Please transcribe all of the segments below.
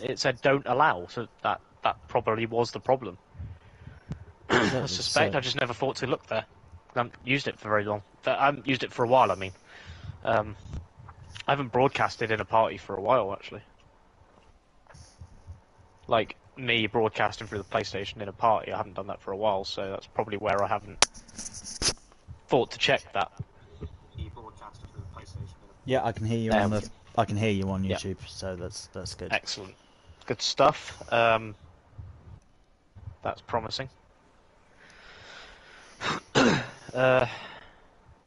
it said don't allow. So that probably was the problem. I suspect. I just never thought to look there. I haven't used it for very long. I haven't used it for a while. I mean, I haven't broadcasted in a party for a while actually. Like me broadcasting through the PlayStation in a party, I haven't done that for a while. So that's probably where I haven't thought to check that. Yeah, I can hear you on the. I can hear you on YouTube, so that's good. Excellent, good stuff. That's promising.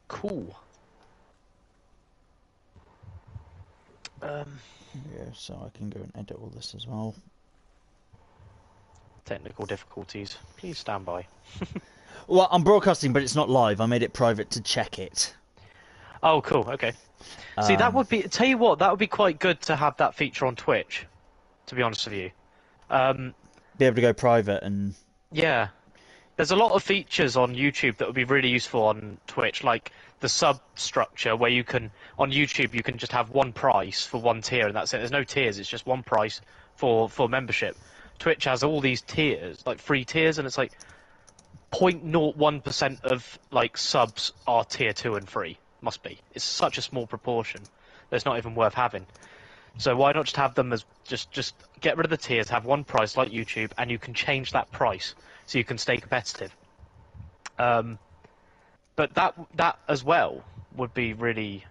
Cool. Yeah, so I can go and edit all this as well. Technical difficulties. Please stand by. Well, I'm broadcasting, but it's not live. I made it private to check it. Oh, cool. Okay. See, that would be. Tell you what, that would be quite good to have that feature on Twitch. To be honest with you, be able to go private and. Yeah, there's a lot of features on YouTube that would be really useful on Twitch, like the sub structure, where you can on YouTube you can just have one price for one tier, and that's it. There's no tiers; it's just one price for membership. Twitch has all these tiers, like free tiers, and it's like 0.01% of like subs are tier 2 and 3. Must be. It's such a small proportion that it's not even worth having. So why not just have them as just get rid of the tiers, have one price like YouTube, and you can change that price so you can stay competitive. But that as well would be really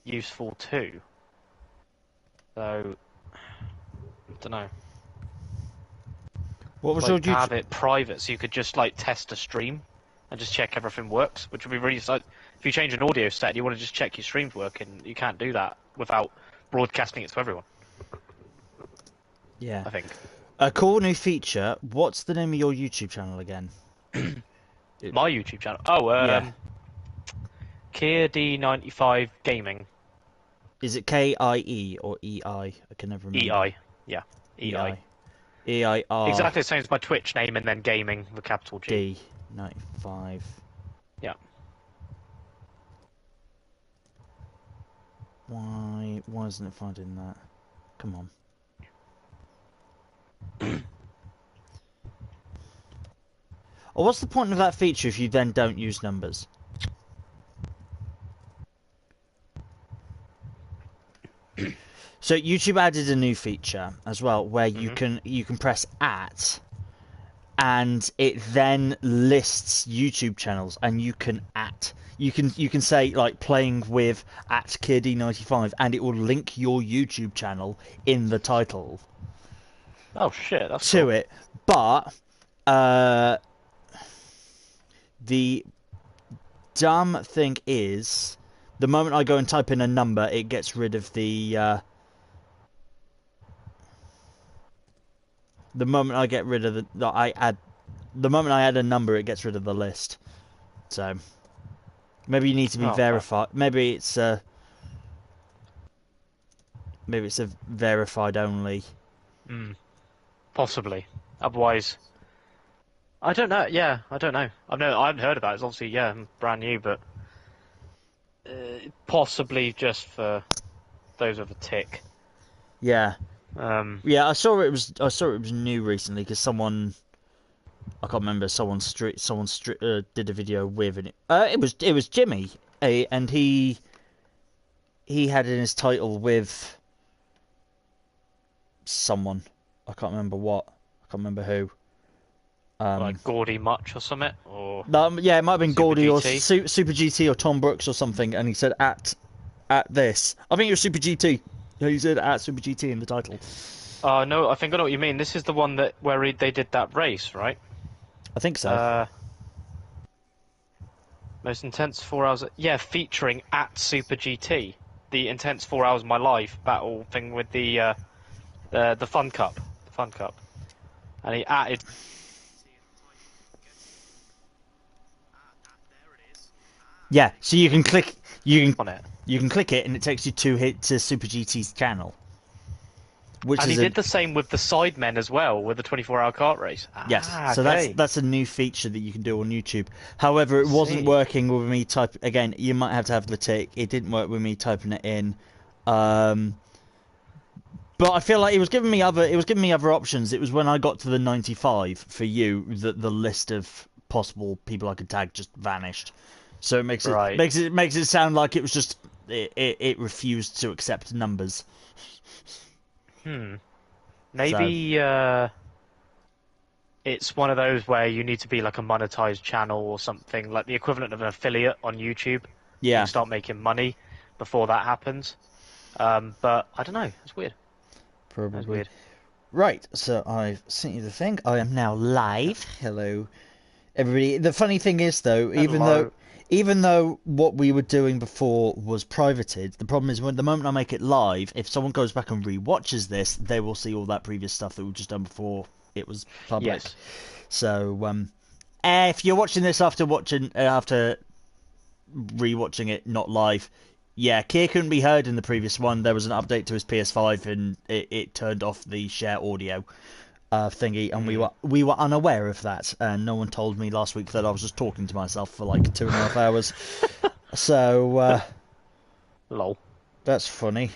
useful too. So I don't know. What was like, your have it private so you could just like test a stream and just check everything works, which would be really like if you change an audio set and you want to just check your streams working, you can't do that without broadcasting it to everyone. Yeah, I think a cool new feature. What's the name of your YouTube channel again? My YouTube channel. Oh, yeah. KeirD95 Gaming. Is it KIE or EI? I can never remember. EI, yeah, EI. EIR. Exactly the same as my Twitch name and then gaming with capital G. D95. Yeah. Why isn't it finding that? Come on. Oh, what's the point of that feature if you then don't use numbers? So YouTube added a new feature as well, where you can press @ and it then lists YouTube channels, and you can say like playing with @KeirD95, and it will link your YouTube channel in the title. Oh shit, that's to cool. it, but the dumb thing is, the moment I go and type in a number, it gets rid of the. The moment I get rid of the moment I add a number, it gets rid of the list. So maybe you need to be verified. Maybe it's a verified only. Possibly. Otherwise, I don't know. Yeah, I don't know. I haven't heard about it. It's obviously brand new, but possibly just for those with a tick. Yeah. Yeah, I saw it was new recently because someone, I can't remember, someone did a video with it. It was Jimmy, and he had in his title with someone. I can't remember what. I can't remember who. Like Gordy Much or something, or yeah, it might have been Gordy or GT. Super GT or Tom Brooks or something, and he said at this. I think it was Super GT. He said at Super GT in the title. No, I think I know what you mean. This is the one where they did that race, right? I think so. Most intense 4 hours. Yeah, featuring at Super GT, the intense 4 hours of my life battle thing with the Fun Cup, and he added. Yeah, so you can click. On it. You can click it, and it takes you to Super GT's channel. And he did the same with the Sidemen as well, with the 24-hour kart race. Yes, so okay. that's a new feature that you can do on YouTube. However, it wasn't working with me type. Again, you might have to have the tick. It didn't work with me typing it in. But I feel like it was giving me other options. It was when I got to the 95 for you that the list of possible people I could tag just vanished. So it makes Right. makes it sound like it was just it refused to accept numbers. Maybe it's one of those where you need to be like a monetized channel or something, like the equivalent of an affiliate on YouTube. You Yeah, can start making money before that happens. But I don't know. It's weird. That's probably. weird. Right, so I've sent you the thing. I am now live. Hello, everybody. The funny thing is, though, Hello. even though what we were doing before was privated, the problem is when the moment I make it live, if someone goes back and re-watches this, they will see all that previous stuff that we've just done before it was public. Yes. So, if you're watching this after re-watching it not live, yeah, Keir couldn't be heard in the previous one. There was an update to his PS5 and it turned off the share audio thingy, and we were unaware of that, and no one told me last week that I was just talking to myself for like 2.5 hours. So Lol. that's funny.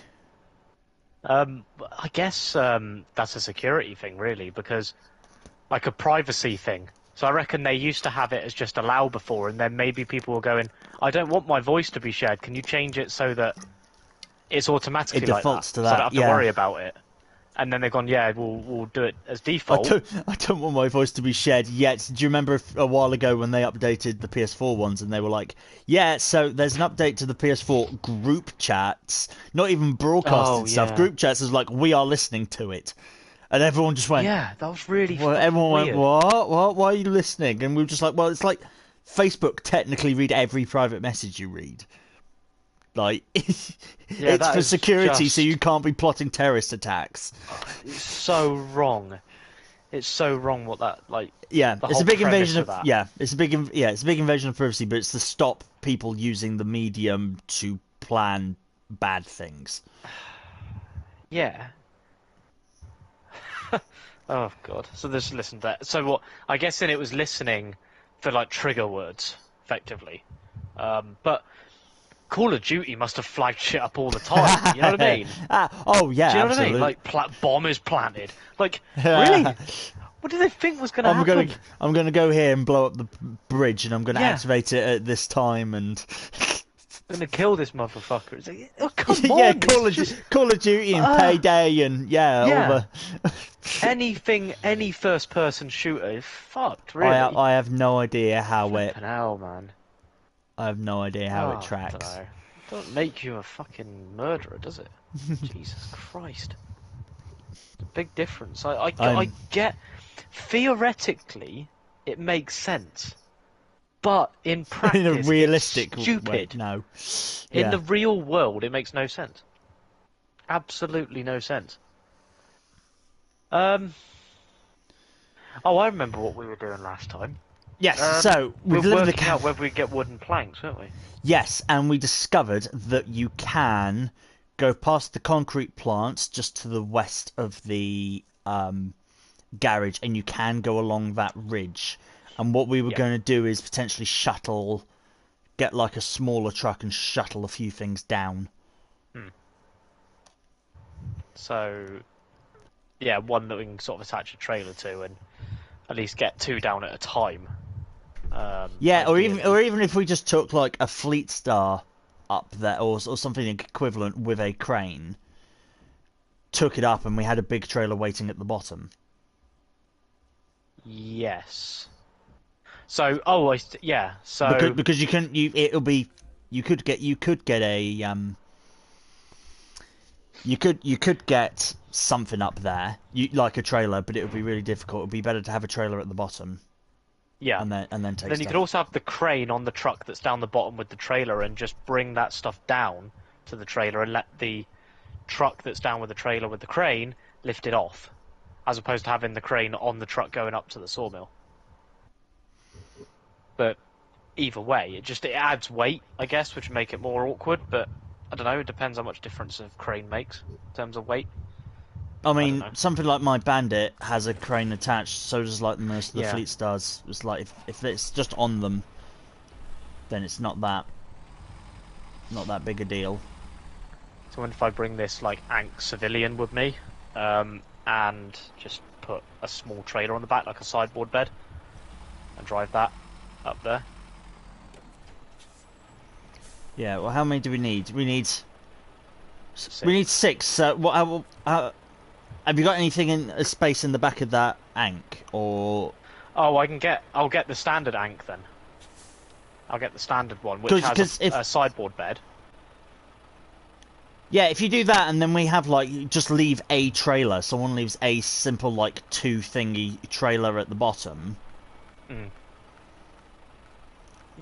I guess that's a security thing, really, because like a privacy thing. So I reckon they used to have it as just allow before, and then maybe people were going, I don't want my voice to be shared. Can you change it so that it's automatically It like that, defaults to so I don't that, have yeah. to worry about it? And then they've gone, yeah, we'll do it as default. I don't want my voice to be shared yet. Do you remember a while ago when they updated the PS4 ones and they were like, yeah, so there's an update to the PS4 group chats, not even broadcasted stuff. Yeah. Group chats is like, we are listening to it. And everyone just went, Yeah, that was really well, fucking everyone weird. went, what? Why are you listening? And we were just like, well, it's like Facebook technically read every private message you read. Like, Yeah, it's that for is security, so just- you can't be plotting terrorist attacks. It's so wrong. It's so wrong what that, like, Yeah, the it's whole a big premise invasion of of that. yeah, it's a big invasion of privacy, but it's to stop people using the medium to plan bad things. Yeah. Oh god. So just listen to that. So what? I guess then it was listening for like trigger words, effectively. But Call of Duty must have flagged shit up all the time. You know what I mean? Oh yeah, Do you know absolutely. what I mean? Like bomb is planted. Like really? What did they think was going to happen? I'm gonna go here and blow up the bridge, and I'm gonna Yeah. activate it at this time, and I'm going to kill this motherfucker. It's like, oh, come yeah, on. Call of Duty and Payday, and Yeah. all the. Anything, any first-person shooter is fucked. Really. I have no idea how it. Flippin' hell, man. I have no idea how it I tracks. dunno. Don't make you a fucking murderer, does it? Jesus Christ. It's a big difference. I get... Theoretically, it makes sense. But in practice, In a realistic it's stupid. way, no. In Yeah. the real world, it makes no sense. Absolutely no sense. Oh, I remember what we were doing last time. Yes, so we we've were lived working out whether we get wooden planks, weren't we? Yes, and we discovered that you can go past the concrete plants just to the west of the garage, and you can go along that ridge. And what we were going to do is potentially get like a smaller truck and shuttle a few things down. So, yeah, one that we can sort of attach a trailer to and at least get two down at a time. Yeah, or ideally. even if we just took like a Fleet Star up there or something equivalent with a crane, took it up, and we had a big trailer waiting at the bottom. Yes. So, yeah. So because you can you could get a you could get something up there, like a trailer, but it would be really difficult. It would be better to have a trailer at the bottom. yeah, and then take. Then you could also have the crane on the truck that's down the bottom with the trailer, and just bring that stuff down to the trailer, and let the truck that's down with the trailer with the crane lift it off, as opposed to having the crane on the truck going up to the sawmill. But either way, it adds weight, I guess, which would make it more awkward. But I don't know. It depends how much difference a crane makes in terms of weight. I mean, don't know. something like my Bandit has a crane attached, so does like most of the Yeah. Fleet Stars. It's like if it's just on them, then it's not that big a deal. So what if I bring this like Ankh civilian with me, and just put a small trailer on the back, like a sideboard bed, and drive that up there. Yeah. Well, how many do we need? We need 6. we need 6. What? Have you got anything in a space in the back of that Ankh, or? Oh, I'll get the standard Ankh then. I'll get the standard one, which has a sideboard bed. Yeah, if you do that, and then we have like just leave a trailer. Someone leaves a simple like 2 thingy trailer at the bottom.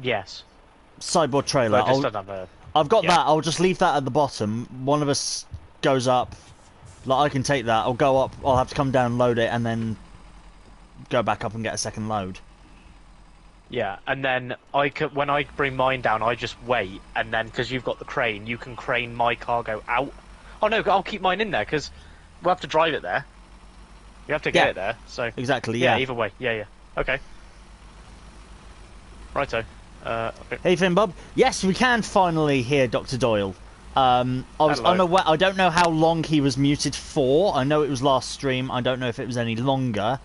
Yes. Sideboard trailer. I've got that. I'll just leave that at the bottom. One of us goes up. Like I can take that. I'll go up. I'll have to come down, load it, and then go back up and get a second load. Yeah, and then when I bring mine down, I just wait, and then because you've got the crane, you can crane my cargo out. Oh no, I'll keep mine in there because we'll have to drive it there. You have to get it there, so exactly. Yeah. Either way. Yeah. Okay. Righto. Okay. Hey Finn Bob. Yes, we can finally hear Dr. Doyle. I was unaware. I don't know how long he was muted for. I know it was last stream. I don't know if it was any longer.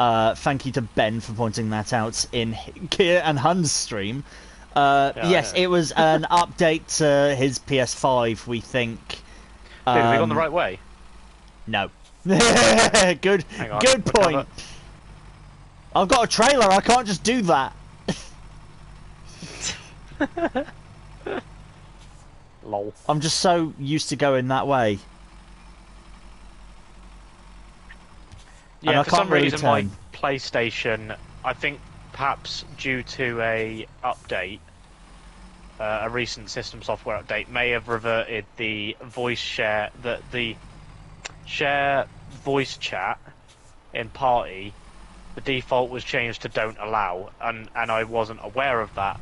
Thank you to Ben for pointing that out in Keir and Hun's stream. Yes, it was an update to his PS5, we think. Have we gone the right way? No. Good point. I've got a trailer, I can't just do that. Lol. I'm just so used to going that way. Yeah, for some reason my PlayStation, I think perhaps due to a update, a recent system software update, may have reverted the voice share, the share voice chat in party. The default was changed to don't allow, and I wasn't aware of that.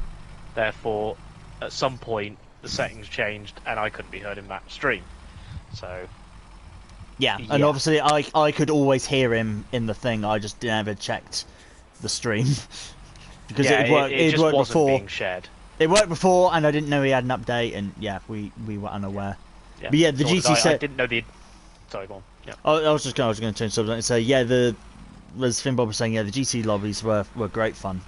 Therefore, at some point, the settings changed, and I couldn't be heard in that stream. So. Yeah, and obviously I could always hear him in the thing. I just never checked the stream because it worked. It just worked before. Being shared. It worked before, and I didn't know he had an update, and yeah, we were unaware. Yeah. But yeah, the GT set. I didn't know the. Sorry, go on. Yeah. I was going to change something and say as Finn Bob was saying, the GT lobbies were great fun.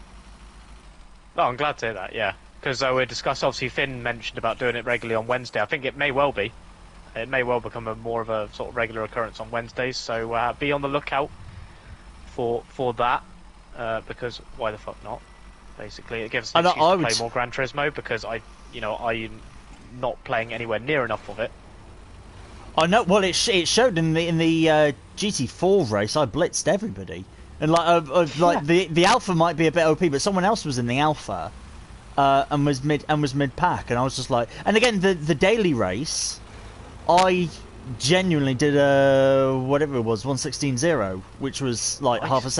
Oh, I'm glad to hear that. Yeah, because we discussed. Obviously, Finn mentioned about doing it regularly on Wednesday. I think it may well be. It may well become more of a sort of regular occurrence on Wednesdays, so be on the lookout for that, because why the fuck not? Basically, it gives us an excuse to play more Gran Turismo, because I'm not playing anywhere near enough of it. I know. Well, it showed in the GT4 race. I blitzed everybody, and the alpha might be a bit OP, but someone else was in the alpha, and was mid pack, and I was just like, and again the daily race. I genuinely did whatever it was 1:16.0, which was like half a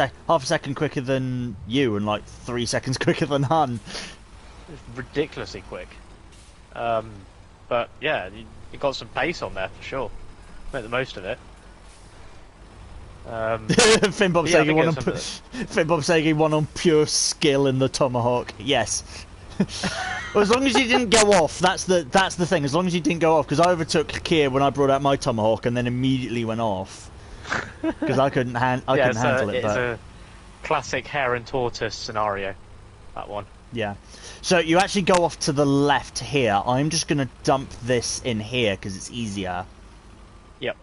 second quicker than you and like 3 seconds quicker than Hun. It's ridiculously quick. But yeah, you got some pace on there for sure. Make the most of it. Finn Bob saying he won on pure skill in the Tomahawk. Yes. Well, as long as you didn't go off, that's the thing. As long as you didn't go off, because I overtook Keir when I brought out my Tomahawk and then immediately went off because I couldn't handle it. It's a classic hare and tortoise scenario. That one. Yeah. So you actually go off to the left here. I'm just gonna dump this in here because it's easier. Yep.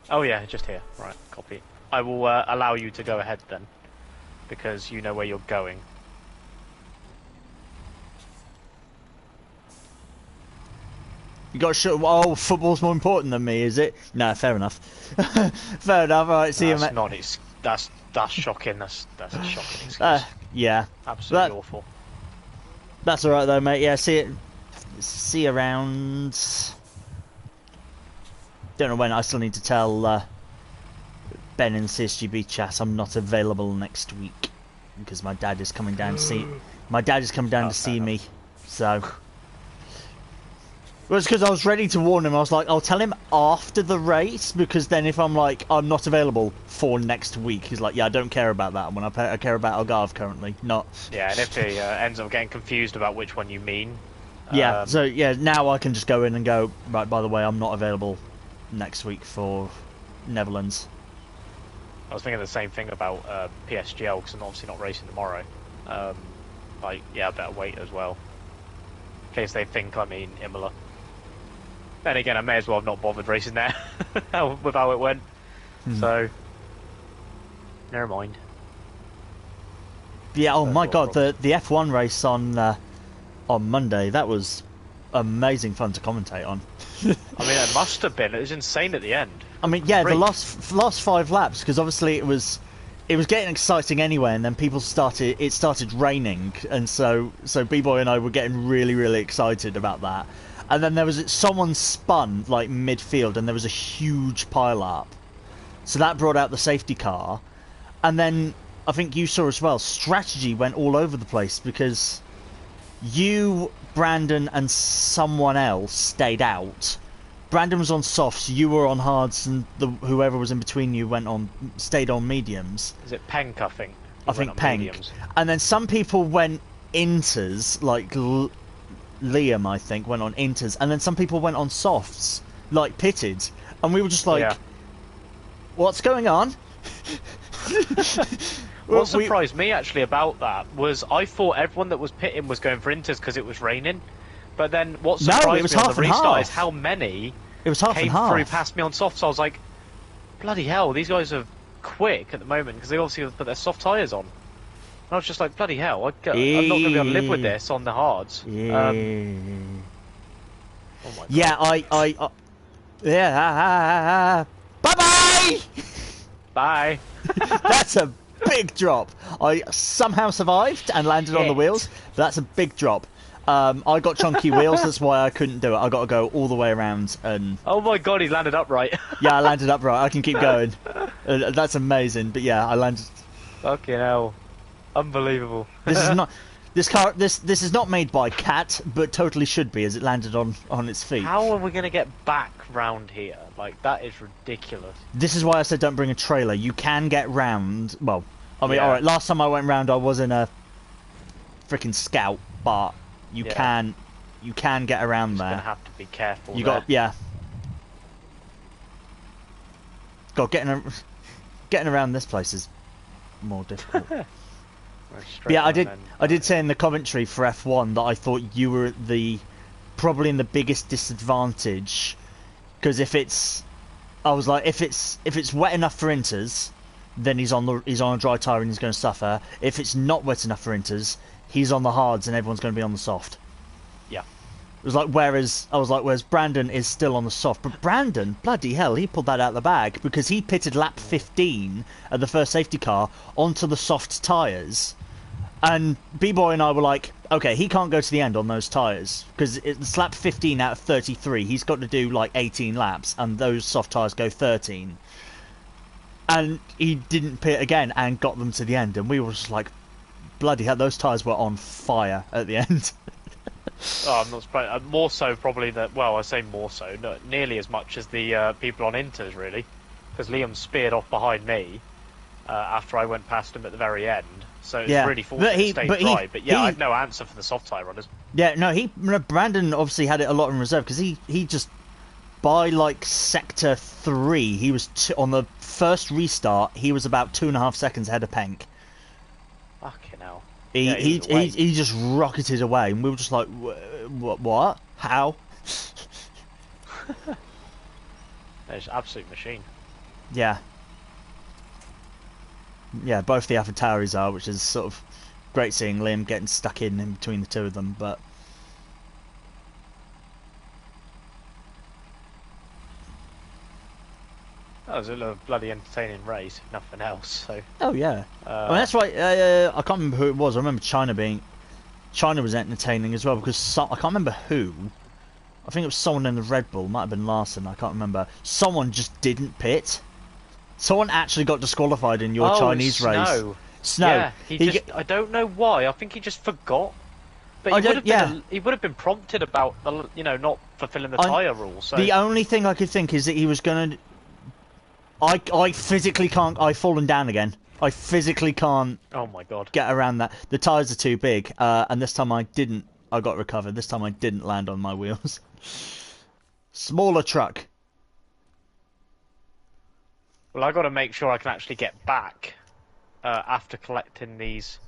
Oh yeah, just here. Right. Copy. I will allow you to go ahead then, because you know where you're going. You got to show. Oh, football's more important than me, is it? No, fair enough. Fair enough. All right, see you, mate. That's shocking. That's a shocking excuse. Yeah. Absolutely awful. That's all right though, mate. Yeah, see you around. Don't know when. I still need to tell Ben in the CSGB chat I'm not available next week because my dad is coming down to see. My dad is coming down to see me, so. Well, it's because I was ready to warn him. I was like, I'll tell him after the race, because then if I'm like, I'm not available for next week, he's like, yeah, I don't care about that one. I care about Algarve currently, not... Yeah, and if he ends up getting confused about which one you mean... Yeah, so yeah, now I can just go in and go, right, by the way, I'm not available next week for Netherlands. I was thinking the same thing about PSGL because I'm obviously not racing tomorrow. Like, yeah, I better wait as well. In case they think I mean Imola. Then again, I may as well have not bothered racing there with how it went. So, never mind. Yeah, oh my god, the F1 race on Monday, that was amazing fun to commentate on. I mean, it must have been. It was insane at the end. I mean, yeah, the last 5 laps, because obviously it was getting exciting anyway, and then it started raining, and so B-Boy and I were getting really, really excited about that. And then someone spun like midfield, and there was a huge pile up. So that brought out the safety car, and then I think you saw as well, strategy went all over the place because you, Brandon, and someone else stayed out. Brandon was on softs, you were on hards, and whoever was in between you stayed on mediums. Is it Penk, I think? I think Penk. And then some people went inters, like Liam, I think, went on inters, and then some people went on softs, like pitted, and we were just like, what's going on? What surprised me actually about that was I thought everyone that was pitting was going for inters because it was raining, but then what surprised me on the restart is how many came through past me on softs. I was like, bloody hell, these guys are quick at the moment because they obviously put their soft tyres on. And I was just like, bloody hell, I'm not going to be able to live with this on the hards. Yeah. Oh my God. Yeah, bye-bye! Bye. That's a big drop. I somehow survived and landed on the wheels, but that's a big drop. I got chunky wheels, that's why I couldn't do it. I got to go all the way around and... Oh my god, he landed upright. Yeah, I landed upright. I can keep going. That's amazing, but yeah, I landed... Fucking hell. Unbelievable. This is not made by Cat, but totally should be, as it landed on its feet. How are we going to get back round here? Like, that is ridiculous. This is why I said don't bring a trailer. You can get round... Well, I mean, alright, last time I went round I was in a freaking Scout, but you can get around there. You're going to have to be careful God, getting around this place is more difficult. Yeah, I did say in the commentary for F1 that I thought you were probably in the biggest disadvantage, because if it's wet enough for inters, then he's on a dry tyre and he's going to suffer. If it's not wet enough for inters, he's on the hards and everyone's going to be on the soft. Yeah. It was like whereas Brandon is still on the soft, but Brandon, bloody hell, he pulled that out of the bag because he pitted lap 15 at the first safety car onto the soft tyres. And B-Boy and I were like, okay, he can't go to the end on those tyres, because it's lap 15 out of 33. He's got to do like 18 laps, and those soft tyres go 13. And he didn't pit again and got them to the end, and we were just like, bloody hell, those tyres were on fire at the end. Oh, I'm not surprised. More so probably that, well, I say more so, not nearly as much as the people on inters, really, because Liam speared off behind me after I went past him at the very end. So it's really fortunate to stay dry. But yeah, I had no answer for the soft tyre runners. Yeah, no, Brandon obviously had it a lot in reserve because he just, by like sector 3, he was on the first restart, he was about 2.5 seconds ahead of Penk. Fucking hell. He just rocketed away, and we were just like, what? How? It's an absolute machine. Yeah. Yeah, both the AlphaTauris are, which is sort of great seeing Liam getting stuck in between the two of them, but... That was a bloody entertaining race, if nothing else, so... Oh, yeah. I mean, that's right, I can't remember who it was. I remember China was entertaining as well, because I can't remember who. I think it was someone in the Red Bull, might have been Larson, I can't remember. Someone just didn't pit. Someone actually got disqualified in your Chinese race. Snow. Yeah, I don't know why. I think he just forgot. But he would have been prompted about not fulfilling the tyre rules. So. The only thing I could think is that he was going to. I physically can't. I've fallen down again. I physically can't. Oh my god. Get around that. The tyres are too big, and this time I didn't. I got recovered. This time I didn't land on my wheels. Smaller truck. Well, I got to make sure I can actually get back after collecting these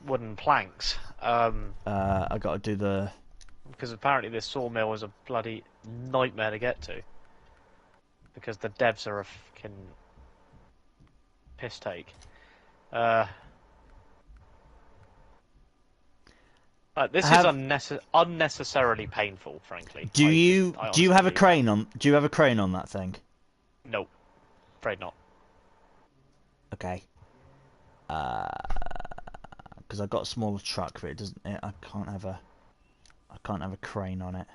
wooden planks. I got to do the. Because apparently this sawmill is a bloody nightmare to get to. Because the devs are a fucking piss take. This is unnecessarily painful, frankly. Do you have a believe crane on? Do you have a crane on that thing? Nope, afraid not. Okay. Because I've got a smaller truck, but it doesn't. I can't have a crane on it.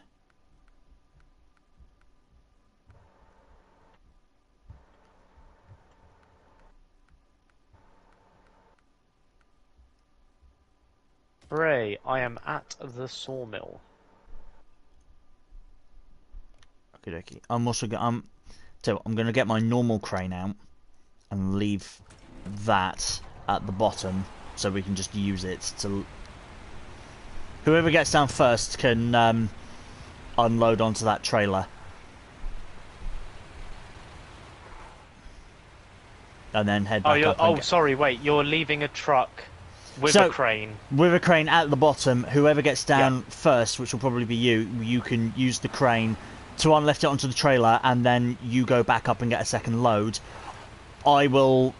Hooray! I am at the sawmill. Okay. I'm also going. So I'm going to get my normal crane out and leave that at the bottom, so we can just use it to. Whoever gets down first can unload onto that trailer. And then head back up. Sorry, wait. You're leaving a truck with a crane. With a crane at the bottom. Whoever gets down first, which will probably be you can use the crane to unlift it onto the trailer, and then you go back up and get a second load. I will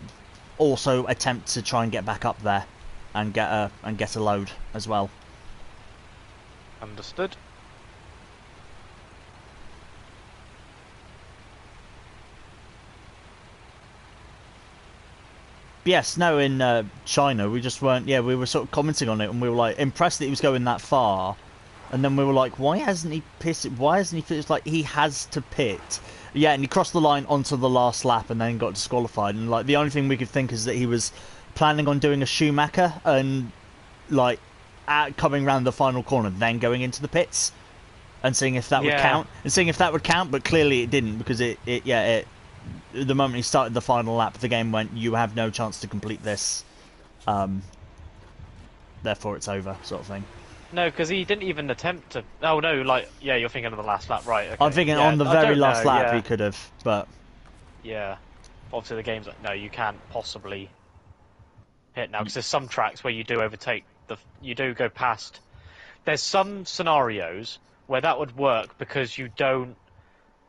also attempt to try and get back up there and get a load as well. Understood. Yeah, snow in China. We just weren't. Yeah, we were sort of commenting on it, and we were like impressed that he was going that far. And then we were like, why hasn't he pitted? Why hasn't he pitted? It's like he has to pit. Yeah, and he crossed the line onto the last lap and then got disqualified. And like the only thing we could think is that he was planning on doing a Schumacher and like coming round the final corner, then going into the pits and seeing if that would count. And seeing if that would count, but clearly it didn't, because it the moment he started the final lap, the game went, you have no chance to complete this. Therefore, it's over, sort of thing. No, because he didn't even attempt to. Oh no, you're thinking of the last lap, right? Okay. I'm thinking on the very last lap he could have, but yeah, obviously the game's like, no, you can't possibly hit now, because there's some tracks where you do overtake you do go past. There's some scenarios where that would work because you don't.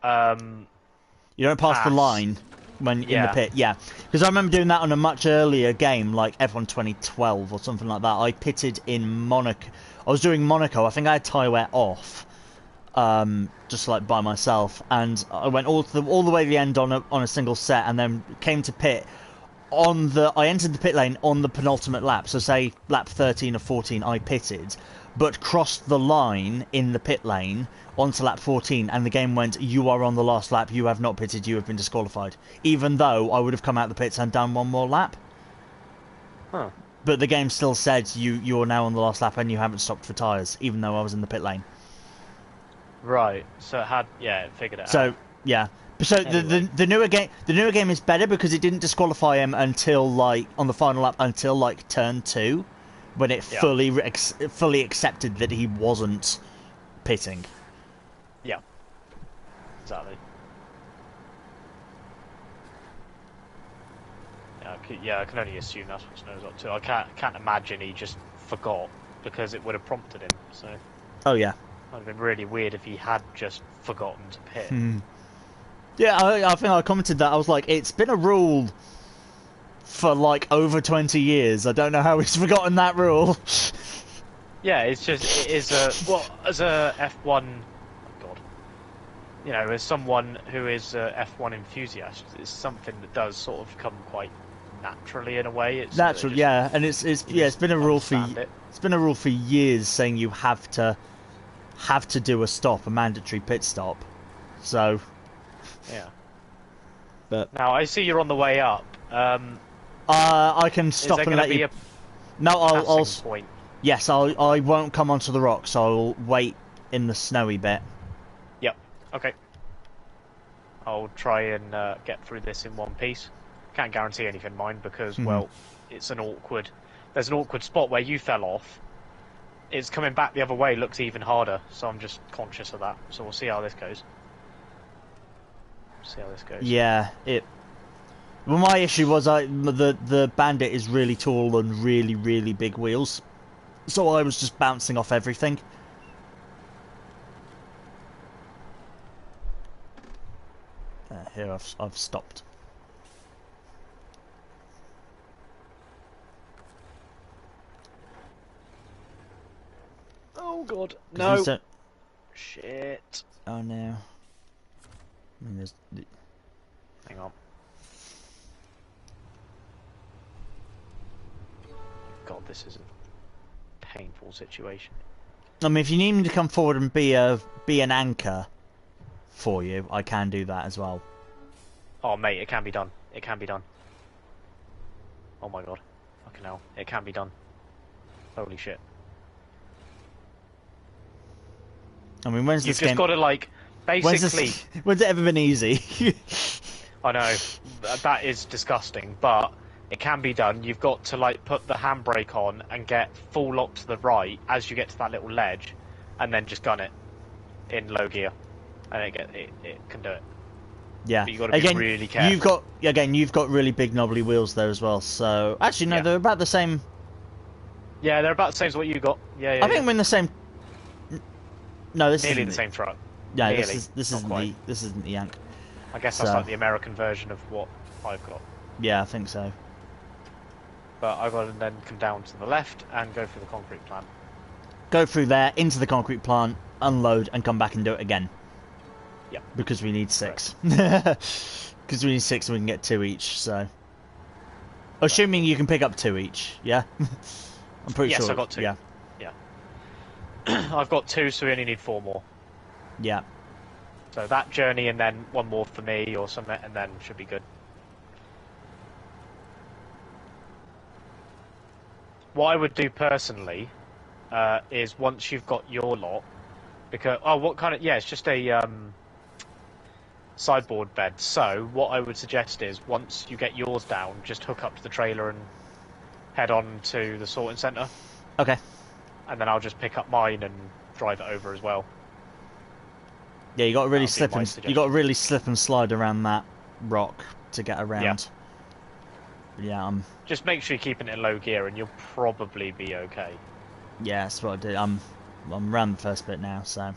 You don't pass the line when in the pit, because I remember doing that on a much earlier game, like F1 2012 or something like that. I pitted in Monaco. I was doing Monaco. I think I had tyre wear off, just like by myself, and I went all the way to the end on a single set, and then came to pit. I entered the pit lane on the penultimate lap, so say lap 13 or 14, I pitted, but crossed the line in the pit lane onto lap 14, and the game went, you are on the last lap, you have not pitted, you have been disqualified. Even though I would have come out the pits and done one more lap. Huh. But the game still said, you're now on the last lap and you haven't stopped for tyres, even though I was in the pit lane. Right, so it figured it out. So, yeah. So anyway. the newer game is better because it didn't disqualify him until, like, on the final lap, until, like, turn 2, when it fully accepted that he wasn't pitting. Yeah, exactly. I can only assume that's what Snow's up to. I can't imagine he just forgot, because it would have prompted him. So. Oh yeah. It would have been really weird if he had just forgotten to pit. Yeah, I think I commented that. I was like, it's been a rule for like over 20 years. I don't know how he's forgotten that rule. Yeah, it is as a F1. As someone who is a F1 enthusiast, it's something that does sort of come quite naturally in a way. It's natural, and it's been a rule for years, saying you have to do a mandatory pit stop. So yeah. But now I see you're on the way up. I can stop and let you. No, I'll. Point? Yes, I won't come onto the rocks. I'll wait in the snowy bit. Yep. Okay. I'll try and get through this in one piece. Can't guarantee anything, mind, because it's an awkward. There's an awkward spot where you fell off. It's coming back the other way looks even harder, so I'm just conscious of that. So we'll see how this goes. See how this goes. Yeah, Well, my issue was the Bandit is really tall and really big wheels, so I was just bouncing off everything. Here I've stopped. Oh god, no! Shit. Oh no. I mean, Hang on. God, this is a painful situation. I mean, if you need me to come forward and be an anchor for you, I can do that as well. Oh mate, it can be done. It can be done. Oh my god. Fucking hell. It can be done. Holy shit. I mean, when's You've this just game... got to, like, basically... When's it ever been easy? I know, that is disgusting, but it can be done. You've got to, like, put the handbrake on and get full lock to the right as you get to that little ledge, and then just gun it in low gear, and it can do it. Yeah. But you've got to be really careful. You've got really big knobbly wheels there as well, so... Actually, no, they're about the same... Yeah, they're about the same as what you got. Yeah, I think we're in the same... No, this nearly isn't the same truck. Yeah, nearly. this isn't the Yank. I guess that's like the American version of what I've got. Yeah, I think so. But I've got to then come down to the left and go through the concrete plant. Go through there, into the concrete plant, unload, and come back and do it again. Yep. Because we need 6. Because we need 6 and we can get 2 each, so... Assuming you can pick up 2 each, yeah? I'm pretty sure. Yes, I got 2. Yeah. I've got 2, so we only need 4 more. Yeah. So that journey and then 1 more for me or something, and then should be good. What I would do personally is once you've got your lot, because what kind of it's just a sideboard bed. So what I would suggest is once you get yours down, just hook up to the trailer and head on to the sorting centre. Okay. And then I'll just pick up mine and drive it over as well. Yeah, you got to really slip and slide around that rock to get around. Yeah. Just make sure you're keeping it in low gear, and you'll probably be okay. Yeah, that's what I did. I'm around the first bit now, so.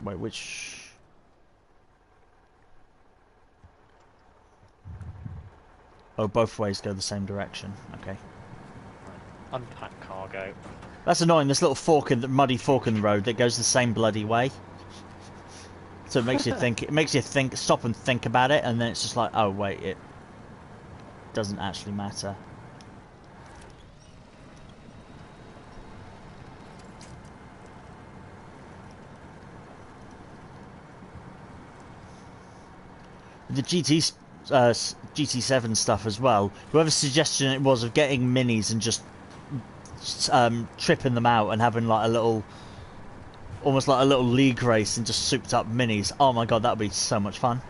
Wait, which? Oh, both ways go the same direction. Okay. Unpack cargo. That's annoying. This little muddy fork in the road that goes the same bloody way. So it makes you think. It makes you think. Stop and think about it, and then it's just like, oh wait, it doesn't actually matter. The GT7 stuff as well. Whoever's suggestion it was of getting minis and just tripping them out and having like almost like a little league race and just souped up minis. Oh my god, that would be so much fun.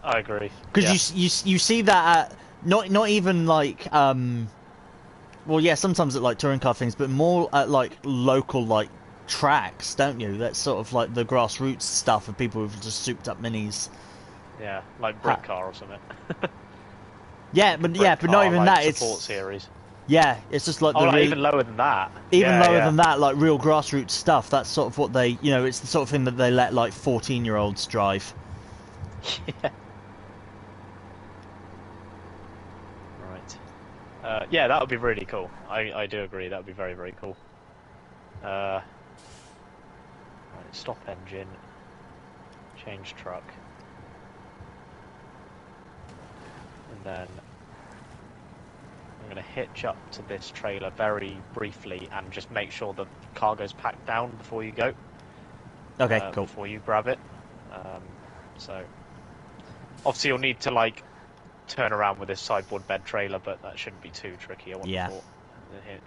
I agree. Because you see that at, not even like well yeah, sometimes at like touring car things, but more at like local like tracks, don't you? That's sort of like the grassroots stuff of people who've just souped up minis. Yeah, like Brick Car or something. Yeah, but not even like that. Support It's series. Yeah, it's just like even lower than that. Even lower than that, like real grassroots stuff. That's sort of what they, it's the sort of thing that they let like 14-year-olds drive. Yeah. Right. Yeah, that would be really cool. I do agree. That would be very, very cool. Right, stop engine. Change truck. And then I'm going to hitch up to this trailer very briefly and just make sure the cargo's packed down before you go. Okay, cool. Before you grab it. So obviously you'll need to like turn around with this sideboard bed trailer, but that shouldn't be too tricky. I wouldn't have thought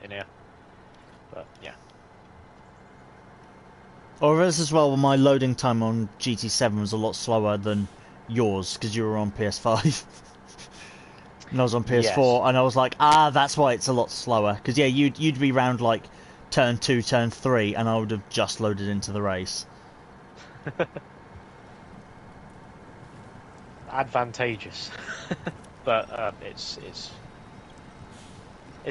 in here. But yeah. Or as well, my loading time on GT7 was a lot slower than yours because you were on PS5. And I was on PS4, yes. And I was like, that's why it's a lot slower. Because yeah, you'd be round like turn 2, turn 3, and I would have just loaded into the race. advantageous. But it's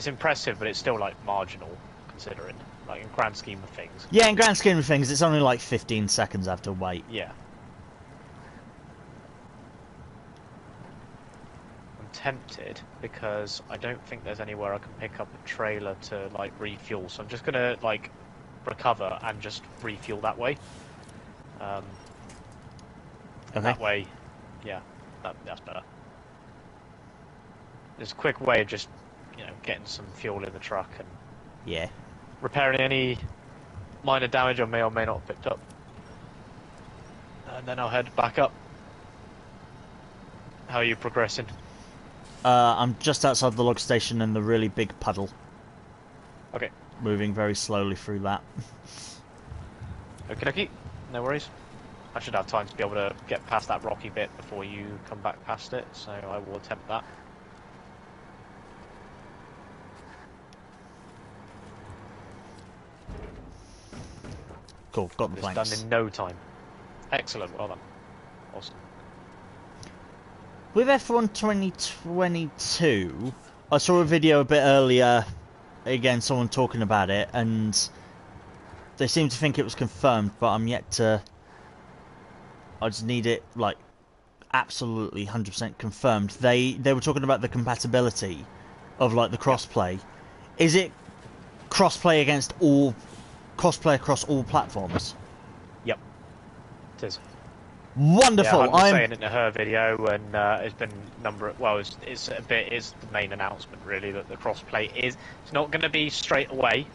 impressive, but it's still like marginal considering, like in grand scheme of things. Yeah, in grand scheme of things, it's only like 15 seconds I have to wait. Yeah. I'm tempted because I don't think there's anywhere I can pick up a trailer to like refuel, so I'm just gonna like recover and just refuel that way. Okay. That way, yeah, that's better. There's a quick way of just, getting some fuel in the truck and Yeah. repairing any minor damage I may or may not have picked up. And then I'll head back up. How are you progressing? I'm just outside the log station in the really big puddle. Okay. Moving very slowly through that. Okie dokie. No worries. I should have time to be able to get past that rocky bit before you come back past it, so I will attempt that. Cool, got the It's planks. done in no time. Excellent, well done. Awesome. With F1 2022, I saw a video a bit earlier, again, someone talking about it, and they seem to think it was confirmed, but I'm yet to... I just need it, like, absolutely 100% confirmed. They were talking about the compatibility of, like, the crossplay. Is it crossplay against all... crossplay across all platforms? Yep. It is. Wonderful! Yeah, I'm saying it in her video, and it's been it's the main announcement really that the crossplay is. It's not going to be straight away,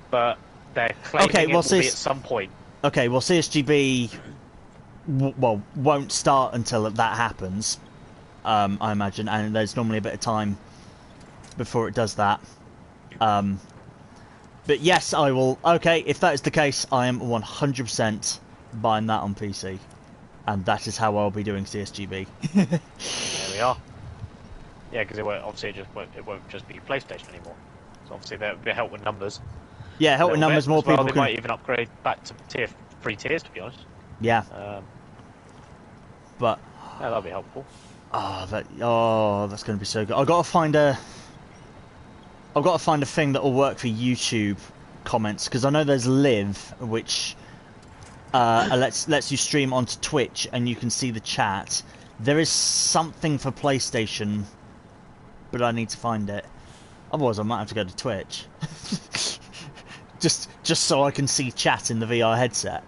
but they're claiming it will be at some point. Okay, well, CSGB won't start until that happens, I imagine, and there's normally a bit of time before it does that. But yes, I will. Okay, if that is the case, I am 100% buying that on PC. And that is how I'll be doing CSGB. There we are. Yeah, because it won't just be PlayStation anymore. So obviously there'll be help with numbers. Yeah, help with numbers. More people. They might even upgrade back to free tiers, to be honest. Yeah. But yeah, that'll be helpful. that's going to be so good. I've got to find a thing that will work for YouTube comments, because I know there's Live, which lets you stream onto Twitch and you can see the chat. There is something for PlayStation, but I need to find it. Otherwise, I might have to go to Twitch, just so I can see chat in the VR headset.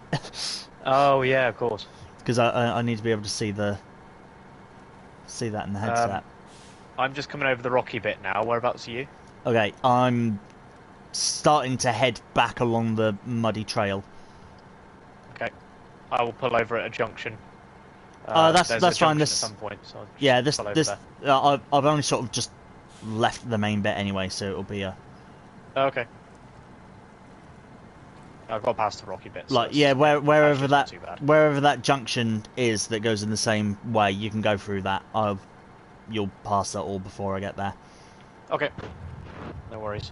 Oh yeah, of course. Because I need to be able to see that in the headset. I'm just coming over the rocky bit now. Whereabouts are you? Okay, I'm starting to head back along the muddy trail. Okay, I will pull over at a junction. That's fine. At some point, so I've only sort of just left the main bit anyway, so it'll be a. Okay. I've got past the rocky bit. So like wherever that junction is that goes in the same way, you can go through that. You'll pass that all before I get there. Okay. No worries.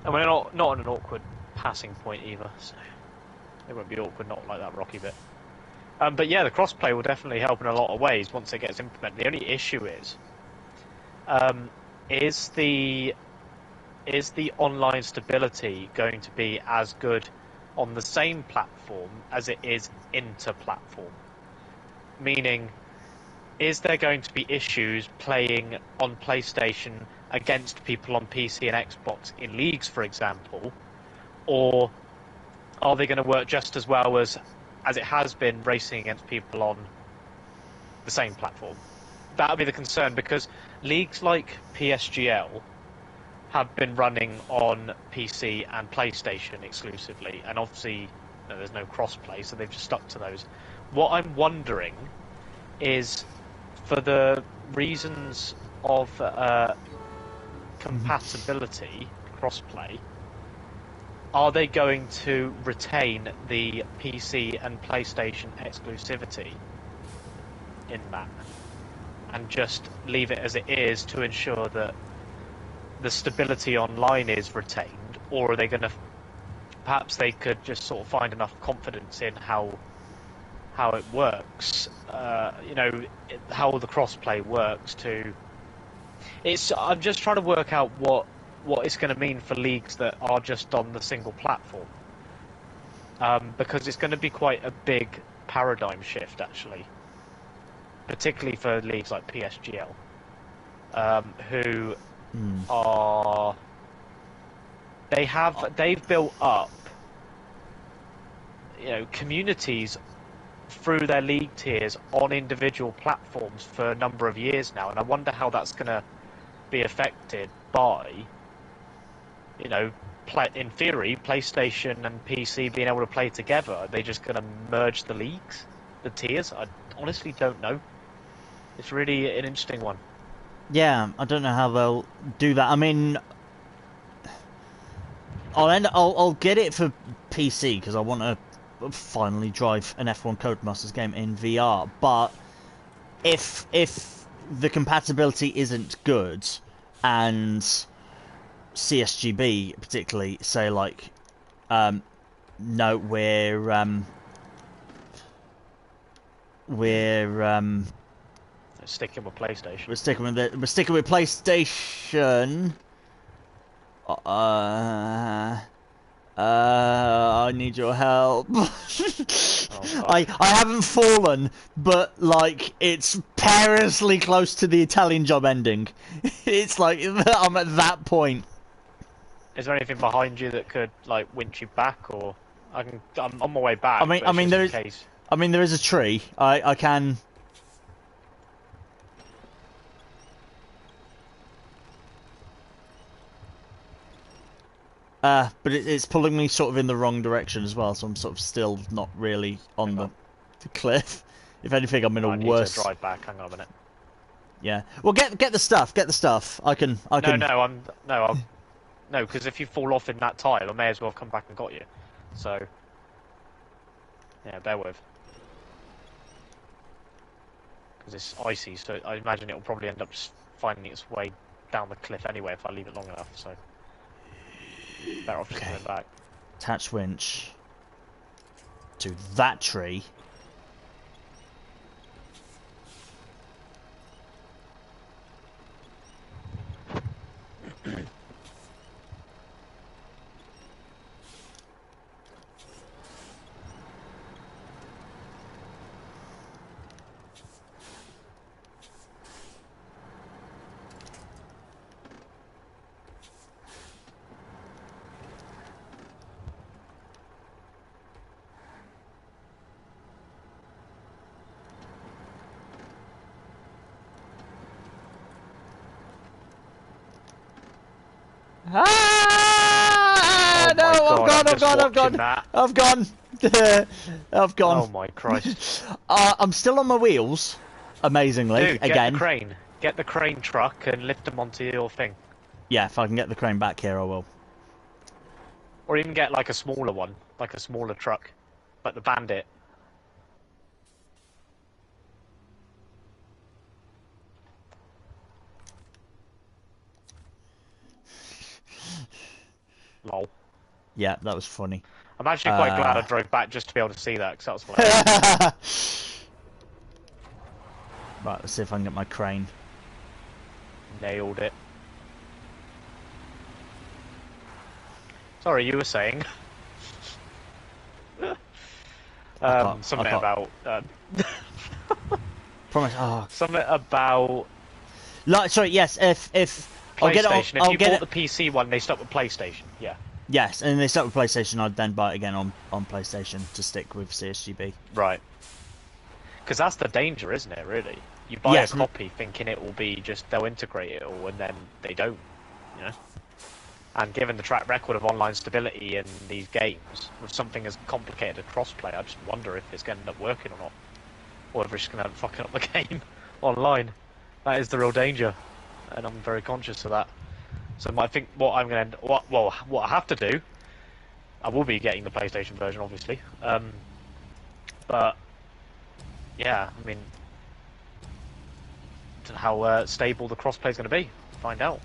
And we're not on an awkward passing point either, so it won't be awkward, not like that rocky bit. But yeah, the crossplay will definitely help in a lot of ways once it gets implemented. The only issue is the online stability going to be as good on the same platform as it is inter-platform? Meaning, is there going to be issues playing on PlayStation against people on PC and Xbox in leagues, for example? Or are they going to work just as well as it has been racing against people on the same platform? That would be the concern, because leagues like PSGL have been running on PC and PlayStation exclusively, and obviously there's no crossplay, so they've just stuck to those. What I'm wondering is, for the reasons of compatibility, crossplay, are they going to retain the PC and PlayStation exclusivity in that and just leave it as it is to ensure that the stability online is retained? Or are they going to, perhaps they could just sort of find enough confidence in how how it works. You know, how the crossplay works to. I'm just trying to work out what it's going to mean for leagues that are just on the single platform, because it's going to be quite a big paradigm shift, actually, particularly for leagues like PSGL, who are they've built up, you know, communities through their league tiers on individual platforms for a number of years now, and I wonder how that's going to be affected by, you know, in theory, PlayStation and PC being able to play together. Are they just going to merge the leagues, the tiers? I honestly don't know. It's really an interesting one. Yeah, I don't know how they'll do that. I mean, I'll get it for PC because I want to finally drive an F1 Codemasters game in VR. But if the compatibility isn't good, and CSGB particularly say like, no, we're sticking with PlayStation. We're sticking with PlayStation. I need your help. I haven't fallen, but like it's perilously close to the Italian Job ending. It's like I'm at that point. Is there anything behind you that could like winch you back, or I'm on my way back? I mean there is a tree. I can. But it's pulling me sort of in the wrong direction as well, so I'm sort of still not really on the cliff. If anything, I'm in a worse. I need to drive back. Hang on a minute. Yeah. Well, get the stuff. Get the stuff. I can. No, because if you fall off in that tile, I may as well come back and got you. So, yeah, bear with. Because it's icy, so I imagine it'll probably end up just finding its way down the cliff anyway if I leave it long enough. So, better off just coming back. Attach winch to that tree. Ah! No, I've gone. I've gone. Oh my Christ! I'm still on my wheels, amazingly. Dude, again, get the crane truck and lift them onto your thing. Yeah, if I can get the crane back here, I will. Or even get like a smaller one, like a smaller truck, like the Bandit. Lol. Yeah, that was funny. I'm actually quite glad I drove back just to be able to see that, because that was hilarious. Right, let's see if I can get my crane. Nailed it. Sorry, you were saying. Something about. Promise. Oh. Something about. Like, sorry. Yes. If PlayStation. If you bought the PC one, they stuck with PlayStation. Yeah. Yes, and they stuck with PlayStation. I'd then buy it again on PlayStation to stick with CSGB. Right. Because that's the danger, isn't it? Really. You buy a copy thinking it will be just they'll integrate it all, and then they don't. You know. And given the track record of online stability in these games, with something as complicated as crossplay, I just wonder if it's going to end up working or not. Or if it's just going to end up fucking up the game online. That is the real danger. And I'm very conscious of that. So I think what I'm going to what I have to do, I will be getting the PlayStation version, obviously. But, yeah, I mean, how stable the crossplay is going to be. Find out.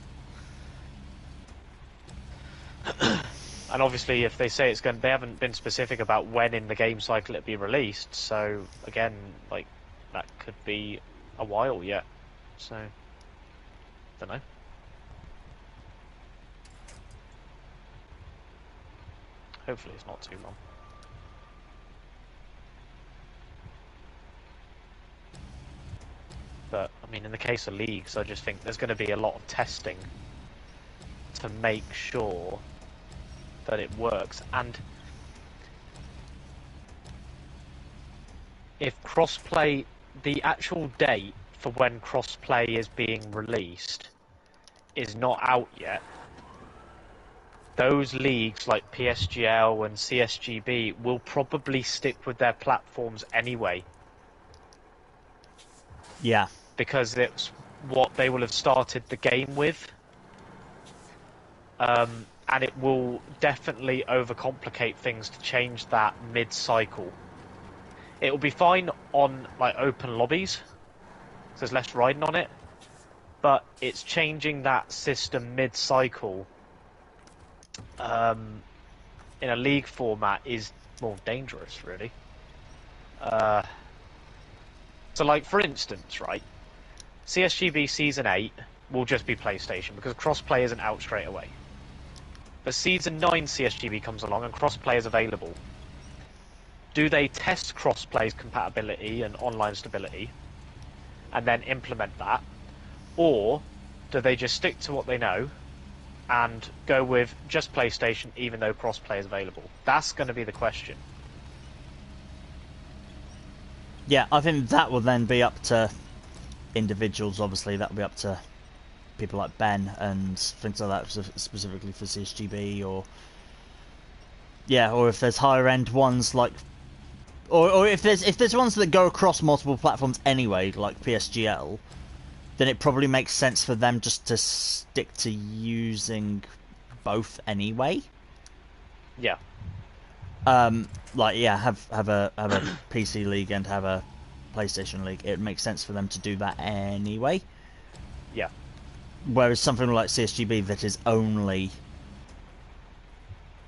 And obviously, if they say it's going, they haven't been specific about when in the game cycle it'll be released. So again, like that could be a while yet. So don't know. Hopefully, it's not too long. But I mean, in the case of leagues, I just think there's going to be a lot of testing to make sure that it works. And if crossplay, the actual date for when crossplay is being released is not out yet, those leagues like PSGL and CSGB will probably stick with their platforms anyway. Yeah. Because it's what they will have started the game with. And it will definitely overcomplicate things to change that mid-cycle. It will be fine on like open lobbies, so there's less riding on it, but it's changing that system mid-cycle in a league format is more dangerous, really. So, like for instance, right, CSGB Season 8 will just be PlayStation because crossplay isn't out straight away. But Season 9 CSGB comes along and crossplay is available. Do they test crossplay's compatibility and online stability and then implement that? Or do they just stick to what they know and go with just PlayStation even though crossplay is available? That's going to be the question. Yeah, I think that will then be up to individuals, obviously. That will be up to people like Ben and things like that, specifically for CSGB, or yeah, or if there's higher end ones like, or if there's ones that go across multiple platforms anyway, like PSGL, then it probably makes sense for them just to stick to using both anyway. Yeah. Like yeah, have a PC league and have a PlayStation league. It makes sense for them to do that anyway. Yeah. Whereas something like CSGB that is only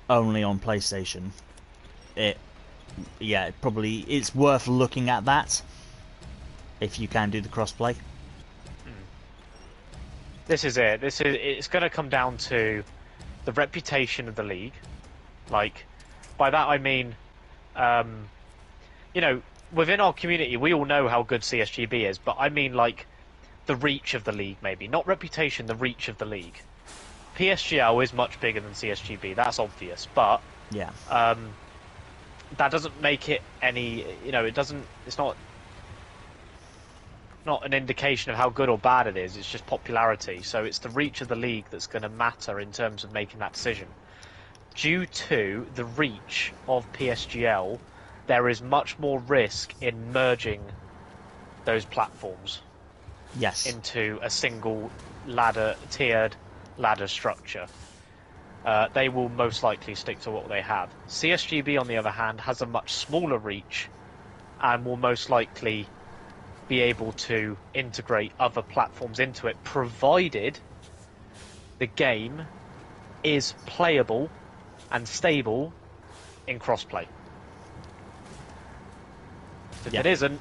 on PlayStation, it's worth looking at that if you can do the crossplay. This is it. It's going to come down to the reputation of the league. Like, by that I mean, you know, within our community, we all know how good CSGB is, but I mean like the reach of the league, maybe not reputation, the reach of the league. PSGL is much bigger than CSGB, that's obvious, but yeah, that doesn't make it any, you know, it's not an indication of how good or bad it is, it's just popularity. So it's the reach of the league that's going to matter in terms of making that decision. Due to the reach of PSGL, there is much more risk in merging those platforms. Yes. Into a single tiered ladder structure. They will most likely stick to what they have. CSGB, on the other hand, has a much smaller reach and will most likely be able to integrate other platforms into it, provided the game is playable and stable in crossplay. If it isn't,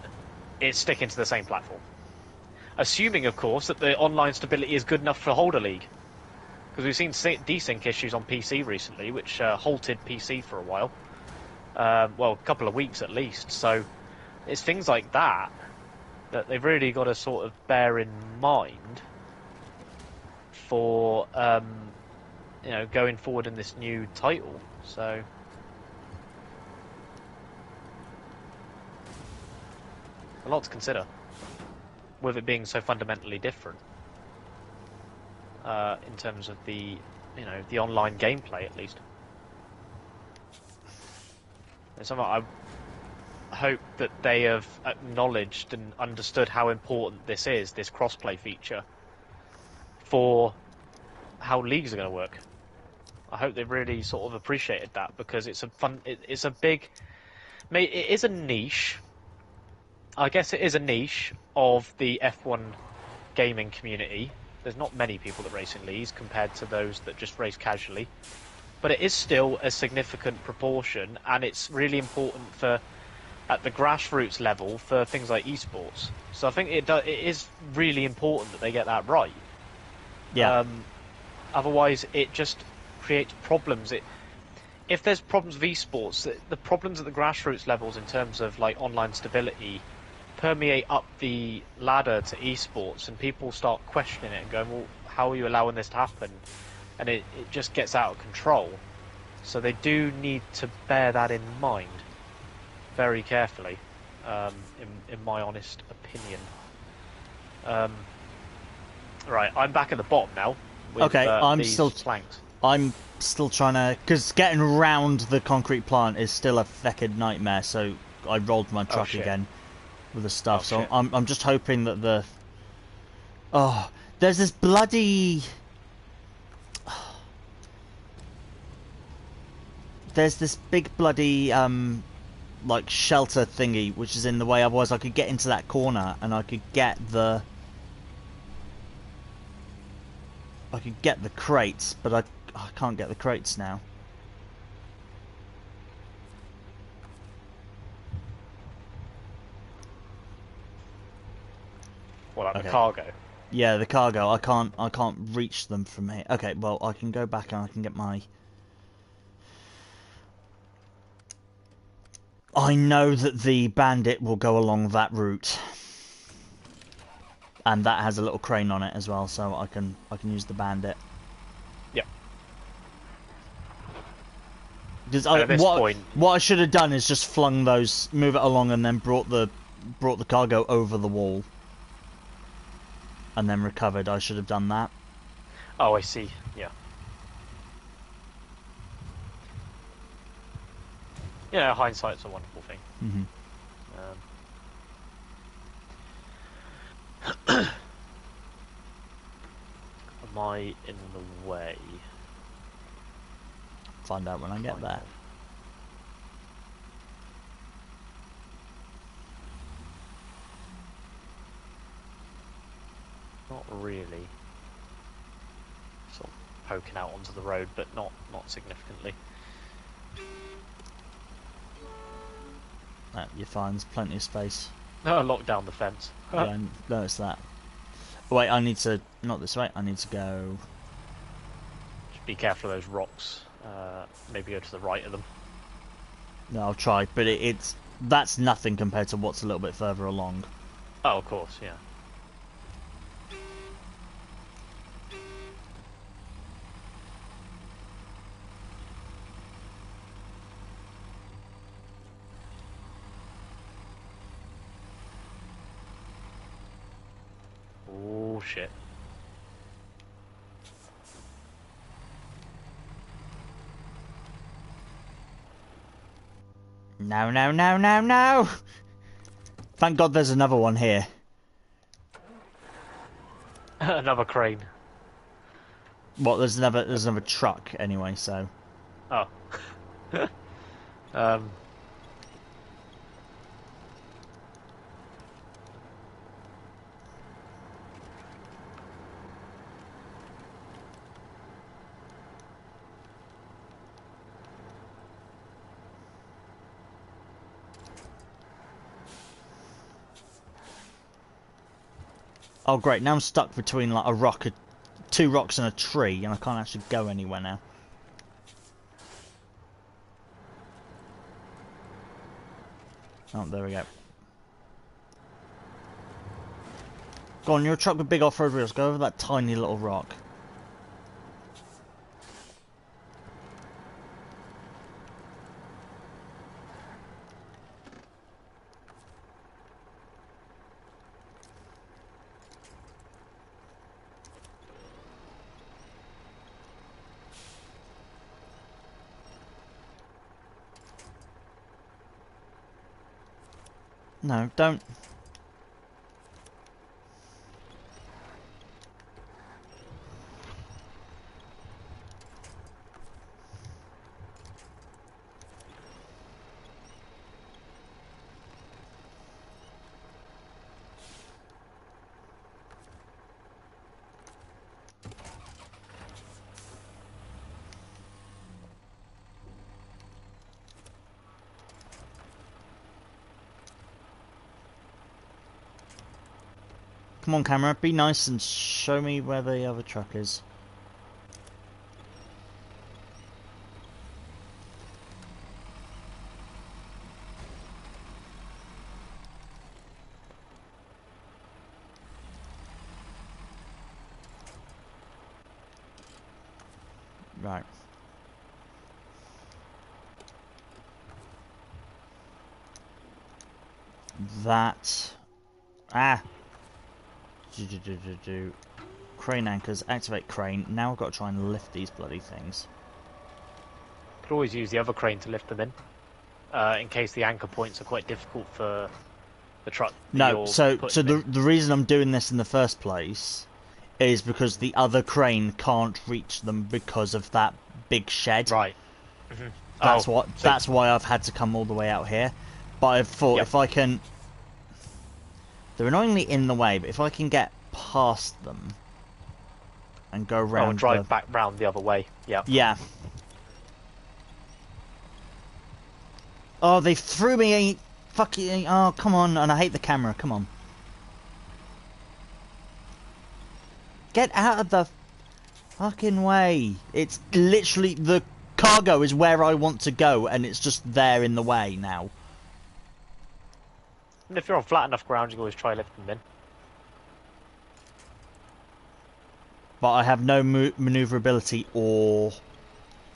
it's sticking to the same platform. Assuming, of course, that the online stability is good enough to hold a league. Because we've seen desync issues on PC recently, which halted PC for a while. Well, a couple of weeks at least. So it's things like that they've really got to sort of bear in mind for you know, going forward in this new title. So a lot to consider, with it being so fundamentally different in terms of the, you know, the online gameplay at least. It's something I hope that they have acknowledged and understood how important this is, this crossplay feature, for how leagues are going to work. I hope they've really sort of appreciated that, because it's it's a big, it is a niche. I guess it is a niche of the F1 gaming community. There's not many people that race in leagues compared to those that just race casually. but it is still a significant proportion, and it's really important for at the grassroots level for things like esports. So I think it is really important that they get that right. Yeah. Otherwise, it just creates problems. If there's problems with esports, the problems at the grassroots levels in terms of like online stability permeate up the ladder to esports, and people start questioning it and going, "Well, how are you allowing this to happen?" And it just gets out of control. So they do need to bear that in mind very carefully, in my honest opinion. Right, I'm back at the bottom now. With, Okay, these planks. I'm still trying to, because getting around the concrete plant is still a feckin' nightmare. So I rolled my truck again with the stuff. So I'm just hoping that there's this bloody. There's this big bloody like shelter thingy which is in the way. Otherwise, I could get into that corner and I could get the crates, but I can't get the crates now. What, like the cargo? Yeah, the cargo. I can't reach them from here. Okay, well I can go back and I can get my. I know that the bandit will go along that route, and that has a little crane on it as well, so I can use the bandit. Yep. Because what I should have done is just flung those, move it along, and then brought the cargo over the wall, and then recovered. I should have done that. Oh, I see. Yeah. Yeah, hindsight's a wonderful thing. Mm-hmm. Am I in the way? Find out when I get there. Not really. Sort of poking out onto the road, but not significantly. You're fine. There's plenty of space. No, lock down the fence. Yeah, I noticed that. Oh, wait, I need to... Not this way. I need to go... Just be careful of those rocks. Maybe go to the right of them. No, I'll try, but that's nothing compared to what's a little bit further along. Oh, of course, yeah. Oh, shit. No, no, no, no, no! Thank God there's another one here. Another crane. Well, there's another truck anyway, so... Oh. Oh great, now I'm stuck between like a rock, two rocks and a tree, and I can't actually go anywhere now. Oh, there we go. Go on, you're a truck with big off-road wheels, go over that tiny little rock. No, don't. Come on, camera, be nice and show me where the other truck is. Right. That. Ah! Crane anchors, activate crane. Now I've got to try and lift these bloody things. Could always use the other crane to lift them in case the anchor points are quite difficult for the truck. No, so the reason I'm doing this in the first place is because the other crane can't reach them because of that big shed. Right. Mm-hmm. That's why I've had to come all the way out here. But I thought if I can, they're annoyingly in the way, but if I can get past them and go round, and drive back round the other way. Yeah. Yeah. Oh, they threw me a fucking. Oh, come on! And I hate the camera. Come on. Get out of the fucking way. It's literally the cargo is where I want to go, and it's just there in the way now. And if you're on flat enough ground, you can always try lifting them in. But I have no maneuverability or.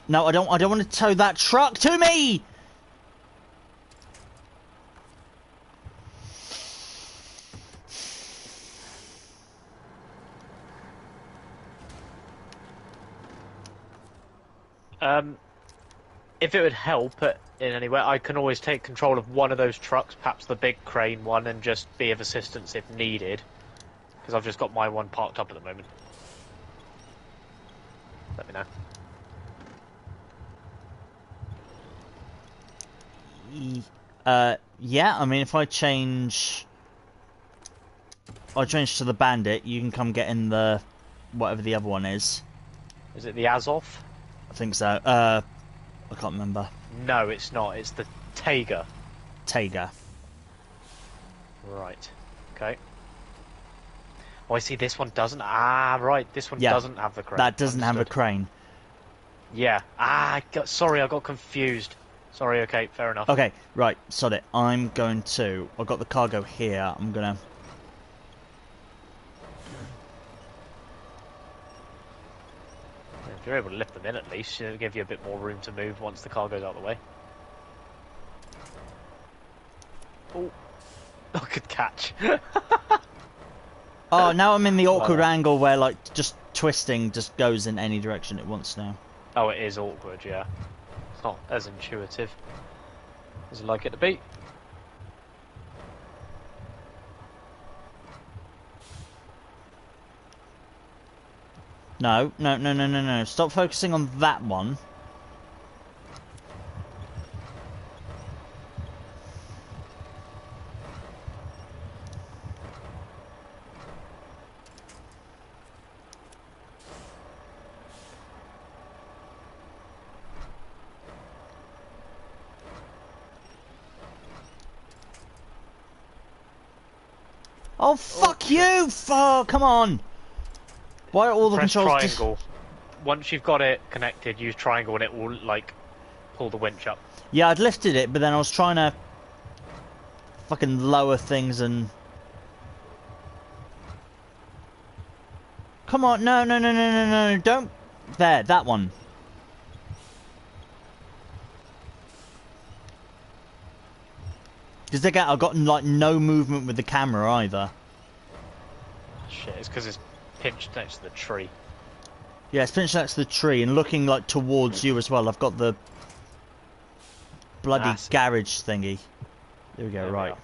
No, I don't want to tow that truck to me. If it would help in any way, I can always take control of one of those trucks, perhaps the big crane one, and just be of assistance if needed. Because I've just got my one parked up at the moment. Let me know. Yeah, I mean, if I change to the Bandit, you can come get in the whatever the other one is. Is it the Azov? I think so. I can't remember. No, it's not. It's the Tiger. Tiger. Right. Okay. Oh, I see. This one doesn't. Ah, right. This one doesn't have the crane. That doesn't have a crane. Yeah. Sorry, I got confused. Sorry. Okay, fair enough. Okay, right. Sod it. I'm going to. I've got the cargo here. I'm gonna. If you're able to lift them in, at least it'll give you a bit more room to move once the car goes out of the way. Oh, good catch. Oh, now I'm in the awkward angle where, like, just twisting just goes in any direction it wants now. Oh, it is awkward, yeah. It's not as intuitive as I'd like it to be. No. Stop focusing on that one. Oh, fuck you! Come on! Why are all the controls... Press triangle. Once you've got it connected, use triangle and it will, like, pull the winch up. Yeah, I'd lifted it, but then I was trying to fucking lower things and... Come on, no, don't... There, that one. Because again, I've got, like, no movement with the camera either. Shit, it's because it's pinched next to the tree. Yeah, it's pinched next to the tree and looking, like, towards you as well. I've got the bloody garage thingy. There we go, right.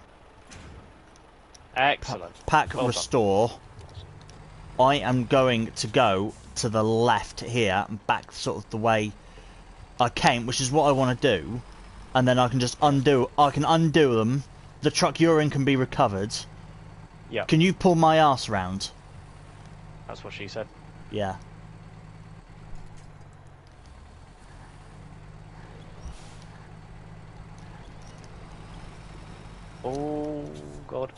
Excellent. Pack restore. I am going to go to the left here and back sort of the way I came, which is what I want to do. And then I can just undo. I can undo them. The truck you're in can be recovered. Yeah. Can you pull my ass round? That's what she said. Yeah. Oh god.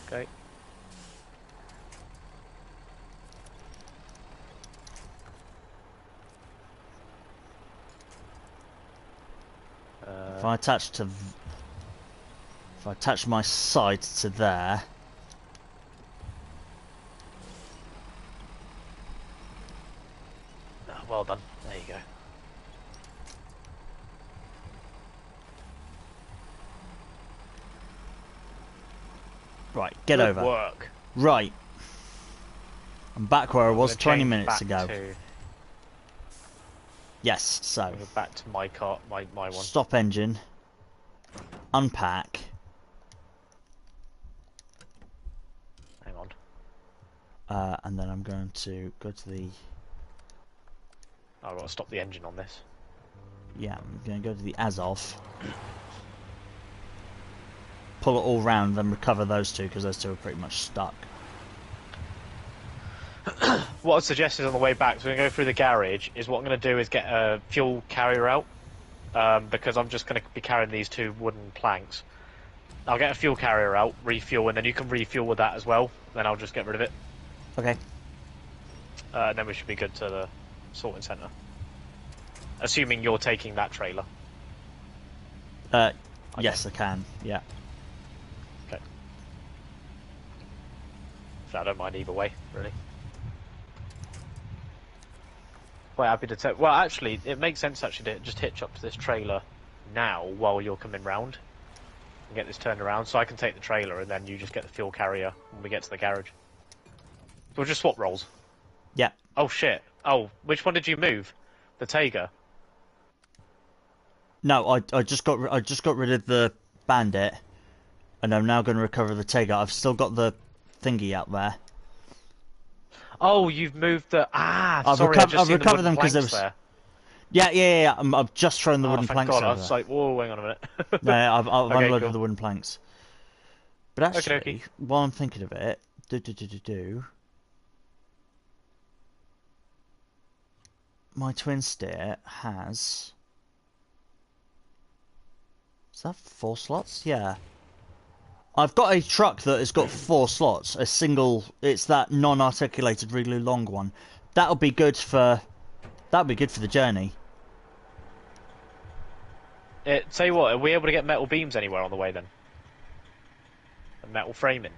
Okay. if I attach my side to there. Oh, well done. There you go. Right, get Good over. work. Right. I'm back where I was 20 change minutes back ago. To, Yes, so. go back to my car, my one. Stop engine. Unpack. Hang on. And then I'm going to go to the... I've got to stop the engine on this. Yeah, I'm going to go to the as of. Pull it all round, then recover those two, because those two are pretty much stuck. What I suggested on the way back, so we're going to go through the garage, is what I'm going to do is get a fuel carrier out, because I'm just going to be carrying these two wooden planks. I'll get a fuel carrier out, refuel, and then you can refuel with that as well, then I'll just get rid of it. Okay. And then we should be good to the sorting centre. Assuming you're taking that trailer. Yes, I can, yeah. Okay. So I don't mind either way, really. Quite happy to take. Well, actually, it makes sense actually to just hitch up to this trailer now while you're coming round and get this turned around, so I can take the trailer and then you just get the fuel carrier when we get to the garage. So we'll just swap roles. Yeah. Oh shit! Oh, which one did you move? The Tiger. No, I just got rid of the Bandit, and I'm now going to recover the Tiger. I've still got the thingy out there. Oh, you've moved the I've sorry, I've recovered them because there's there was. Yeah. I've just thrown the wooden planks God, over. I was like, whoa, hang on a minute. No, I've Okay, unloaded cool. the wooden planks. But actually, Okay. while I'm thinking of it, my twin steer has. Is that 4 slots? Yeah. I've got a truck that has got 4 slots. A single. It's that non-articulated, really long one. That'll be good for. That'll be good for the journey. Tell you what, are we able to get metal beams anywhere on the way then? And metal framing?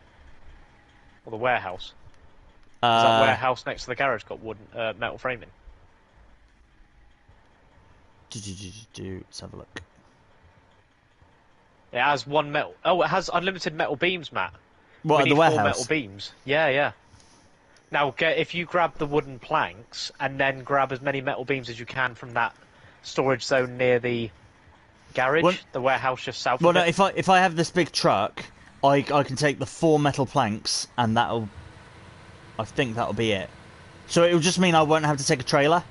Or the warehouse? Is that warehouse next to the garage got wooden metal framing? Let's have a look. It has one metal. Oh, it has unlimited metal beams, Matt. What, we the need warehouse? 4 metal beams. Yeah. Now, if you grab the wooden planks and then grab as many metal beams as you can from that storage zone near the garage, the warehouse just south. Well, of no, it. if I have this big truck, I can take the 4 metal planks, and that'll. I think that'll be it. So it'll just mean I won't have to take a trailer.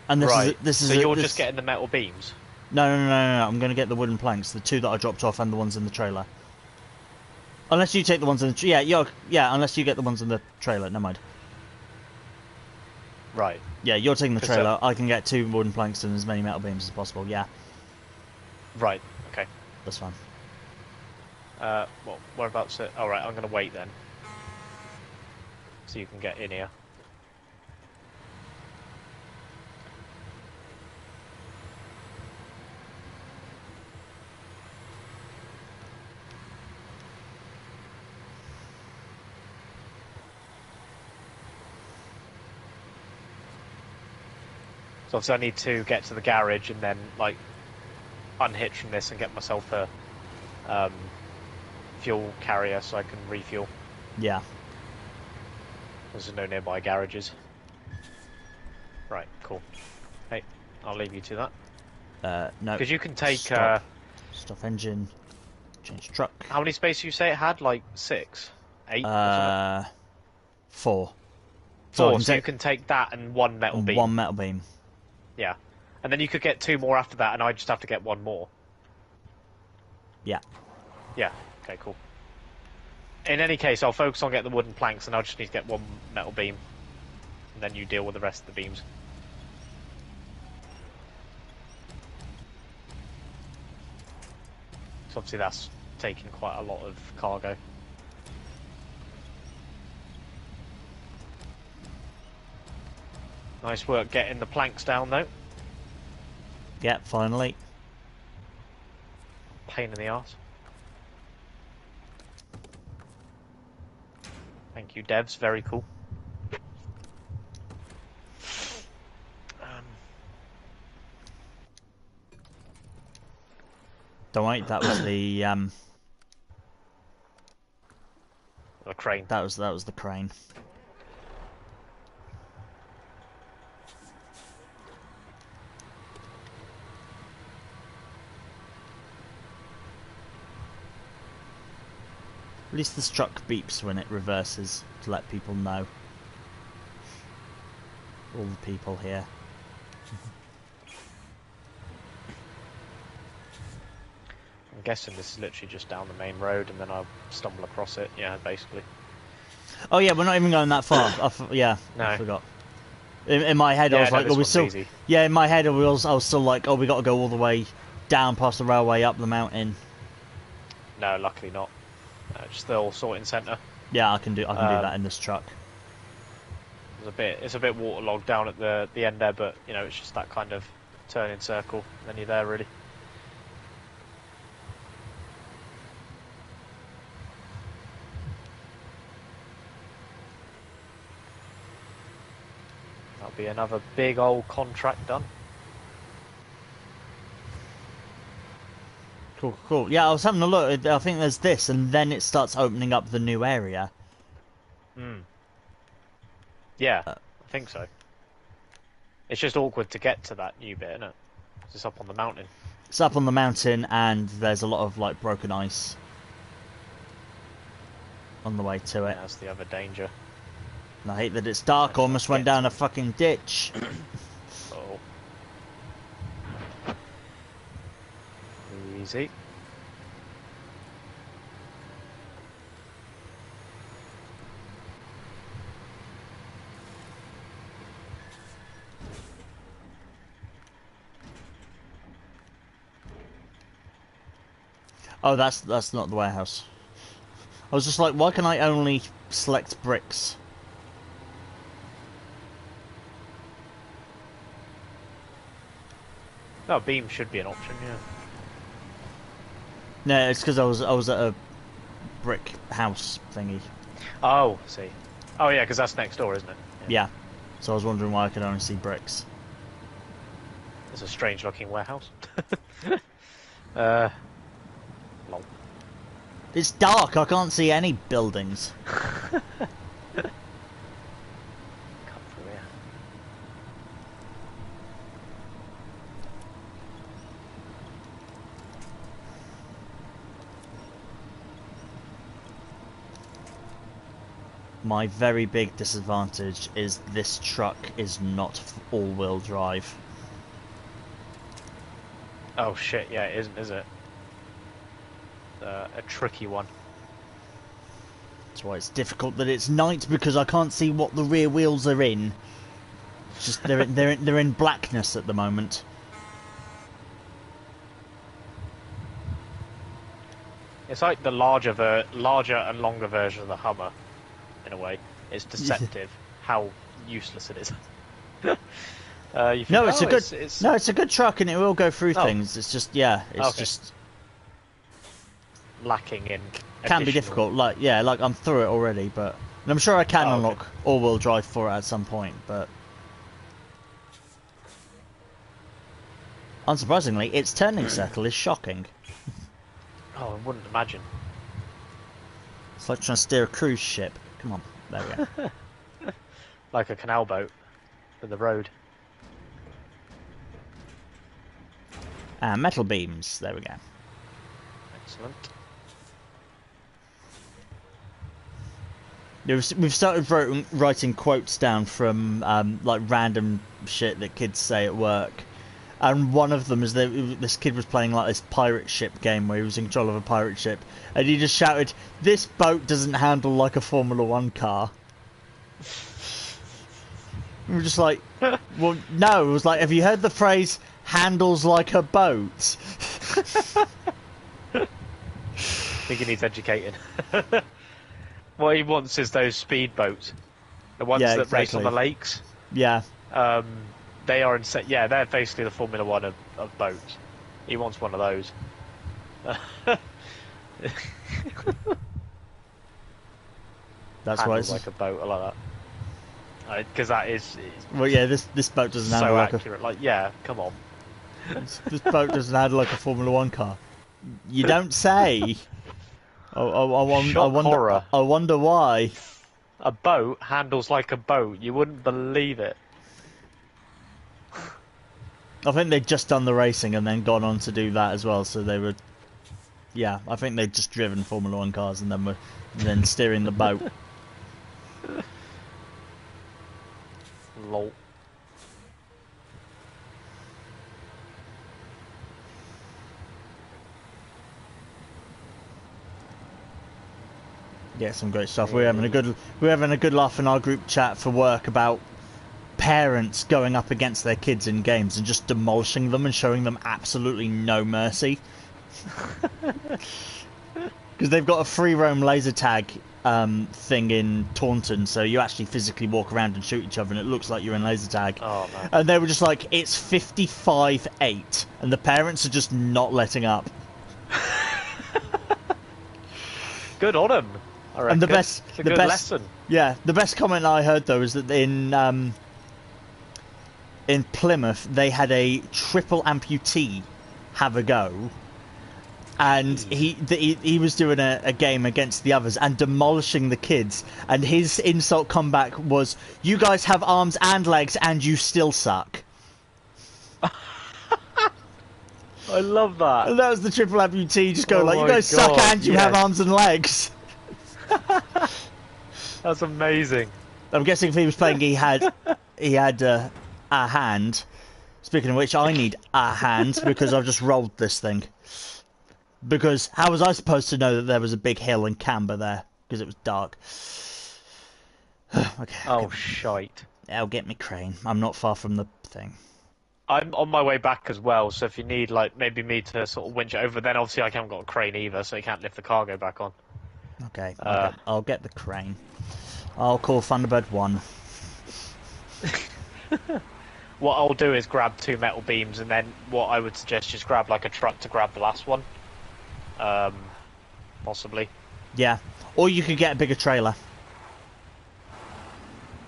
And this is so you're just getting the metal beams. No. I'm going to get the wooden planks, the 2 that I dropped off, and the ones in the trailer. Unless you take the ones in the unless you get the ones in the trailer. Never mind. Right. Yeah, you're taking the trailer. I can get 2 wooden planks and as many metal beams as possible. Yeah. Right. Okay. That's fine. Well, whereabouts? All right. I'm going to wait then, so you can get in here. So obviously I need to get to the garage and then like unhitch from this and get myself a fuel carrier so I can refuel. Yeah. There's no nearby garages. Right, cool. Hey, I'll leave you to that. No. Because you can take. Stop engine. Change truck. How many space you say it had? Like 6, 8. Or 4. 4. So you can take that and 1 metal beam. 1 metal beam. Yeah, and then you could get 2 more after that, and I just have to get 1 more. Yeah. Yeah. Okay. Cool. In any case, I'll focus on getting the wooden planks, and I'll just need to get 1 metal beam, and then you deal with the rest of the beams. So obviously that's taking quite a lot of cargo. Nice work getting the planks down, though. Yeah, finally. pain in the arse. Thank you, devs. Very cool. Don't worry, that was the crane. That was the crane. At least this truck beeps when it reverses to let people know. All the people here. I'm guessing this is literally just down the main road and then I'll stumble across it. Yeah, basically. Oh yeah, we're not even going that far. Yeah, no. I forgot. In my head, I was like, "Oh, we still." Easy. Yeah, in my head, I was still like, "Oh, we got to go all the way down past the railway, up the mountain." No, luckily not. Just the old sorting centre. Yeah, I can do that in this truck. It's a bit waterlogged down at the end there, but you know, it's just that kind of turning circle. Then you're there, really. That'll be another big old contract done. Cool. Yeah, I was having a look. I think there's this, and then it starts opening up the new area. Yeah, I think so. It's just awkward to get to that new bit, isn't it? It's up on the mountain. It's up on the mountain, and there's a lot of like broken ice on the way to it. Yeah, that's the other danger. And I hate that it's dark. Almost went down a fucking ditch. Oh. Easy. Oh, that's not the warehouse. I was just like, why can I only select bricks? No, beam should be an option, yeah. No, it's because I was at a brick house thingy. Oh, see. Oh yeah, because that's next door, isn't it? Yeah. So I was wondering why I could only see bricks. It's a strange looking warehouse. Lol. It's dark, I can't see any buildings. Come through here. My very big disadvantage is this truck is not all-wheel drive. Oh shit, yeah, it isn't, is it? A tricky one. That's why it's difficult that it's night, because I can't see what the rear wheels are in. It's just they're in blackness at the moment. It's like the larger and longer version of the Hummer, in a way. It's deceptive how useless it is. You think, No, it's it's a good truck and it will go through things. It's just just lacking in. Can be difficult. Like I'm through it already, but and I'm sure I can unlock all-wheel drive for it at some point. But unsurprisingly, its turning circle is shocking. Oh, I wouldn't imagine. It's like trying to steer a cruise ship. Come on, there we go. Like a canal boat for the road. Metal beams. There we go. Excellent. We've started writing quotes down from like random shit that kids say at work, and one of them is that this kid was playing like this pirate ship game where he was in control of a pirate ship, and he just shouted, "This boat doesn't handle like a Formula 1 car." We were just like, well, no. It was like, have you heard the phrase "handles like a boat"? I think he needs educating. What he wants is those speedboats, the ones that race on the lakes. Yeah. They are they're basically the Formula 1 of boats. He wants one of those. That's why Handles it's like a boat. I like that. Because that is well, yeah. This boat doesn't so handle like accurate. Like, yeah, come on. this boat doesn't handle like a Formula One car. You don't say. I Shock wonder. horror. I wonder why. A boat handles like a boat. You wouldn't believe it. I think they'd just done the racing and then gone on to do that as well. So they were, yeah. I think they'd just driven Formula One cars and then were then steering the boat. Lol. Yeah, some great stuff. We're having a good laugh in our group chat for work about parents going up against their kids in games and just demolishing them and showing them absolutely no mercy. Because they've got a free roam laser tag thing in Taunton, so you actually physically walk around and shoot each other and it looks like you're in laser tag. Oh, man. And they were just like, it's 55-8 and the parents are just not letting up. Good on them. And the best, it's a good lesson. Yeah, the best comment I heard though is that in Plymouth they had a triple amputee have a go, and he was doing a game against the others and demolishing the kids, and his insult comeback was, "You guys have arms and legs and you still suck." I love that. And that was the triple amputee just going like, "You guys suck and you have arms and legs." That's amazing. I'm guessing if he was playing, he had a hand. Speaking of which, I need a hand because I've just rolled this thing. Because how was I supposed to know that there was a big hill and camber there? Because it was dark. Okay. Oh, shite. I'll get me crane. I'm not far from the thing. I'm on my way back as well, so if you need, like, maybe me to sort of winch it over, then obviously I haven't got a crane either, so you can't lift the cargo back on. Okay, I'll get the crane. I'll call Thunderbird 1. What I'll do is grab 2 metal beams, and then what I would suggest is grab like a truck to grab the last one. Possibly. Yeah, or you could get a bigger trailer.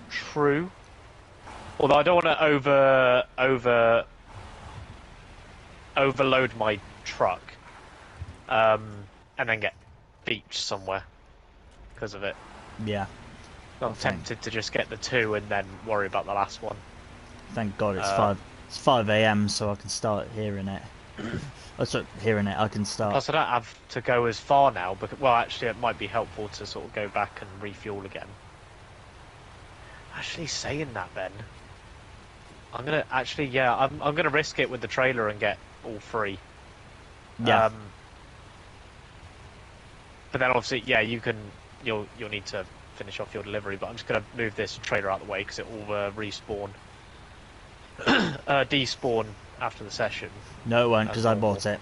True. Although I don't want to overload my truck, and then get beached somewhere because of it. Yeah. I'm tempted to just get the 2 and then worry about the last one. Thank God it's 5 a.m. so I can start hearing it. I start hearing it. I can start. Plus, I don't have to go as far now. Because, well, actually, it might be helpful to sort of go back and refuel again. Actually, saying that, Ben, I'm gonna actually, yeah, I'm gonna risk it with the trailer and get all 3. Yeah. But then obviously, yeah, you'll need to finish off your delivery. But I'm just gonna move this trailer out of the way because it will respawn, despawn after the session. No, it won't because I bought it.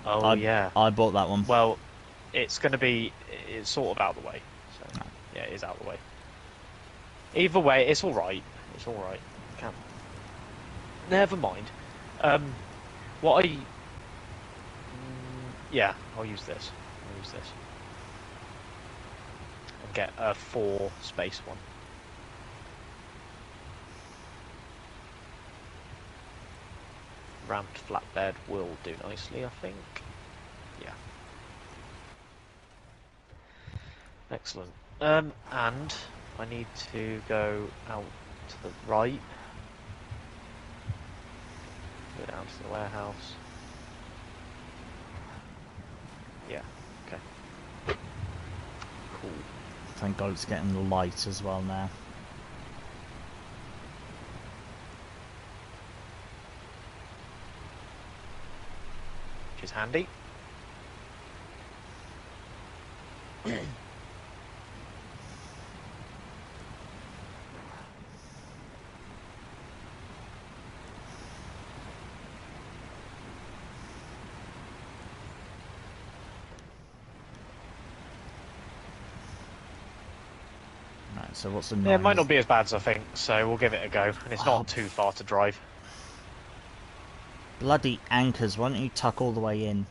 Oh yeah, I bought that one. Well, it's sort of out of the way. So yeah, it is out of the way. Either way, it's all right. It's all right. Never mind. Yeah, I'll use this. And get a 4 space one. Ramped flatbed will do nicely, I think. Yeah. Excellent. And I need to go out to the right. Go down to the warehouse. Yeah, okay. Cool. Thank God it's getting light as well now. Which is handy. Right, so what's the noise? Yeah, it might not be as bad as I think, so we'll give it a go. And it's not too far to drive. Bloody anchors, why don't you tuck all the way in?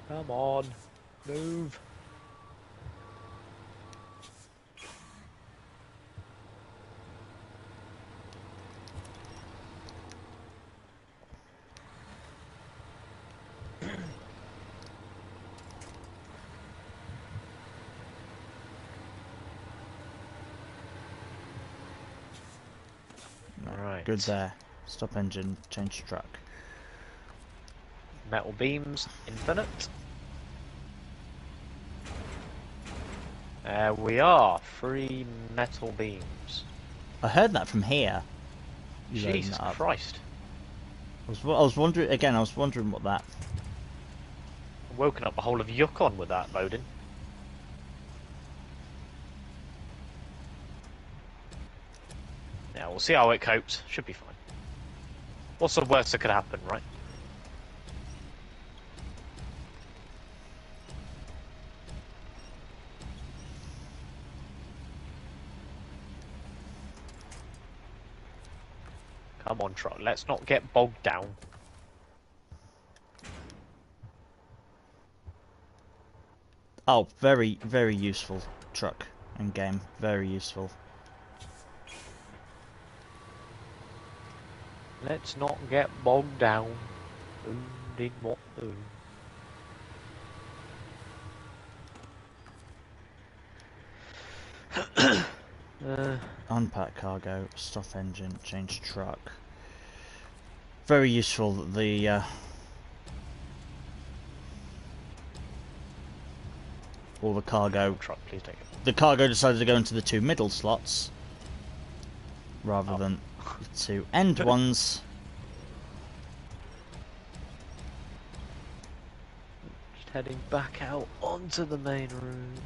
Come on, move. Right. Good there. Stop engine, change truck. Metal beams, infinite. There we are, 3 metal beams. I heard that from here. You loading Jesus that up. Christ. I was wondering, again, I was wondering what that... I've woken up the whole of Yukon with that loading. Yeah, we'll see how it copes. Should be fine. What's the worst that could happen, right? Come on, truck. Let's not get bogged down. Oh, very, very useful truck and game. Very useful. Let's not get bogged down. Who did what who? Unpack cargo, stop engine, change truck. Very useful that the all the cargo. Truck, please take it. The cargo decided to go into the 2 middle slots rather than the 2 end ones. Just heading back out onto the main road.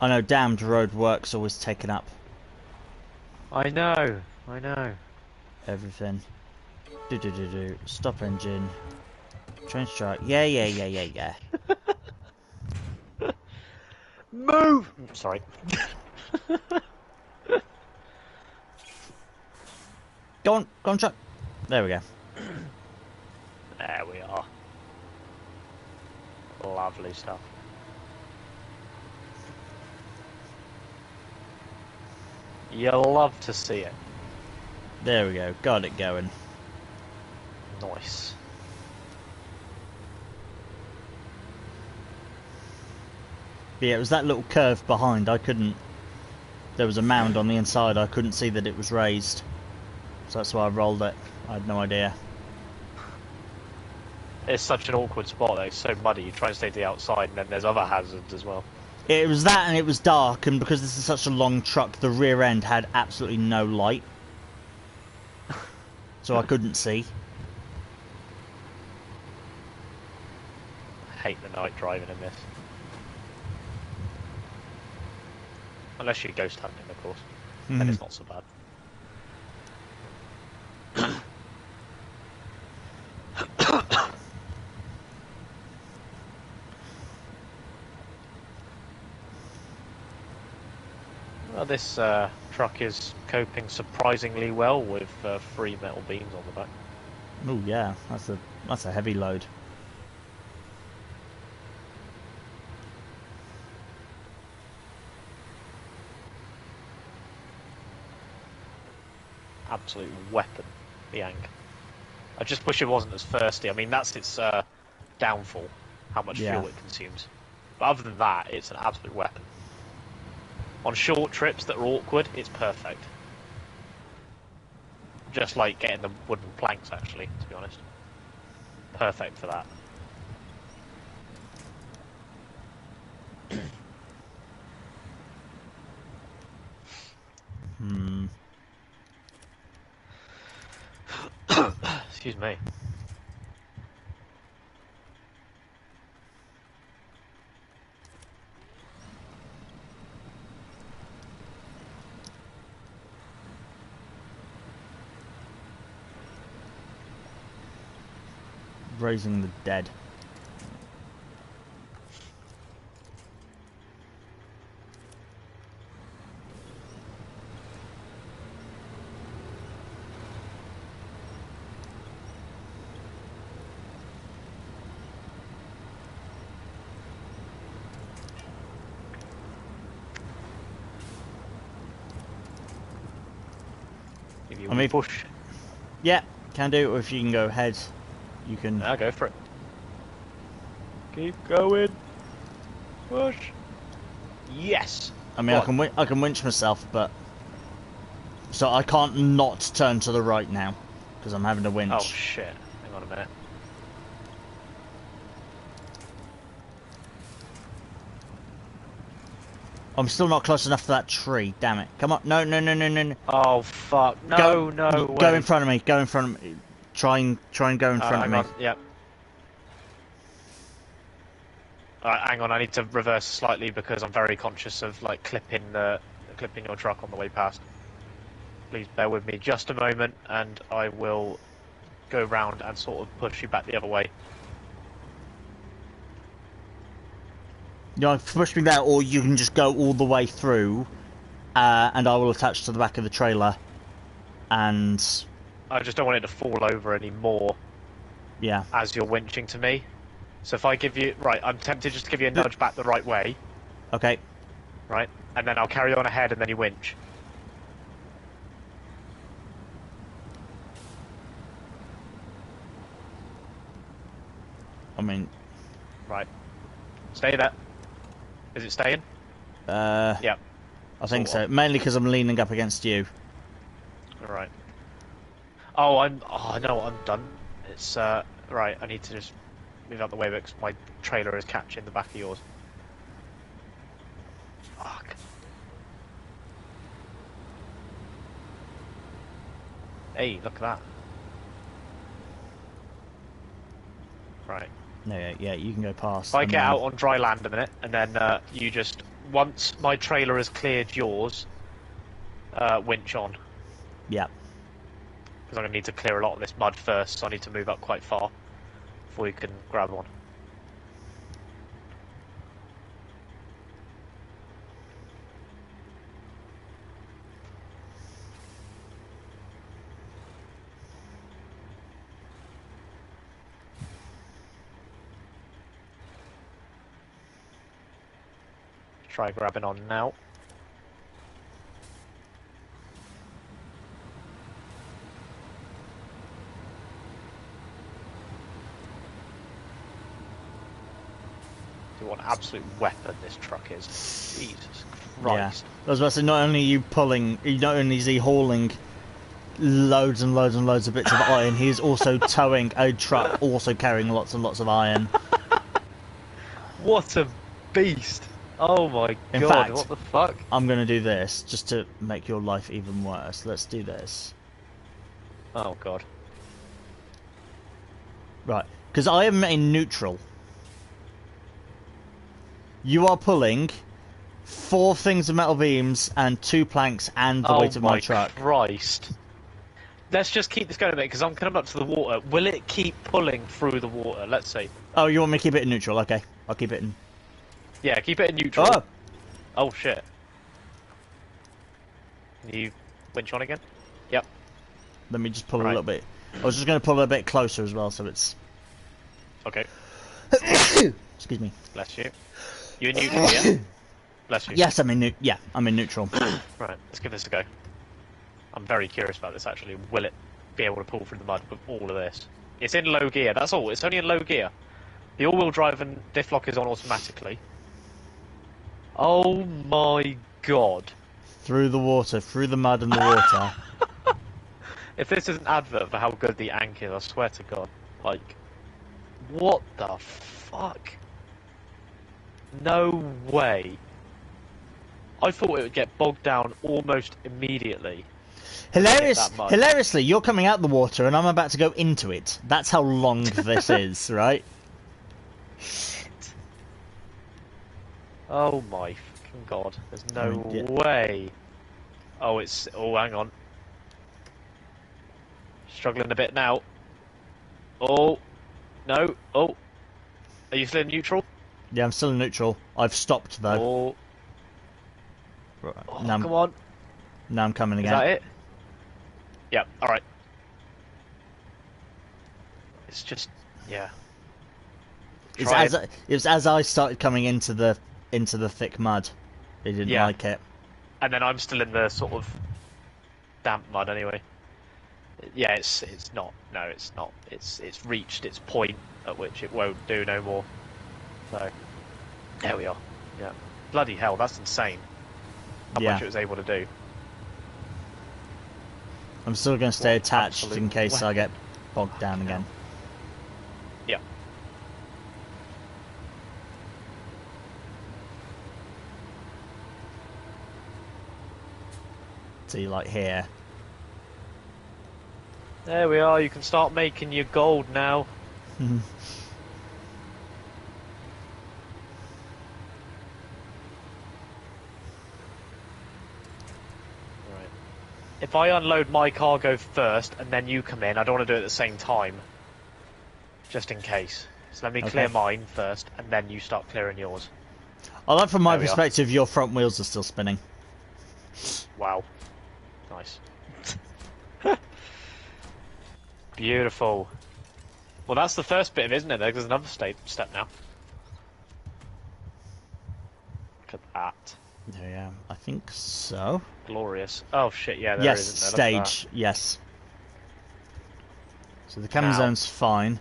I know, damned road work's always taken up I know, I know. everything. Do. Stop engine. Change truck. Yeah. Move! Sorry. Go on truck. There we go. There we are. Lovely stuff. You'll love to see it. There we go. Got it going. Nice. But yeah, it was that little curve behind. I couldn't... There was a mound on the inside. I couldn't see that it was raised. So that's why I rolled it. I had no idea. It's such an awkward spot though, it's so muddy, you try and stay to the outside and then there's other hazards as well. It was that, and it was dark, and because this is such a long truck, the rear end had absolutely no light. So I couldn't see. I hate the night driving in this. Unless you're ghost hunting, of course. Then it's not so bad. Well, this truck is coping surprisingly well with 3 metal beams on the back. Oh yeah, that's a heavy load. Absolute weapon, the Ang. I just wish it wasn't as thirsty. I mean, that's its downfall, how much fuel it consumes. But other than that, it's an absolute weapon. On short trips that are awkward, it's perfect. Just like getting the wooden planks, actually, to be honest. Perfect for that. Excuse me. Raising the dead. I mean, push. Yeah, can do. Or if you can go ahead, you can. I'll go for it. Keep going. Push. Yes. I mean, I can winch myself, but so I can't not turn to the right now because I'm having to winch. Oh shit! Hang on a minute. I'm still not close enough to that tree. Damn it! Come on! No! No! No! No! No! Oh fuck! No! No! Go in front of me! Go in front of me! Try and go in front of me. Yep. Alright, hang on. I need to reverse slightly because I'm very conscious of like clipping your truck on the way past. Please bear with me just a moment, and I will go round and sort of push you back the other way. You know, push me there, or you can just go all the way through, and I will attach to the back of the trailer. And I just don't want it to fall over anymore. Yeah. As you're winching to me. So if I give you... Right, I'm tempted just to give you a nudge back the right way. Okay. Right, and then I'll carry on ahead and then you winch. I mean... Right. Stay there. Is it staying? Yeah. I think so. Mainly because I'm leaning up against you. Alright. Oh, no, I'm done. It's, right, I need to just move out the way because my trailer is catching the back of yours. Fuck. Hey, look at that. Right. No, yeah, you can go past. If I get out on dry land a minute, and then you just, once my trailer has cleared yours, winch on. Yeah. Because I'm going to need to clear a lot of this mud first, so I need to move up quite far before you can grab one. Try grabbing on now. What an absolute weapon this truck is. Jesus Christ. Yeah. I was about to say, not only is he hauling loads and loads and loads of bits of iron. He's also towing a truck, also carrying lots and lots of iron. What a beast! Oh my In god, fact, what the fuck? I'm going to do this just to make your life even worse. Let's do this. Oh god. Right, because I am in neutral. You are pulling 4 things of metal beams and 2 planks and the weight of my truck. Oh my Christ. Let's just keep this going a bit, because I'm coming up to the water. Will it keep pulling through the water? Let's see. Oh, you want me to keep it in neutral? Okay, I'll keep it in. Yeah, keep it in neutral. Oh! Oh shit. Can you winch on again? Yep. Let me just pull a Right. little bit. I was just going to pull a bit closer as well, so it's... Okay. Excuse me. Bless you. You in neutral, yeah? Bless you. Yes, I'm in neutral. Right, let's give this a go. I'm very curious about this actually. Will it be able to pull through the mud with all of this? It's in low gear, that's all. It's only in low gear. The all-wheel drive and diff lock is on automatically. Oh my god. Through the water, through the mud and the water. If this is an advert for how good the Ank is, I swear to god. Like, what the fuck? No way. I thought it would get bogged down almost immediately. Hilariously, you're coming out the water and I'm about to go into it. That's how long this is, right? Shit. Oh my fucking god. There's no yeah. way. Oh, it's... Oh, hang on. Struggling a bit now. Oh. No. Oh. Are you still in neutral? Yeah, I'm still in neutral. I've stopped though. Oh. Right, Oh, now, come on. now I'm coming Is again. that it? Yep, alright. It's just... Yeah. It was as I started coming into the thick mud. They didn't Yeah. like it. And then I'm still in the sort of damp mud anyway. Yeah, it's not. No, it's not. It's reached its point at which it won't do no more. So there we are. Yeah. Bloody hell, that's insane. How much it was able to do. I'm still going to stay What attached absolute in case I weapon. get bogged down again. Yeah. See, like here. There we are. You can start making your gold now. Right. If I unload my cargo first and then you come in, I don't want to do it at the same time. Just in case. So let me clear Okay. mine first and then you start clearing yours. I like from my There we are. perspective, your front wheels are still spinning. Wow. Nice. Beautiful. Well, that's the first bit of it, isn't it? There's another step now. Look at that. Yeah, I think so. Glorious. Oh shit, yeah, there Yes, isn't there? Look at stage. Yes. So the cabin Now. zone's fine.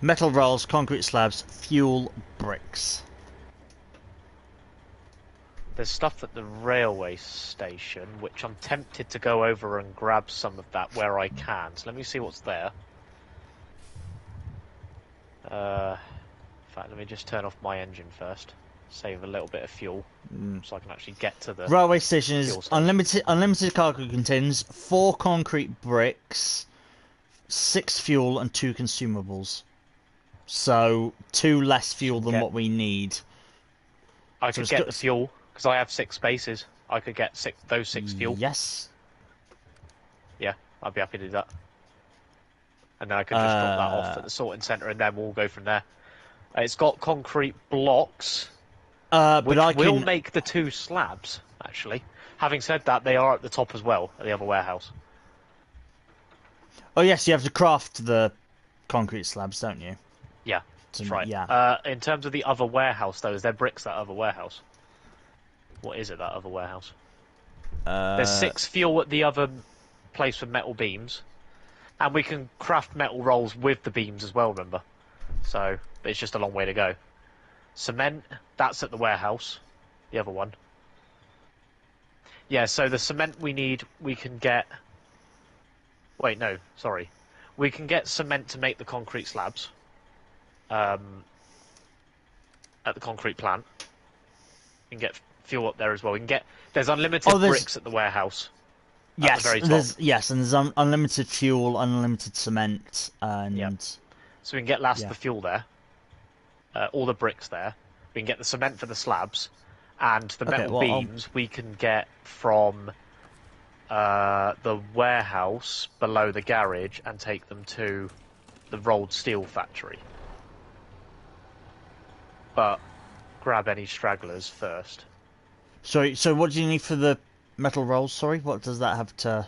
Metal rolls, concrete slabs, fuel, bricks. that. There's stuff at the railway station, which I'm tempted to go over and grab some of that where I can. So let me see what's there. In fact, let me just turn off my engine first. Save a little bit of fuel, so I can actually get to the... Railway station is fuel station. unlimited cargo contains 4 concrete bricks, 6 fuel and 2 consumables. So 2 less fuel than Get- what we need. I So could it's get got- the fuel, because I have 6 spaces. I could get those 6 fuel. Yes. Yeah, I'd be happy to do that. And then I could just drop that off at the sorting centre, and then we'll go from there. It's got concrete blocks, But which I will can. make the 2 slabs, actually. Having said that, they are at the top as well, at the other warehouse. Oh yes, you have to craft the concrete slabs, don't you? Yeah, that's right. Yeah. In terms of the other warehouse, though, is there bricks that other warehouse? What is it, that other warehouse? There's 6 fuel at the other place with metal beams. And we can craft metal rolls with the beams as well, remember? So, but it's just a long way to go. Cement, that's at the warehouse. The other one. Yeah, so the cement we need, we can get Wait, no, sorry. We can get cement to make the concrete slabs. At the concrete plant. We can get fuel up there as well. We can get. There's unlimited bricks at the warehouse. At the very top. Yes, and there's unlimited fuel, unlimited cement, and Yep. So we can get the fuel there. All the bricks there. We can get the cement for the slabs, and the metal beams we can get from the warehouse below the garage and take them to the rolled steel factory. But grab any stragglers first. Sorry, so what do you need for the metal rolls? Sorry, what does that have to?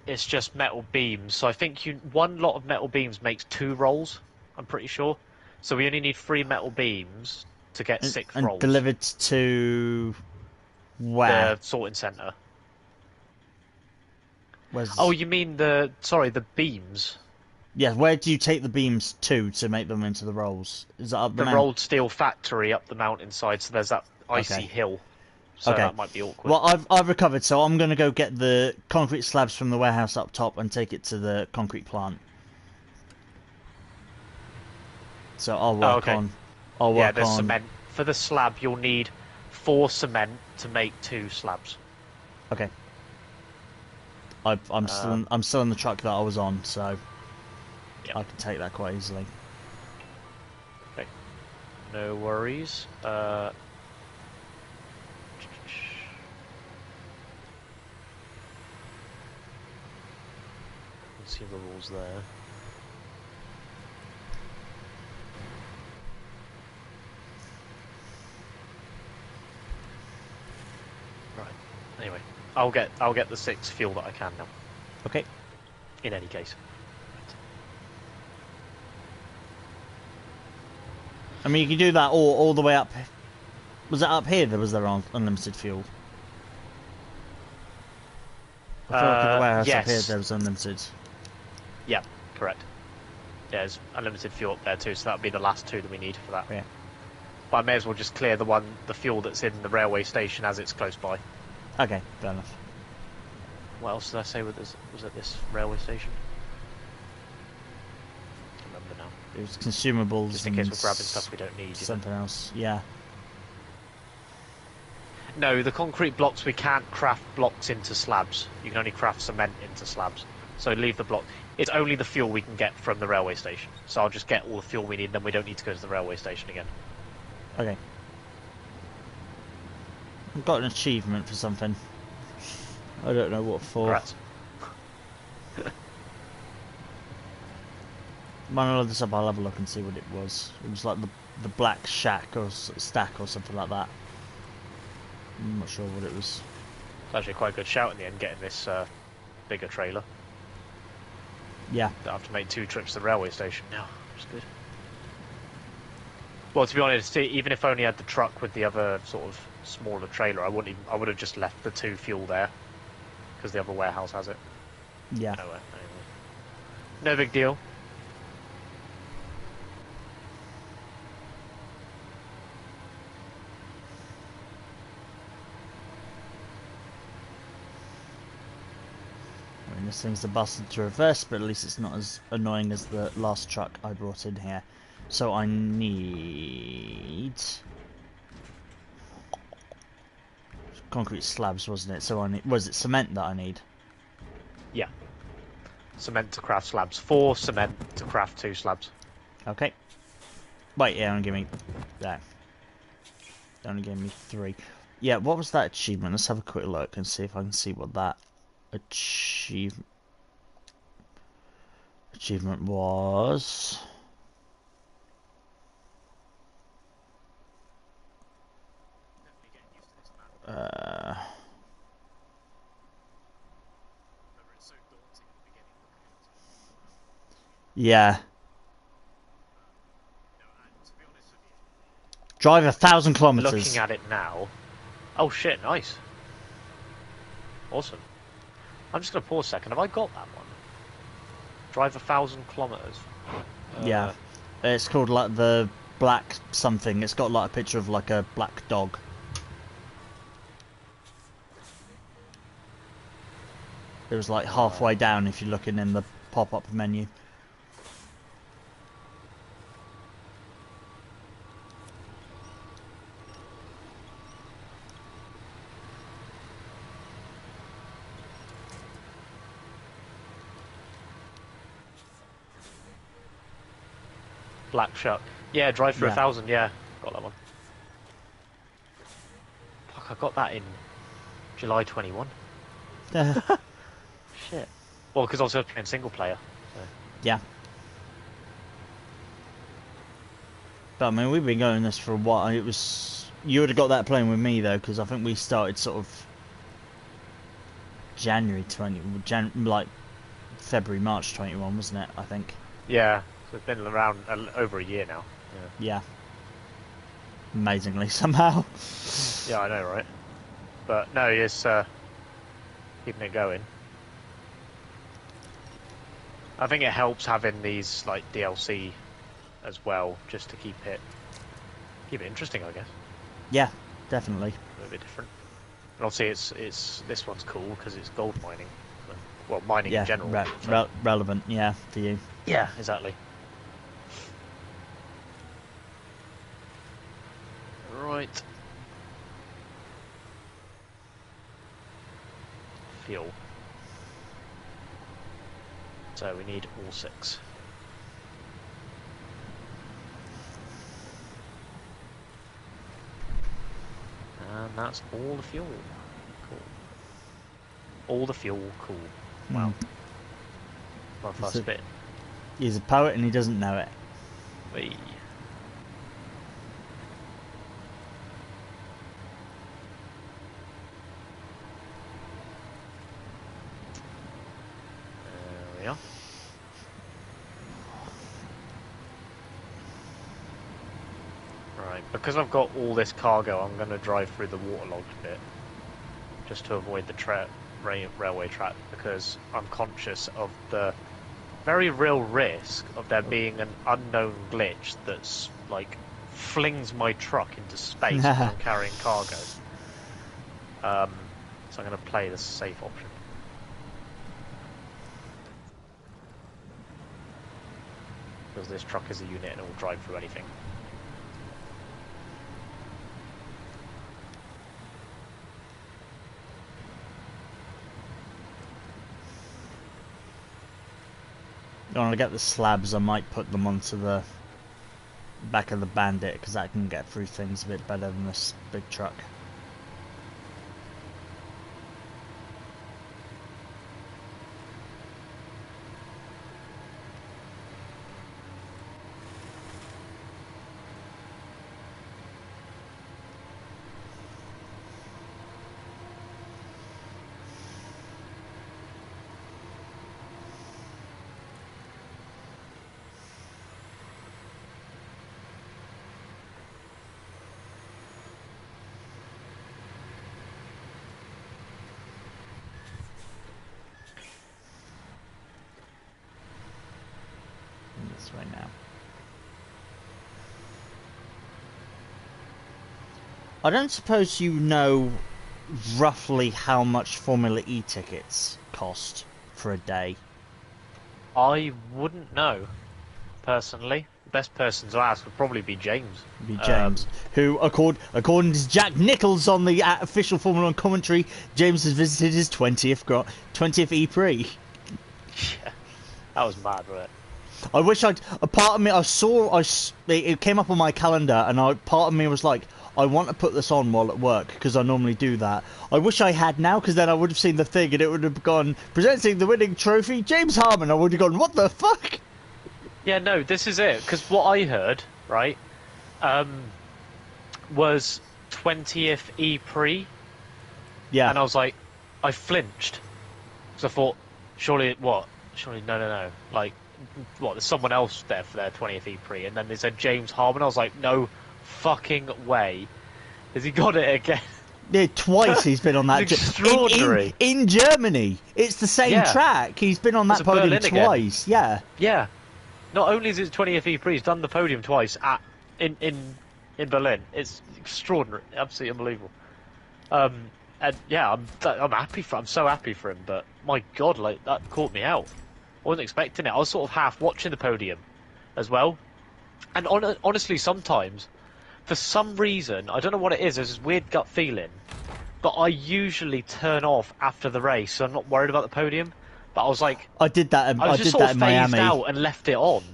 It's just metal beams. So I think one lot of metal beams makes 2 rolls. I'm pretty sure. So we only need 3 metal beams to get 6 rolls. And delivered to where? The sorting centre. Where's... Oh, you mean the beams? Yeah, where do you take the beams to make them into the rolls? Is that up the rolled steel factory up the mountainside? So there's that icy hill. So that might be awkward. Well, I've recovered, so I'm going to go get the concrete slabs from the warehouse up top and take it to the concrete plant. So I'll work on. There's cement for the slab. You'll need 4 cement to make 2 slabs. Okay. I'm still in the truck that I was on, so I can take that quite easily. Okay. No worries. Let's see the rules there. Right. Anyway, I'll get the 6 fuel that I can now. Okay. In any case. I mean, you can do that all the way up. Was it up here that was there unlimited fuel? I feel like at the warehouse up here there was unlimited. Yeah, correct. Yeah, there's unlimited fuel up there too, so that'll be the last 2 that we need for that. Yeah. But I may as well just clear the fuel that's in the railway station as it's close by. Okay, fair enough. What else did I say was at this railway station? I don't remember now. It was consumables. Just in case we're grabbing stuff we don't need. Something else, yeah. No, the concrete blocks, we can't craft blocks into slabs. You can only craft cement into slabs. So leave the block. It's only the fuel we can get from the railway station. So I'll just get all the fuel we need, then we don't need to go to the railway station again. Okay. I've got an achievement for something. I don't know what for. Right. When I load this up, I'll have a look and see what it was. It was like the black shack or stack or something like that. I'm not sure what it was. It's actually quite a good shout in the end, getting this bigger trailer. Yeah. Don't have to make 2 trips to the railway station now, which is good. Well, to be honest, even if I only had the truck with the other sort of smaller trailer, I would have just left the 2 fuel there, because the other warehouse has it. Yeah. Anyway. No big deal. I mean, this thing's a bastard to reverse, but at least it's not as annoying as the last truck I brought in here. So I need concrete slabs, wasn't it? So was it cement that I need? Yeah. Cement to craft slabs. 4 cement to craft 2 slabs. Okay. Wait, yeah, only give me that. Only gave me 3. Yeah, what was that achievement? Let's have a quick look and see if I can see what that achievement was. Yeah. Drive 1,000 kilometers. Looking at it now. Oh shit! Nice. Awesome. I'm just gonna pause a second. Have I got that one? Drive 1,000 kilometers. Yeah. It's called like the black something. It's got like a picture of like a black dog. It was like halfway down if you're looking in the pop-up menu. Black Shark. Yeah, Drive for 1,000. Yeah, got that one. Fuck, I got that in July 21. Shit. Well, because obviously I was playing single player. So. Yeah. But I mean, we've been going this for a while. It was you would have got that playing with me though, because I think we started sort of like February, March 21, wasn't it? I think. Yeah. So it's been around over a year now. Yeah. Amazingly, somehow. Yeah, I know, right? But no, it's keeping it going. I think it helps having these like DLC as well, just to keep it interesting, I guess. Yeah, definitely. A little bit different. And obviously, it's this one's cool because it's gold mining. Well, mining in general. Relevant, yeah, for you. Yeah, exactly. Right. Fuel. So we need all 6. And that's all the fuel. Cool. All the fuel, cool. Wow. My first bit. He's a poet and he doesn't know it. Whee. There we are. Right, because I've got all this cargo, I'm going to drive through the waterlogged bit, just to avoid the railway track, because I'm conscious of the very real risk of there being an unknown glitch that's, like, flings my truck into space when I'm carrying cargo. So I'm going to play the safe option. Because this truck is a unit and it will drive through anything. When I get the slabs, I might put them onto the back of the Bandit, because that can get through things a bit better than this big truck. This way now. I don't suppose you know roughly how much Formula E tickets cost for a day? I wouldn't know, personally. The best person to ask would probably be James. Who, according to Jack Nichols on the official Formula 1 commentary, James has visited his 20th E-Prix. Yeah, that was mad, wasn't it? I wish a part of me, it came up on my calendar, and part of me was like, I want to put this on while at work, because I normally do that. I wish I had now, because then I would have seen the thing, and it would have gone, presenting the winning trophy, James Harmon. I would have gone, what the fuck? Yeah, no, this is it, because what I heard, right, was 20th E-Prix. Yeah. And I was like, I flinched. Because I thought, surely, no. Like, what, there's someone else there for their 20th E-Prix, and then they said James Harmon. I was like, no fucking way. Has he got it again? Yeah, twice he's been on that. Extraordinary. In Germany. It's the same track. He's been on that podium twice. Yeah. Yeah. Not only is it 20th E-Prix, he's done the podium twice in Berlin. It's extraordinary. Absolutely unbelievable. And yeah, I'm so happy for him, but my God, like, that caught me out. wasn't expecting it. I was sort of half watching the podium as well. And honestly, sometimes, for some reason, I don't know what it is, there's this weird gut feeling, but I usually turn off after the race, so I'm not worried about the podium. But I was like... I did that. I was I just did sort that of in phased Miami. out and left it on.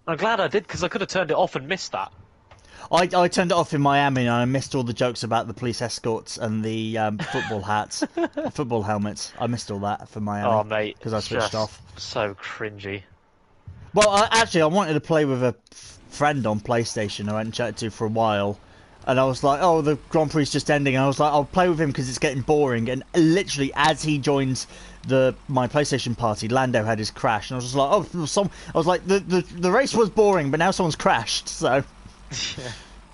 I'm glad I did, because I could have turned it off and missed that. I turned it off in Miami and I missed all the jokes about the police escorts and the football hats, football helmets. I missed all that for Miami. Oh, mate. Because I switched off. So cringy. Well, I wanted to play with a friend on PlayStation I hadn't chatted to for a while. And I was like, oh, the Grand Prix is just ending. And I was like, I'll play with him because it's getting boring. And literally, as he joins my PlayStation party, Lando had his crash. And I was just like, oh, I was like, the race was boring, but now someone's crashed. So...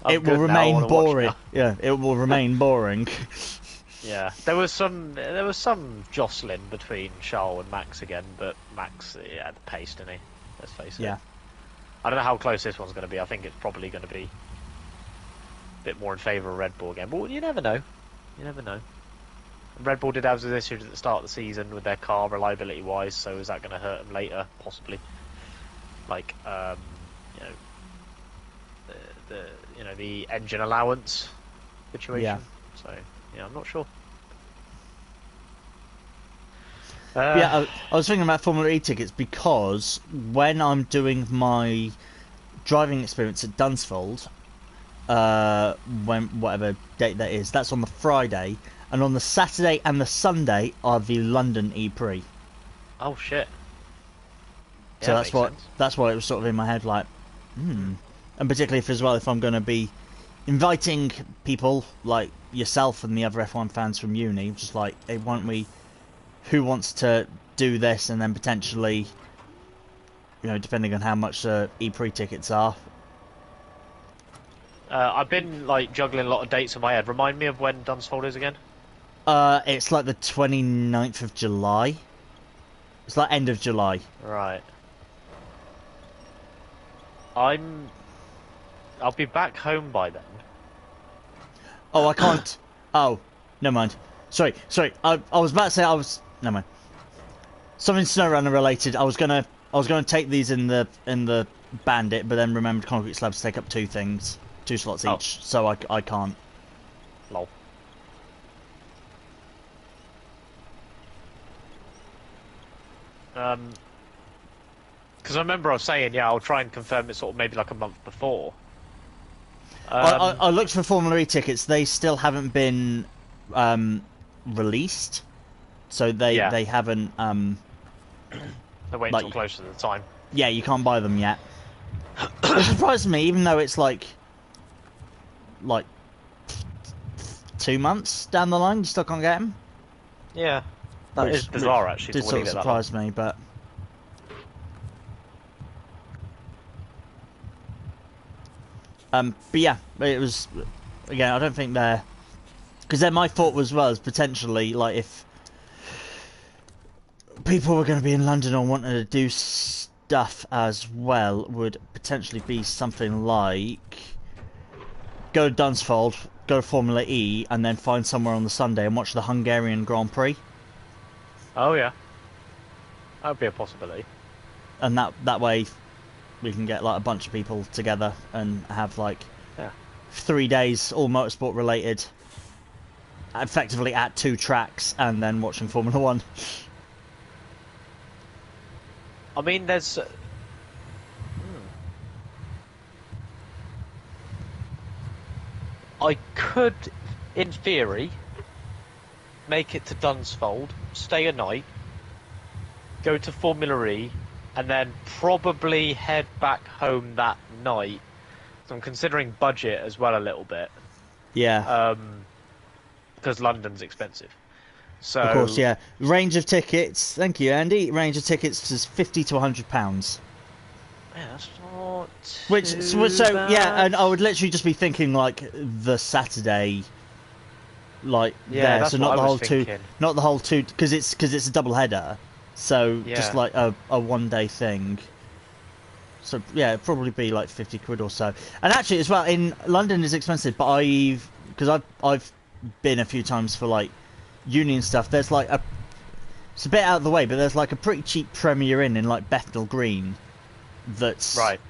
It will remain boring. Yeah, it will remain boring. Yeah, there was some jostling between Charles and Max again, but Max had the pace, didn't he? Let's face it. Yeah. I don't know how close this one's going to be. I think it's probably going to be a bit more in favour of Red Bull again, but you never know. You never know. Red Bull did have this issue at the start of the season with their car reliability-wise, so is that going to hurt them later? Possibly. Like, the engine allowance situation. Yeah. So yeah, I'm not sure. I was thinking about Formula E tickets because when I'm doing my driving experience at Dunsfold, when whatever date that is, that's on the Friday, and on the Saturday and the Sunday are the London E-Prix. Oh shit! So Yeah, that's why it was sort of in my head, like, And particularly if I'm going to be inviting people like yourself and the other F1 fans from uni, just like, hey, who wants to do this, and then potentially, depending on how much E-Prix tickets are. I've been like juggling a lot of dates in my head. Remind me of when Dunsfold is again. It's like the 29th of July. It's like end of July. Right. I'll be back home by then. Oh, I can't. Oh, never mind. Sorry. I was about to say never mind. Something Snowrunner related. I was gonna take these in the Bandit, but then remembered concrete slabs take up two slots each, so I can't. Lol. Because I remember I was saying, I'll try and confirm it sort of maybe like a month before. I looked for Formula E tickets. They still haven't been released, so they haven't. They're waiting until closer to the time. Yeah, you can't buy them yet. It surprised me, even though it's like 2 months down the line, you still can't get them. Yeah, that is bizarre actually. Did sort of surprise me, but. But yeah, it was, again, I don't think because then my thought was, well, as potentially, like, if people were going to be in London or wanted to do stuff as well, would potentially be something like go to Dunsfold, go to Formula E, and then find somewhere on the Sunday and watch the Hungarian Grand Prix. Oh yeah, that would be a possibility. And that way we can get like a bunch of people together and have 3 days all motorsport related, effectively at 2 tracks, and then watching Formula 1. I mean, there's I could, in theory, make it to Dunsfold, stay a night, go to Formula E, and then probably head back home that night. So I'm considering budget as well a little bit. Yeah. Because London's expensive. So of course, yeah. Range of tickets. Thank you, Andy. Range of tickets is £50 to £100. Yeah, that's not So yeah, and I would literally just be thinking like the Saturday, that's so not the whole two, not the whole two, because it's a double header. So just like a 1 day thing. So yeah, it'd probably be like 50 quid or so. And actually, as well, in London is expensive, but I've been a few times for like uni and stuff. There's like It's a bit out of the way, but there's like a pretty cheap Premier Inn in like Bethnal Green. That's Right.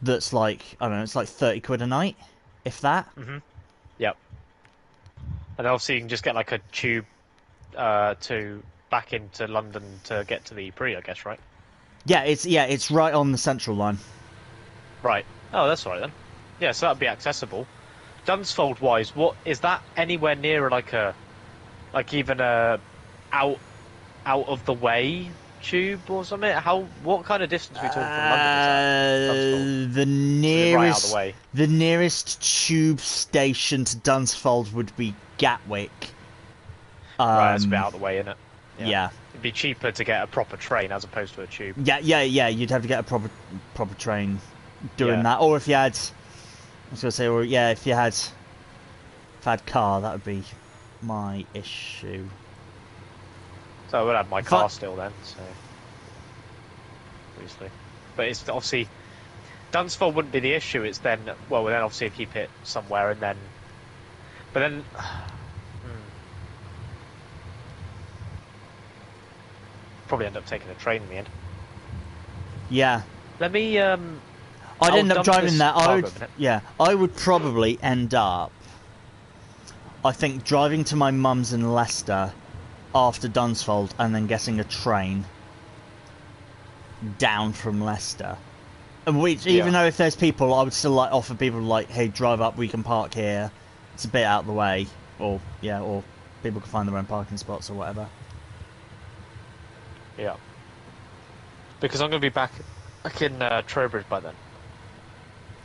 That's like, I don't know, it's like 30 quid a night, if that. Yep. And obviously you can just get like a tube to back into London to get to the Pre, I guess, right? Yeah, it's right on the Central line. Right. Oh, that's all right then. Yeah, so that'd be accessible. Dunsfold wise, what is that anywhere near even a out of the way tube or something? What kind of distance are we talking from London? Is that Dunsfold? The Right out of the nearest way. the nearest tube station to Dunsfold would be Gatwick. Right, that's a bit out of the way, isn't it? Yeah. It'd be cheaper to get a proper train as opposed to a tube. Yeah. You'd have to get a proper train doing Yeah. that, or if you had, I was gonna say, or yeah, if you had car, that would be my issue. So I would have my car still then, so obviously. But it's obviously Dunsfold wouldn't be the issue, it's then obviously I'd keep it somewhere and then probably end up taking a train in the end. Yeah. Let me I'd end up driving that. I I would probably end up, I think, driving to my mum's in Leicester after Dunsfold and then getting a train down from Leicester. And even though if there's people, I would still like offer people like, hey, drive up, we can park here. It's a bit out of the way, or people can find their own parking spots or whatever. Yeah. Because I'm going to be back in Trowbridge by then.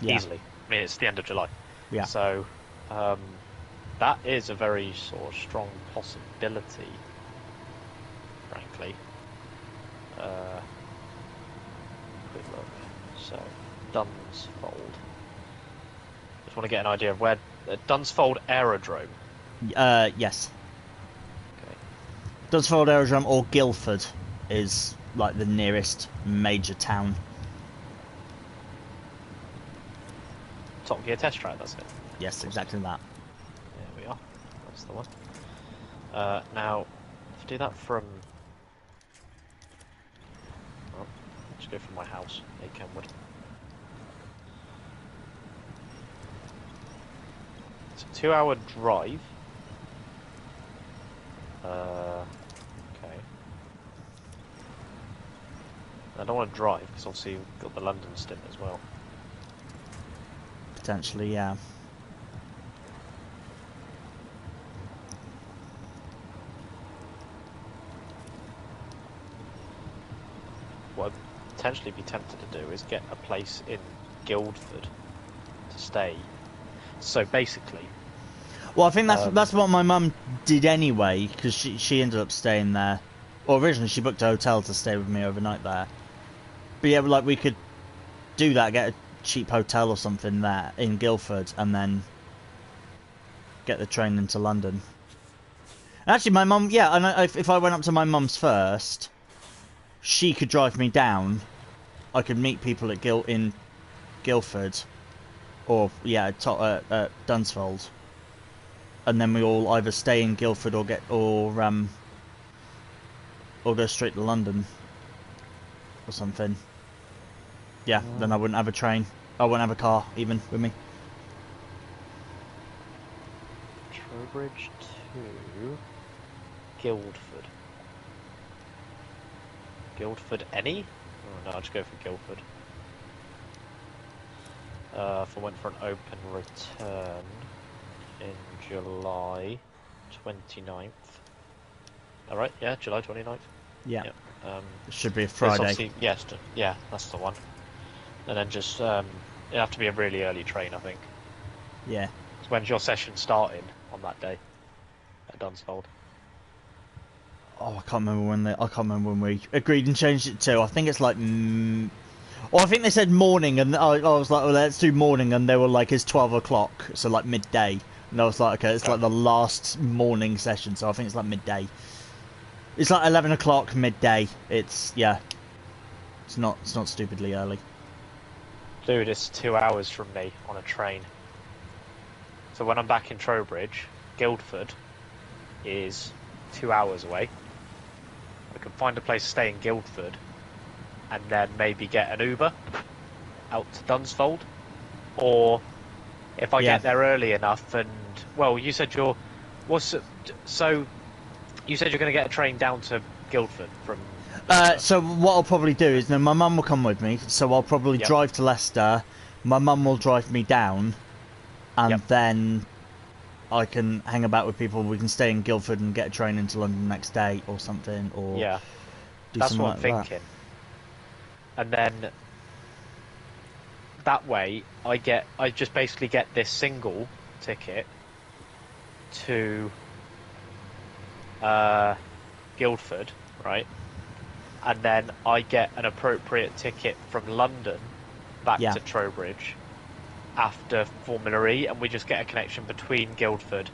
Yeah. Easily. I mean, it's the end of July. Yeah. So, that is a very sort of strong possibility, frankly. Quick look. So, Dunsfold. Just want to get an idea of where Dunsfold Aerodrome. Yes. Okay. Dunsfold Aerodrome or Guildford is like the nearest major town. Top Gear test track, that's it. Yes, exactly that. There we are. That's the one. Now, if I do that from... Oh, let's go from my house, A Kenwood. It's a 2-hour drive. Okay. I don't want to drive, because obviously we've got the London stint as well. Potentially, yeah. What I'd potentially be tempted to do is get a place in Guildford to stay. So basically... Well, I think that's what my mum did anyway, because she ended up staying there. Well, originally she booked a hotel to stay with me overnight there. But yeah, like we could do that, get a cheap hotel or something there in Guildford, and then get the train into London. And actually, my mum, yeah, and if I went up to my mum's first, she could drive me down. I could meet people at in Guildford, or yeah, at Dunsfold, and then we all either stay in Guildford or go straight to London or something. Yeah, then I wouldn't have a train. I wouldn't have a car even with me. Trowbridge to Guildford. Guildford any? Oh no, I'll just go for Guildford. If I went for an open return in July 29th. Alright, yeah, July 29th. Yeah. Yep. It should be a Friday. Yes, yeah, that's the one. And then just, it'd have to be a really early train, I think. Yeah. So when's your session starting on that day at Dunsfold? Oh, I can't remember when we agreed and changed it to. I think it's like, I think they said morning, and I was like, well, let's do morning, and they were like, it's 12 o'clock, so like midday. And I was like, okay, it's like the last morning session, so I think it's like midday. It's like 11 o'clock midday. It's not stupidly early. Dude, it's 2 hours from me on a train. So when I'm back in Trowbridge, Guildford is 2 hours away. I can find a place to stay in Guildford, and then maybe get an Uber out to Dunsfold, or if I get there early enough. And well, you said you're so you said you're going to get a train down to Guildford from. So what I'll probably do is, my mum will come with me, so I'll probably drive to Leicester. My mum will drive me down, and then I can hang about with people. We can stay in Guildford and get a train into London the next day or something. Or do that's something what I'm like thinking. And then that way, I just basically get this single ticket to Guildford, right? And then I get an appropriate ticket from London back to Trowbridge after Formula E, and we just get a connection between Guildford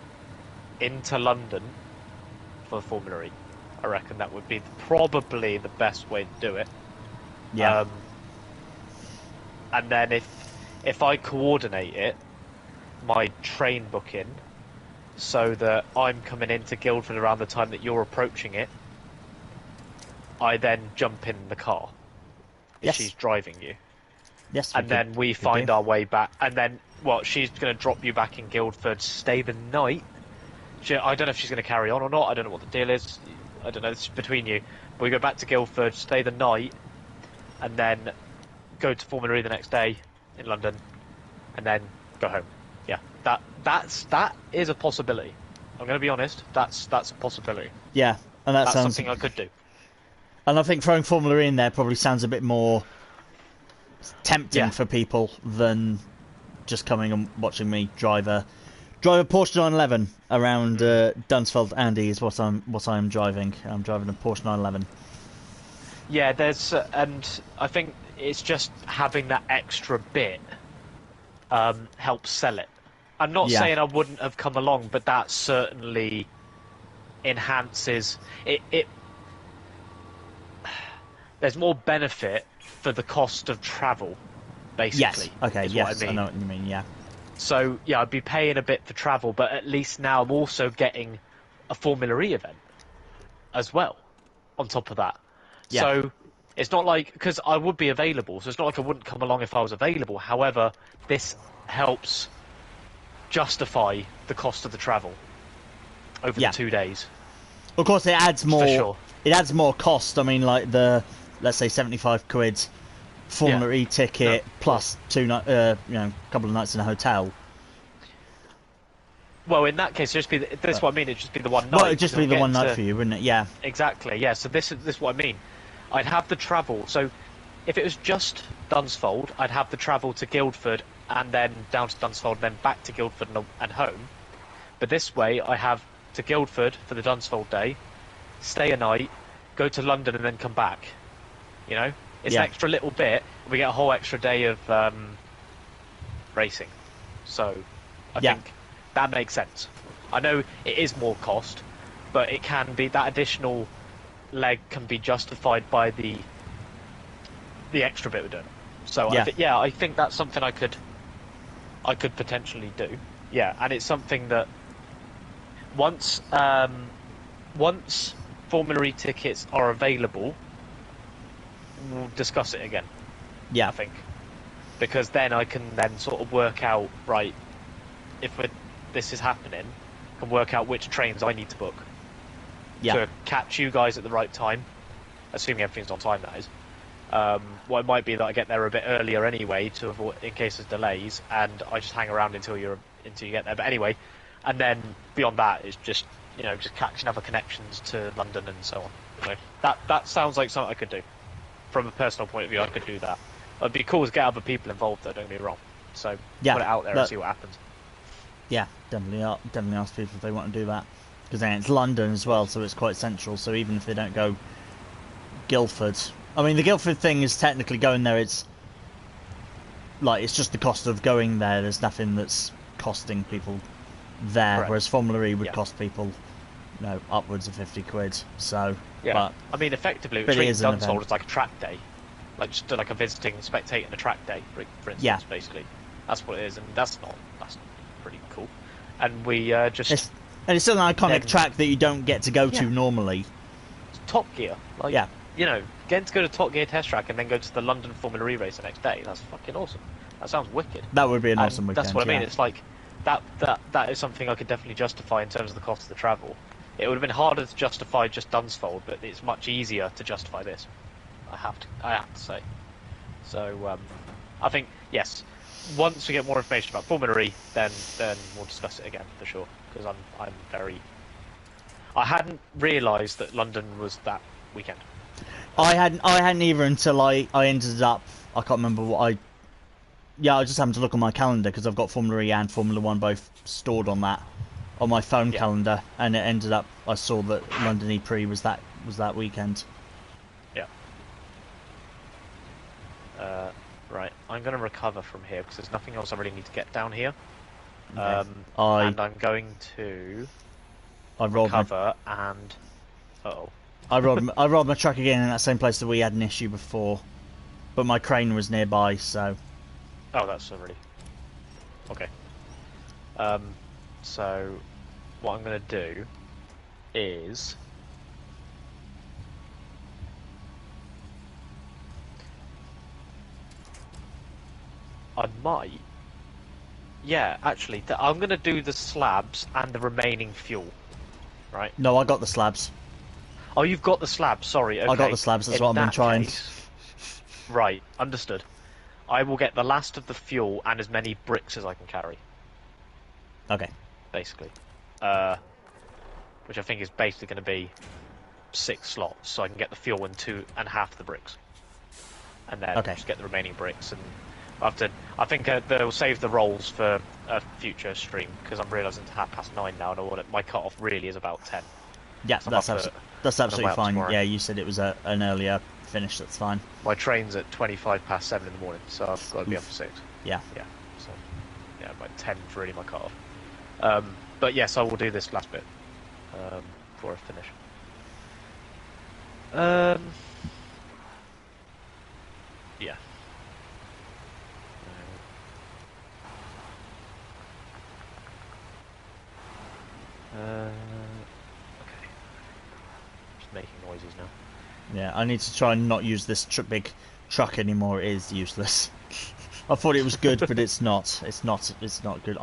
into London for Formula E. I reckon that would be probably the best way to do it. Yeah. And then if I coordinate it, my train booking, so that I'm coming into Guildford around the time that you're approaching it, I then jump in the car if she's driving you. Yes. And then we find our way back. And then, she's going to drop you back in Guildford, stay the night. I don't know if she's going to carry on or not. I don't know what the deal is. I don't know. It's between you. But we go back to Guildford, stay the night, and then go to Formula E the next day in London, and then go home. Yeah, that is a possibility. I'm going to be honest. That's a possibility. Yeah, and that's something I could do. And I think throwing Formula E in there probably sounds a bit more tempting for people than just coming and watching me drive a Porsche 911 around Dunsfold. Andy is what I'm driving. I'm driving a Porsche 911. Yeah, and I think it's just having that extra bit helps sell it. I'm not saying I wouldn't have come along, but that certainly enhances it. There's more benefit for the cost of travel, basically. Yes. Okay. Yes. What I mean. I know what you mean. Yeah. So I'd be paying a bit for travel, but at least now I'm also getting a Formula E event as well on top of that. Yeah. So it's not like, because I would be available, so it's not like I wouldn't come along if I was available. However, this helps justify the cost of the travel over the 2 days. Of course, it adds more. For sure. It adds more cost. I mean, like let's say 75 quid Formula E ticket plus a couple of nights in a hotel. Well, in that case, that's what I mean. It'd just be the one night. Well, it'd just be the one night for you, wouldn't it? Yeah. Exactly. Yeah. So this is what I mean. I'd have the travel. So if it was just Dunsfold, I'd have the travel to Guildford and then down to Dunsfold, then back to Guildford and home. But this way, I have to Guildford for the Dunsfold day, stay a night, go to London, and then come back. You know, it's an extra little bit. We get a whole extra day of racing. So I think that makes sense. I know it is more cost, but it can be, that additional leg can be justified by the extra bit we're doing. So I think that's something I could potentially do. Yeah, and it's something that once Formula E tickets are available, we'll discuss it again. Yeah, I think, because then I can then sort of work out, right, if this is happening, I can work out which trains I need to book to catch you guys at the right time, assuming everything's on time, that is. Well, it might be that I get there a bit earlier anyway, to avoid, in case there's delays, and I just hang around until you get there. But anyway, and then beyond that is just catching other connections to London and so on. So that sounds like something I could do. From a personal point of view, I could do that. It'd be cool to get other people involved, though. Don't get me wrong. So put it out there and see what happens. Yeah, definitely ask people if they want to do that, because then it's London as well, so it's quite central. So even if they don't go Guildford, I mean, the Guildford thing is technically going there. It's just the cost of going there. There's nothing that's costing people there. Correct. Whereas Formula E would cost people, upwards of 50 quid. So but I mean, effectively, treating Dunsfold as like a track day, like just like a visiting, spectating a track day, for instance. Basically, that's what it is, and that's pretty cool. And we just it's still an iconic track that you don't get to go to normally. Top Gear. Like, Yeah. you know, getting to go to Top Gear test track and then go to the London Formula E race the next day. That's fucking awesome. That sounds wicked. That would be an And awesome weekend. that's what I mean. Yeah. It's like that is something I could definitely justify in terms of the cost of the travel. It would have been harder to justify just Dunsfold, but it's much easier to justify this. I have to say. So I think yes. Once we get more information about Formula E, then we'll discuss it again for sure. Because I'm very. I hadn't realised that London was that weekend. I hadn't either until I ended up. I can't remember what I. Yeah, I just happened to look on my calendar because I've got Formula E and Formula One both stored on my phone calendar, and it ended up. I saw that London E Prix was that weekend. Yeah. Right, I'm going to recover from here because there's nothing else I really need to get down here. Okay. And I'm going to recover and... Uh-oh. I rolled my truck again in that same place that we had an issue before, but my crane was nearby, so... Oh, that's already... Okay. So, what I'm going to do is... I might... Yeah, actually, I'm going to do the slabs and the remaining fuel. Right? No, I got the slabs. Oh, you've got the slabs, sorry. Okay. I got the slabs, that's what I've been trying. Right, understood. I will get the last of the fuel and as many bricks as I can carry. Okay. Basically. Which I think is basically going to be 6 slots, so I can get the fuel and half the bricks. And then just get the remaining bricks and... I think they'll save the rolls for a future stream because I'm realising it's 9:30 now, and my cut-off really is about 10. Yeah, so that's absolutely fine. Tomorrow. Yeah, you said it was an earlier finish. That's fine. My train's at 7:25 in the morning, so I've got to be up for 6. Yeah. Yeah. So yeah, about 10 is really my cut-off. But yes, I will do this last bit before I finish. Yeah. Okay. Just making noises now. Yeah, I need to try and not use this big truck anymore. It is useless. I thought it was good, but it's not. It's not good.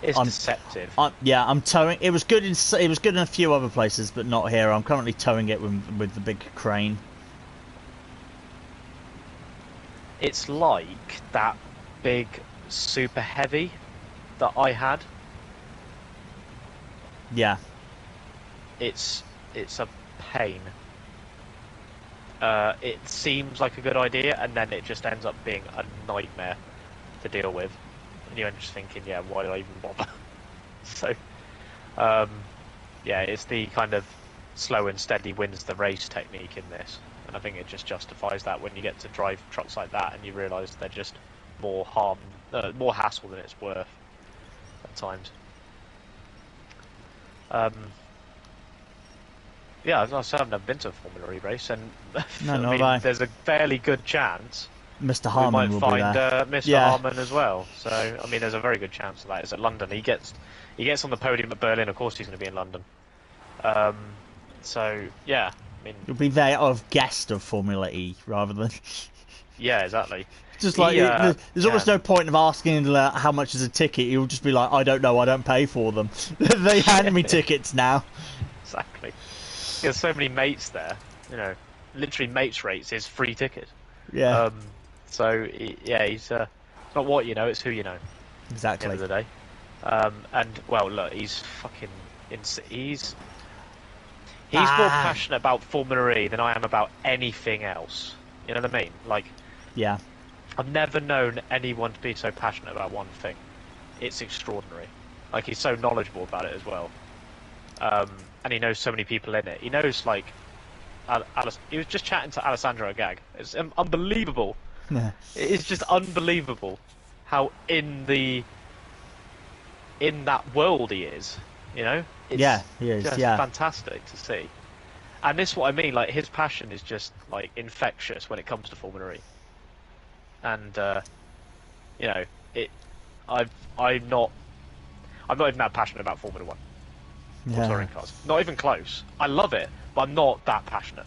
It's deceptive. I'm towing. It was good in a few other places, but not here. I'm currently towing it with the big crane. It's like that big super heavy that I had. Yeah. It's a pain. It seems like a good idea, and then it just ends up being a nightmare to deal with. And you're just thinking, yeah, why did I even bother? So, yeah, it's the kind of slow and steady wins the race technique in this. And I think it just justifies that when you get to drive trucks like that and you realise they're just more hassle than it's worth at times. Yeah, as I said, I've never been to a Formula E race, and there's a fairly good chance Mr. Harmon we might find Mr. Yeah. Harmon as well. So, I mean, there's a very good chance of that. It's at London. He gets on the podium at Berlin. Of course, he's going to be in London. So, yeah, I mean, You'll be there of guest of Formula E rather than. Yeah, exactly. Just like there's almost no point of asking him how much is a ticket. He'll just be like, I don't know. I don't pay for them. They hand me tickets now. Exactly. There's so many mates there. You know, literally mates rates is free ticket. Yeah. So yeah, he's not what you know, it's who you know. Exactly. At the end of the day. And well, look, he's fucking he's more passionate about Formula E than I am about anything else. You know what I mean? Like, yeah. I've never known anyone to be so passionate about one thing. It's extraordinary. Like, he's so knowledgeable about it as well. And he knows so many people in it. He knows, like, he was just chatting to Alessandro Agag. It's unbelievable. Yeah. It's just unbelievable how in that world he is. You know? It's he is. Just fantastic to see. And this is what I mean. Like, his passion is just like infectious when it comes to Formula E. And you know, I'm not even that passionate about Formula One. Yeah. Touring cars. Not even close. I love it, I'm not that passionate.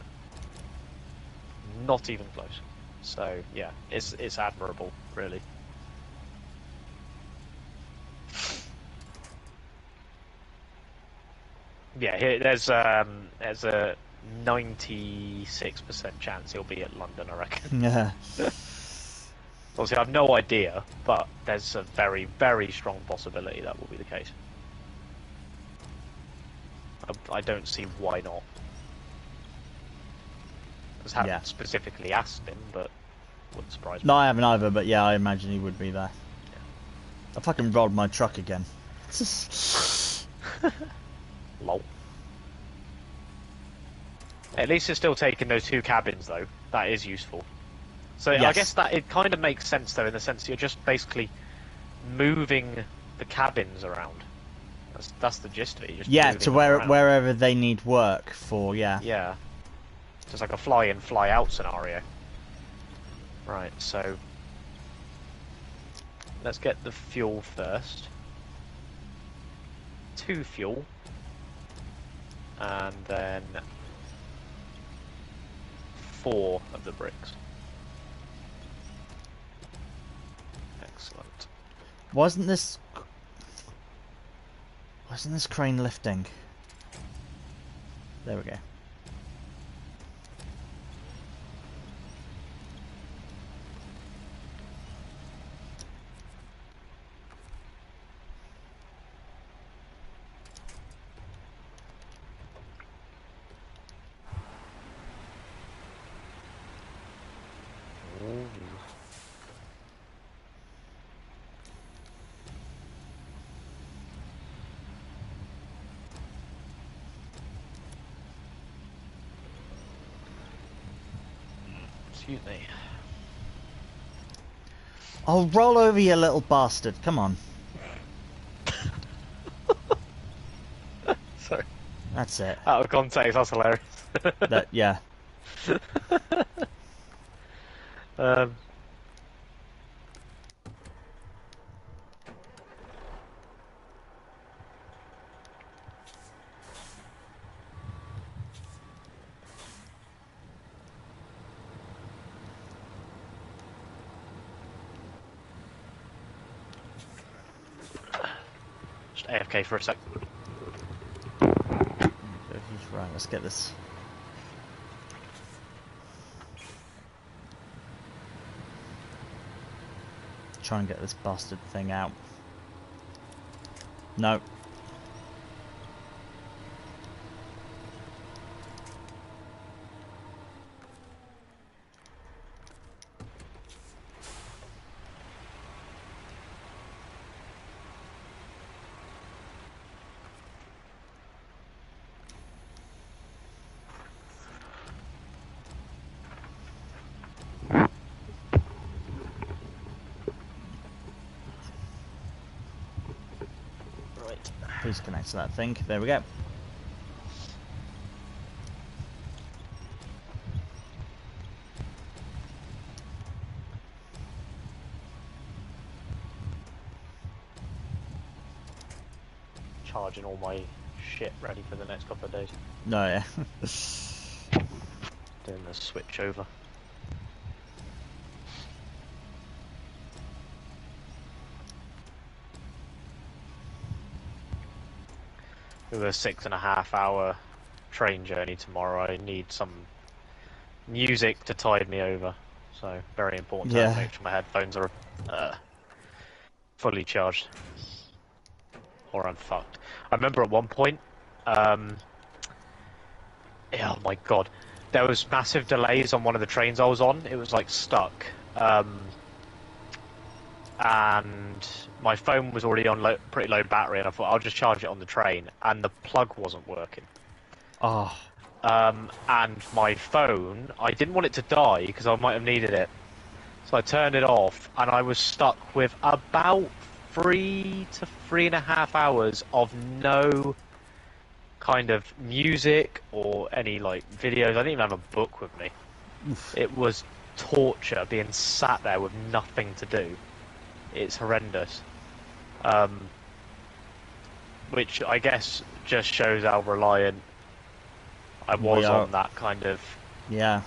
Not even close. So yeah, it's admirable, really. Yeah, there's a 96% chance he'll be at London, I reckon. Yeah. Obviously, I have no idea, but there's a very, very strong possibility that will be the case. I don't see why not. I haven't specifically asked him, but wouldn't surprise me. No, I haven't either, but yeah, I imagine he would be there. Yeah. I fucking rolled my truck again. Lol. At least it's still taking those 2 cabins, though. That is useful. So yes. I guess that it kind of makes sense, though, in the sense that you're just basically moving the cabins around. That's the gist of it. Yeah, to wherever they need work for, yeah. Yeah. Just like a fly-in, fly-out scenario. Right, so... let's get the fuel first. 2 fuel. And then... 4 of the bricks. Excellent. Wasn't this crane lifting? There we go. Excuse me. I'll roll over, you little bastard. Come on. Sorry. That's it. Out of context, that's hilarious. Yeah. Just AFK for a sec. Right, let's get this. Try and get this bastard thing out. No. Please connect to that thing. There we go. Charging all my shit ready for the next couple of days. No, yeah. Doing the switch over. With a 6.5-hour train journey tomorrow, I need some music to tide me over. So, very important to make sure my headphones are fully charged. Or I'm fucked. I remember at one point, oh my god, there was massive delays on one of the trains I was on. It was like stuck. And my phone was already on pretty low battery, and I thought I'll just charge it on the train, and the plug wasn't working. Oh. And my phone, I didn't want it to die because I might have needed it, so I turned it off, and I was stuck with about 3 to 3.5 hours of no kind of music or any like videos. I didn't even have a book with me. Oof. It was torture being sat there with nothing to do. It's horrendous. Which I guess just shows how reliant I was on that kind of yeah.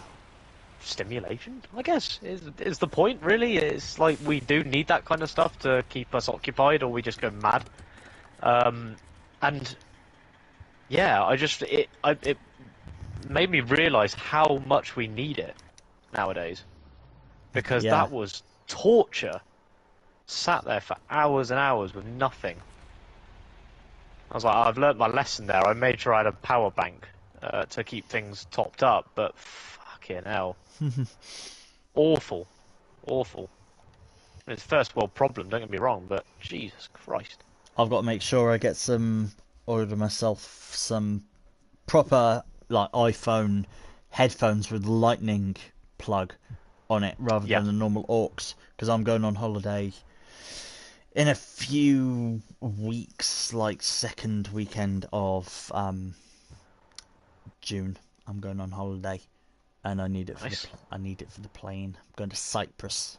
stimulation, I guess, is the point, really. It's like we do need that kind of stuff to keep us occupied, or we just go mad. And yeah, it made me realise how much we need it nowadays, because Yeah. that was torture. Sat there for hours and hours with nothing. I was like, I've learnt my lesson there. I made sure I had a power bank to keep things topped up, but fucking hell. Awful. Awful. It's a first world problem, don't get me wrong, but Jesus Christ. I've got to make sure I get order myself some proper like iPhone headphones with lightning plug on it rather than the normal aux, because I'm going on holiday in a few weeks, like second weekend of June. I'm going on holiday, and I need it for the plane. I'm going to Cyprus.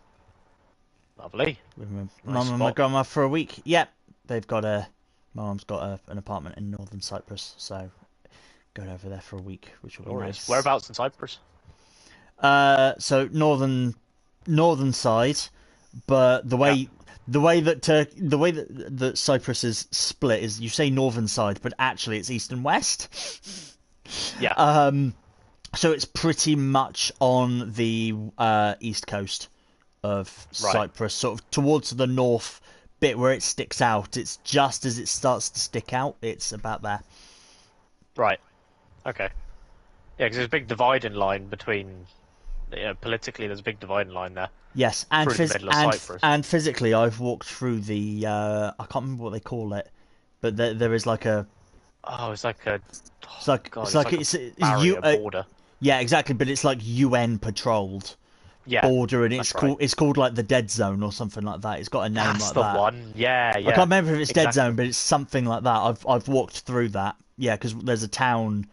Lovely. With my Nice mum and my spot. grandma for a week. Yep, they've got my mum's got an apartment in northern Cyprus, so going over there for a week, which will be nice. Whereabouts in Cyprus? So northern side, but the way that Cyprus is split is, you say northern side, but actually it's east and west. Yeah. So it's pretty much on the east coast of Cyprus, sort of towards the north bit where it sticks out. It's just as it starts to stick out, it's about there. Right. Okay. Yeah, because there's a big dividing line between... politically, there's a big dividing line there. Yes, and through the middle of Cyprus. And physically, I've walked through the I can't remember what they call it, but there is like a... Oh, it's like a... it's like a barrier border. Yeah, exactly, but it's like UN patrolled border, and it's called like the Dead Zone or something like that. It's got a name like that. That's the one. Yeah. I can't remember if it's Dead Zone, but it's something like that. I've walked through that. Yeah, because there's a town,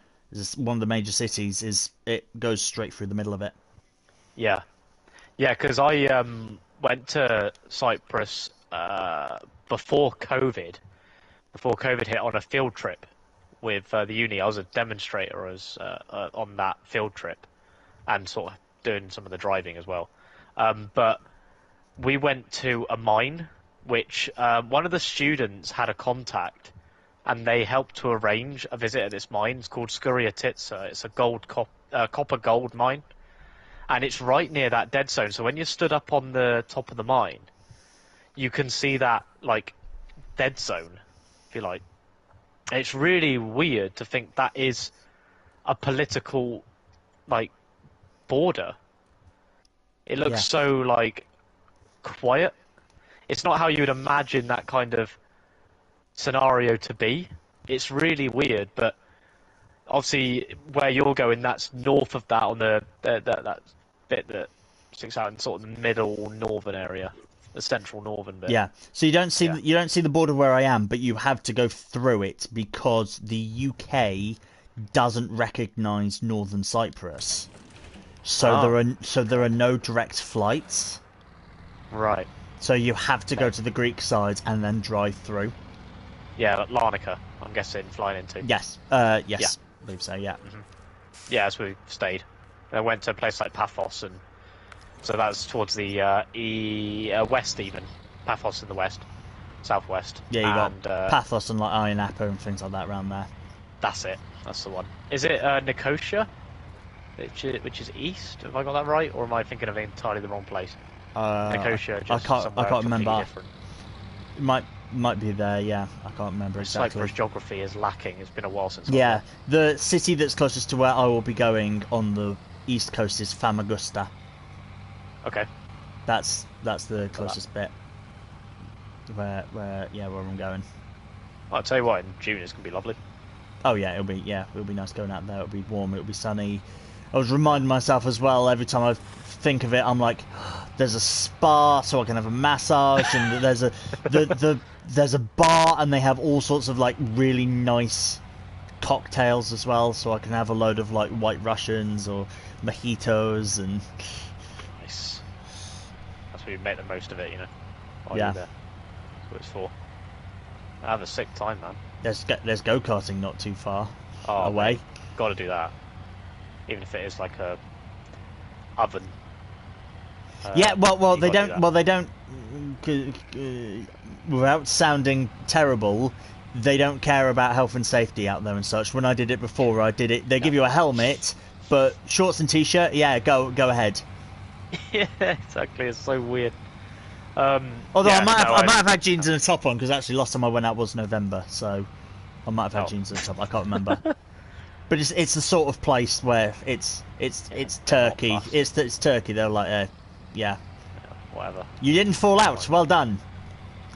one of the major cities, it goes straight through the middle of it. Yeah. Yeah, because I went to Cyprus before COVID hit, on a field trip with the uni. I was a demonstrator on that field trip, and sort of doing some of the driving as well. But we went to a mine, which one of the students had a contact, and they helped to arrange a visit at this mine. It's called Skuria. It's a copper gold mine. And it's right near that dead zone. So when you're stood up on the top of the mine, you can see that, like, dead zone, if you like. And it's really weird to think that is a political, like, border. It looks so, like, quiet. It's not how you would imagine that kind of scenario to be. It's really weird, but obviously where you're going, that's north of that, on that bit that sticks out in sort of the middle northern area, the central northern bit. Yeah. So you don't see the border where I am, but you have to go through it because the UK doesn't recognise Northern Cyprus. So there are no direct flights. Right. So you have to go to the Greek side and then drive through. Yeah, like Larnaca, I'm guessing, flying into. Yes. Yes. I believe so. Yeah. Mm-hmm. Yeah, that's where we stayed. I went to a place like Paphos, and so that's towards the west even. Paphos in the west, southwest. Yeah, you got Paphos and like Ayia Napa and things like that around there. That's it. That's the one. Is it Nicosia, which is east? Have I got that right, or am I thinking of entirely the wrong place? Nicosia. I can't remember. Different. It might be there. Yeah, I can't remember exactly. Cyprus geography is lacking. It's been a while since. Yeah, the city that's closest to where I will be going on the east coast is Famagusta. Okay. That's the closest bit where I'm going. I'll tell you what, in June it's gonna be lovely. Oh yeah, it'll be nice going out there. It'll be warm. It'll be sunny. I was reminding myself as well, every time I think of it, I'm like, there's a spa so I can have a massage, and there's a bar, and they have all sorts of like really nice cocktails as well, so I can have a load of like White Russians or mojitos and. Nice. That's where you make the most of it, you know. Yeah. That's what it's for. I have a sick time, man. There's go-karting not too far away. away. got to do that, even if it is like a oven. Yeah, well, they gotta do don't. that. Well, they don't. Without sounding terrible, they don't care about health and safety out there and such. When I did it before, I did it. They give you a helmet, but shorts and t-shirt. Yeah, go ahead. Yeah, exactly. It's so weird. Although I might have had jeans and a top on, because actually last time I went out was November, so I might have had jeans and a top. I can't remember. But it's the sort of place where it's Turkey. It's Turkey. They're like, yeah, whatever. You didn't fall out. Well done.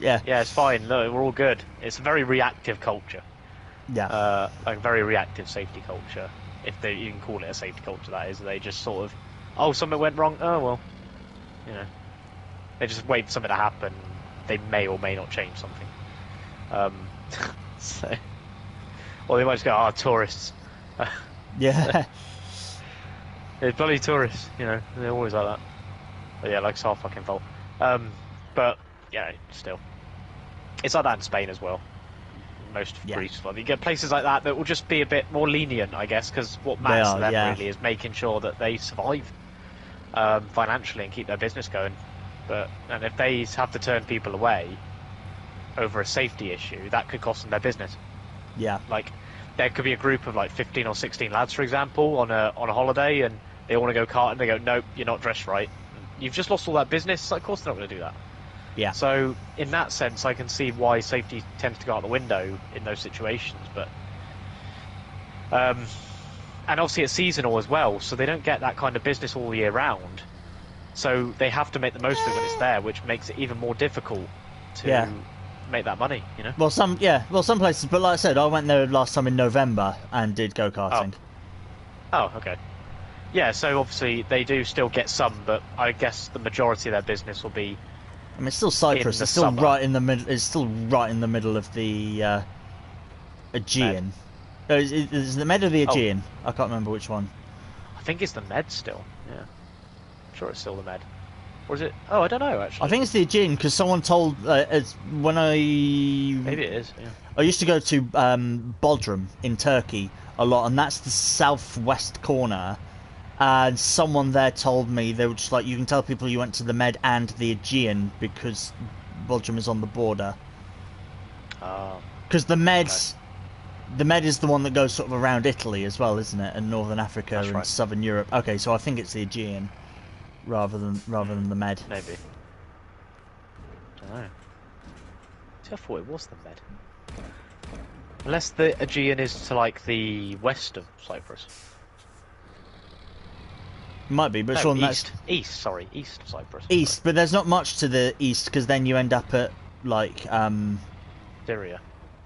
Yeah. Yeah, it's fine. Look, we're all good. It's a very reactive culture. Yeah. Like a very reactive safety culture. If you can call it a safety culture, that is. They just sort of, oh, something went wrong. Oh well, you know. They just wait for something to happen. They may or may not change something. So, or they might just go, "Oh, tourists." Yeah. They're bloody tourists, you know. They're always like that. But yeah, like it's our fucking fault. But yeah, still, it's like that in Spain as well. Most of Greece, well, you get places like that will just be a bit more lenient, I guess, because what matters to them really is making sure that they survive financially and keep their business going. And if they have to turn people away over a safety issue, that could cost them their business. Yeah. Like, there could be a group of like 15 or 16 lads, for example, on a holiday, and they want to go karting. They go, nope, you're not dressed right. You've just lost all that business. So of course they're not going to do that. Yeah. So in that sense, I can see why safety tends to go out the window in those situations. But and obviously it's seasonal as well, so they don't get that kind of business all year round. So they have to make the most of it when it's there, which makes it even more difficult to make that money, you know? Well, some places, but like I said, I went there last time in November and did go-karting. Oh, okay. Yeah, so obviously they do still get some, but I guess the majority of their business will be. I mean, it's still Cyprus. It's still right in the middle. It's still right in the middle of the Aegean. Is the Med or the Aegean? I can't remember which one. I think it's the Med still. Yeah. Sure, it's still the Med, or is it? Oh, I don't know actually. I think it's the Aegean because someone told when I maybe it is. Yeah. I used to go to Bodrum in Turkey a lot, and that's the southwest corner. And someone there told me they were just like, you can tell people you went to the Med and the Aegean because Bodrum is on the border. Because the Med is the one that goes sort of around Italy as well, isn't it? And Northern Africa and Southern Europe. Okay, so I think it's the Aegean. Rather than the Med. Maybe. Don't know. See, I thought it was the Med. Unless the Aegean is to like the west of Cyprus. Might be, but no, east of Cyprus. East, but there's not much to the east because then you end up at like Syria.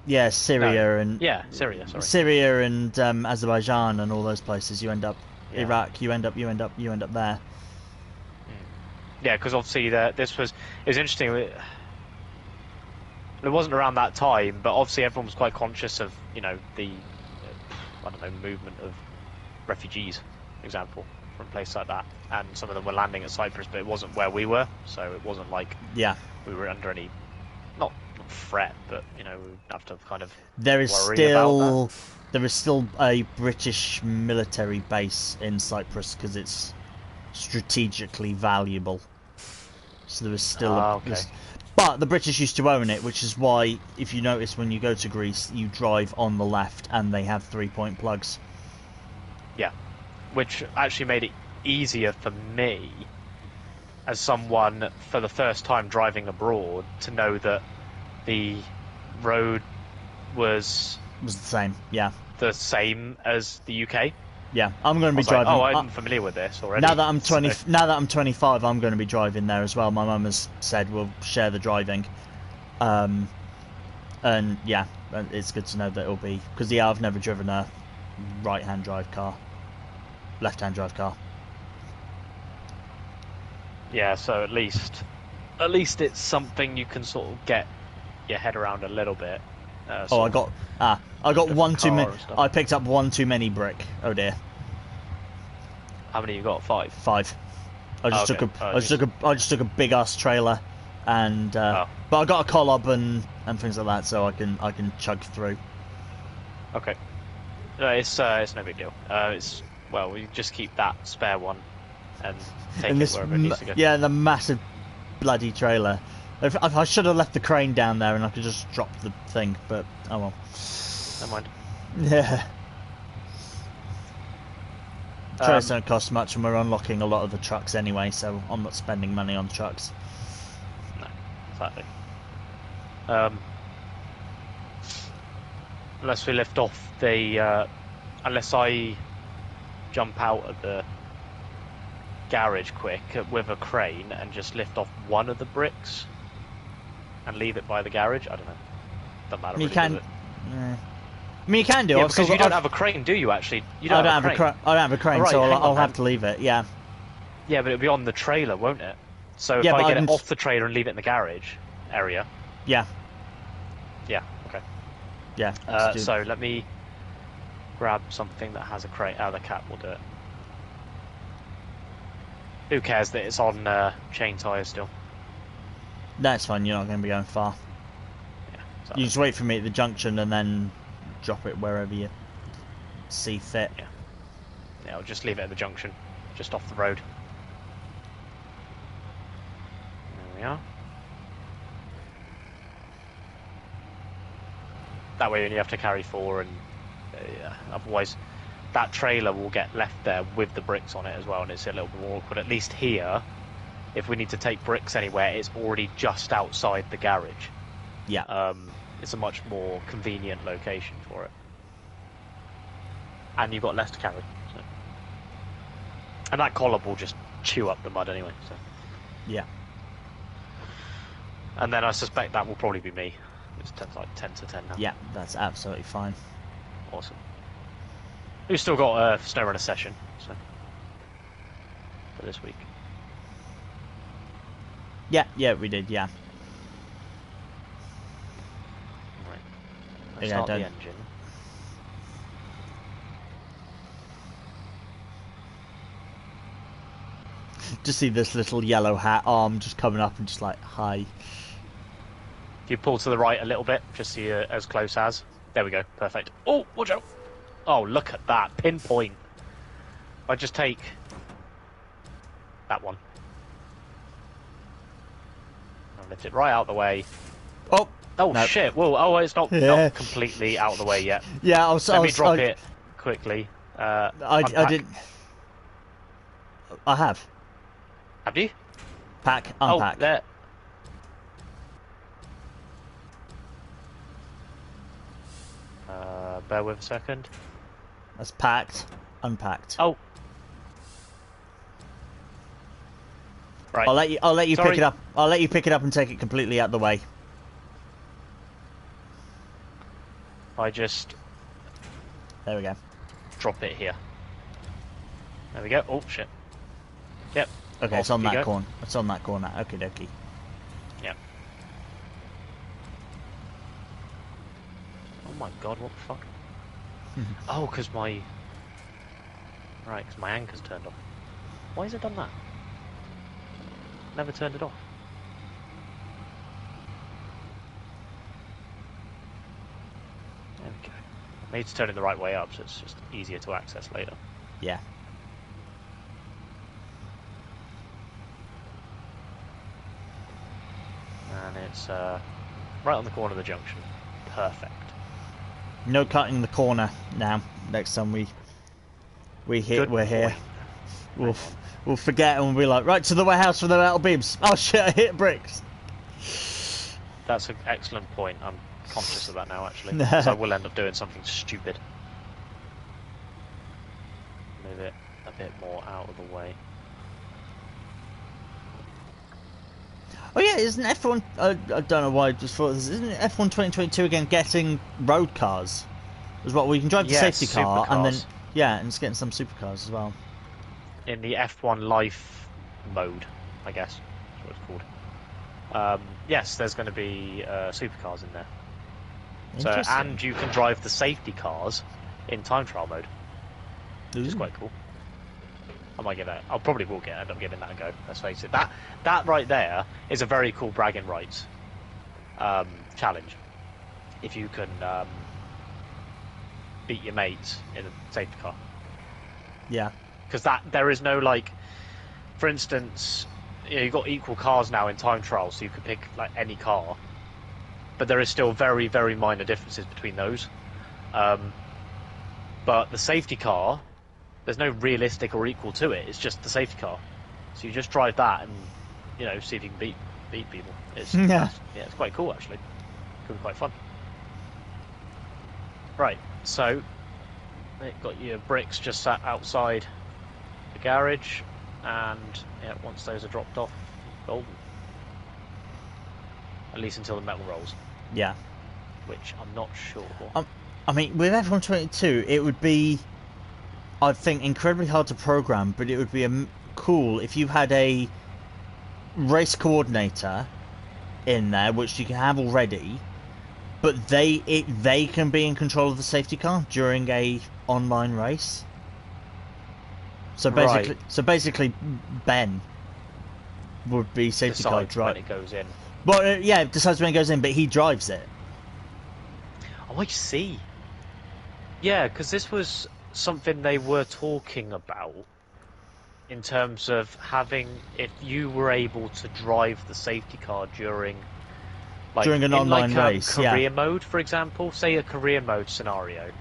Yeah, Syria and Syria. Sorry. Syria and Azerbaijan and all those places. You end up Iraq. You end up there. Yeah, because obviously it was interesting. It wasn't around that time, but obviously everyone was quite conscious of the movement of refugees, for example, from places like that, and some of them were landing at Cyprus, but it wasn't where we were, so it wasn't like we were under any not threat, but we have to kind of there is still a British military base in Cyprus because it's strategically valuable, so there is still but the British used to own it, which is why if you notice when you go to Greece you drive on the left and they have 3-point plugs, which actually made it easier for me as someone for the first time driving abroad to know that the road was the same as the UK. Yeah, I'm going to be driving. I'm familiar with this already. Now that I'm 25, I'm going to be driving there as well. My mum has said we'll share the driving, and it's good to know that it'll be because I've never driven a right-hand drive car, left-hand drive car. Yeah, so at least it's something you can sort of get your head around a little bit. I got one too many. I picked up one too many brick. Oh dear. How many you got? 5. 5. I just took a big ass trailer, and but I got a Kolob and things like that, so I can chug through. Okay. No, it's no big deal. It's well, we just keep that spare one and take And it this, wherever it needs to go. yeah, the massive bloody trailer. I should have left the crane down there and I could just drop the thing, but oh well. Never mind. Yeah. Trailers don't cost much, and we're unlocking a lot of the trucks anyway, so I'm not spending money on trucks. No, exactly. Unless we lift off the, unless I jump out of the garage quick with a crane and just lift off one of the bricks and leave it by the garage. I don't know. Doesn't matter. You really, can. does it? I mean, you can do. Yeah, I've because still you don't have a crane, do you? Actually, you I don't don't have a crane. I don't have a crane, Oh, right, so hang I'll on, have then. to leave it. Yeah. Yeah, but it'll be on the trailer, won't it? So if Yeah, I but get I it can off the trailer and leave it in the garage area. Yeah. Yeah. Okay. Yeah. So let me grab something that has a crate. Oh, the cat will do it. Who cares that it's on chain tyres still? That's fine. You're not going to be going far. Yeah. Exactly. You just wait for me at the junction and then drop it wherever you see fit. Yeah. Yeah, I'll just leave it at the junction, just off the road. There we are. That way you only have to carry 4, and otherwise that trailer will get left there with the bricks on it as well, and it's a little bit more awkward. At least here, if we need to take bricks anywhere, it's already just outside the garage. Yeah. It's a much more convenient location for it. And you've got less to carry. So. And that column will just chew up the mud anyway. So. Yeah. And then I suspect that will probably be me. It's like 10 to 10 now. Yeah, that's absolutely fine. Awesome. We've still got a Snowrunner session, so for this week. Yeah, we did, yeah. Right. Let's Yeah, start don't. the engine. Just see this little yellow hat arm just coming up and just like, hi. If you pull to the right a little bit, just so you're as close as. There we go. Perfect. Oh, watch out. Oh, look at that. Pinpoint. I just take that one. I'll lift it right out of the way. Oh! Oh, no. shit. Whoa. Oh, it's not completely out of the way yet. Yeah, Let me drop it quickly. I did. I have. Have you? Pack, unpack. Oh, there. Bear with a second. That's packed, unpacked. Oh. Right. I'll let you Sorry. pick it up. I'll let you pick it up and take it completely out the way. I just There we go. drop it here. There we go. Oh, shit. Yep. Okay, it's Off on you that go. corner. It's on that corner. Okie dokie. Yep. Oh my god, what the fuck? Oh, because my... Right, because my anchor's turned off. Why has it done that? Never turned it off. There we go. I need to turn it the right way up so it's just easier to access later. Yeah. And it's right on the corner of the junction. Perfect. No cutting the corner now. Next time we hit, Good we're here. boy. We'll forget and we'll be like, right to the warehouse for the metal beams. Oh shit! I hit bricks. That's an excellent point. I'm conscious of that now, actually. So I will end up doing something stupid. Move it a bit more out of the way. Oh yeah, isn't F1? I don't know why I just thought this. Isn't F1 2022 again getting road cars? As well, we can drive the Yes, safety car and then supercars. and it's getting some supercars as well. In the F1 Life mode, I guess is what it's called. Yes, there's going to be supercars in there. So, Interesting. and you can drive the safety cars in time trial mode, which is Ooh. quite cool. I might give that. I probably will end up giving that a go. Let's face it. That right there is a very cool bragging rights challenge. If you can beat your mates in a safety car. Yeah. Because there is no, like, for instance, you've got equal cars now in time trials, so you can pick like any car, but there is still very, very minor differences between those. But the safety car, there's no realistic or equal to it. It's just the safety car, so you just drive that and see if you can beat people. It's it's quite cool actually. Could be quite fun. Right, so they've got your bricks just sat outside the garage, and once those are dropped off, golden. At least until the metal rolls. Yeah. Which I'm not sure. I mean, with F122, it would be, I think, incredibly hard to program, but it would be cool if you had a race coordinator in there, which you can have already, but they can be in control of the safety car during a online race. So basically, Ben would be safety car driver. When it goes in. Well, yeah, decides when it goes in, but he drives it. Oh, I see. Yeah, because this was something they were talking about in terms of having, if you were able to drive the safety car during an online race, career mode, for example, say a career mode scenario,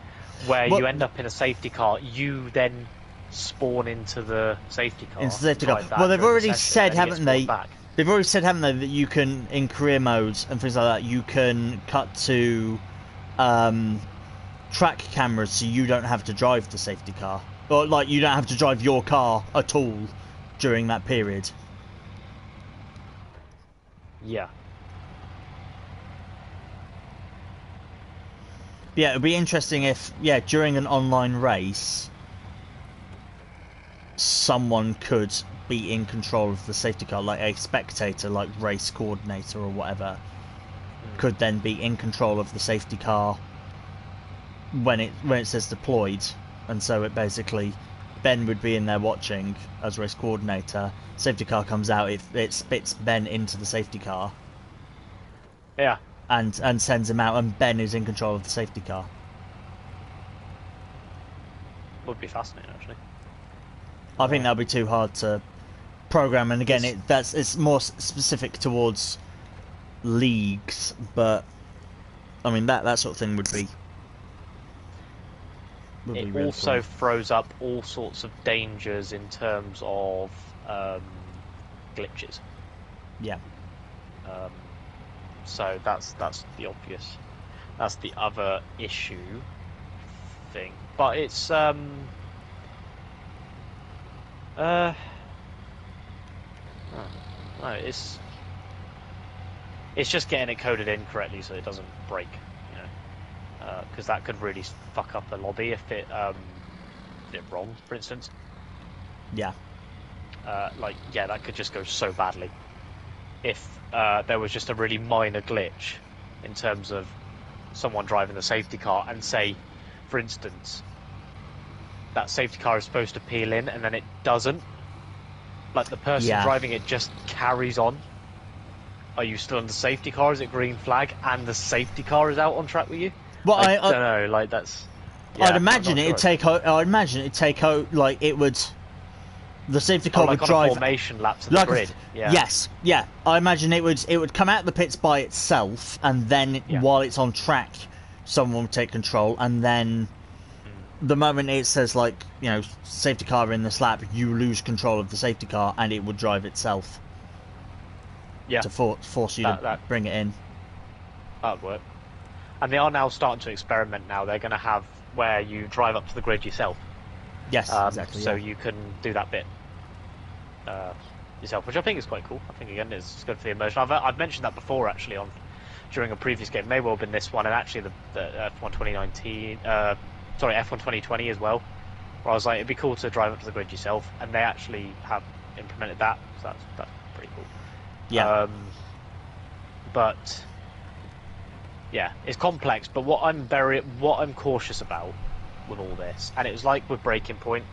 where you end up in a safety car, you then spawn into the safety car. Well, they've already said, haven't they? They've already said, haven't they, that you can, in career modes and things like that, you can cut to track cameras, so you don't have to drive the safety car, or like you don't have to drive your car at all during that period. Yeah. Yeah, it'd be interesting if, during an online race, someone could be in control of the safety car, like a spectator, like race coordinator or whatever, could then be in control of the safety car when it says deployed, and so it basically, Ben would be in there watching as race coordinator. Safety car comes out, it spits Ben into the safety car. Yeah. And sends him out, and Ben is in control of the safety car. Would be fascinating, actually. I think that'd be too hard to program, and again, it's more specific towards leagues, but I mean that sort of thing would be. It really also cool. throws up all sorts of dangers in terms of glitches. Yeah. So that's the obvious. That's the other issue thing. But it's no, it's just getting it coded in correctly so it doesn't break, because that could really fuck up the lobby if it did it wrong, for instance. Yeah. That could just go so badly if there was just a really minor glitch in terms of someone driving the safety car, and say, for instance, that safety car is supposed to peel in and then it doesn't. Like the person driving it just carries on. Are you still in the safety car? Is it green flag and the safety car is out on track with you? Well, I don't know. Like that's. I'd imagine it'd take out. Like it would. The safety car would on drive a formation lap to the grid. Yes, yeah. I imagine it would come out the pits by itself, and then while it's on track, someone would take control, and then the moment it says safety car in this lap, you lose control of the safety car, and it would drive itself. Yeah. To force you to bring it in. That'd work. And they are now starting to experiment. Now they're going to have where you drive up to the grid yourself. Yes, exactly. So you can do that bit yourself, which I think is quite cool. I think again it's good for the immersion. I've mentioned that before actually during a previous game. May well have been this one, and actually the F1 2019, F1 2020 as well. Where I was like, it'd be cool to drive up to the grid yourself, and they actually have implemented that. So that's pretty cool. Yeah. But yeah, it's complex. But what I'm cautious about with all this, and it was like with Breaking Point,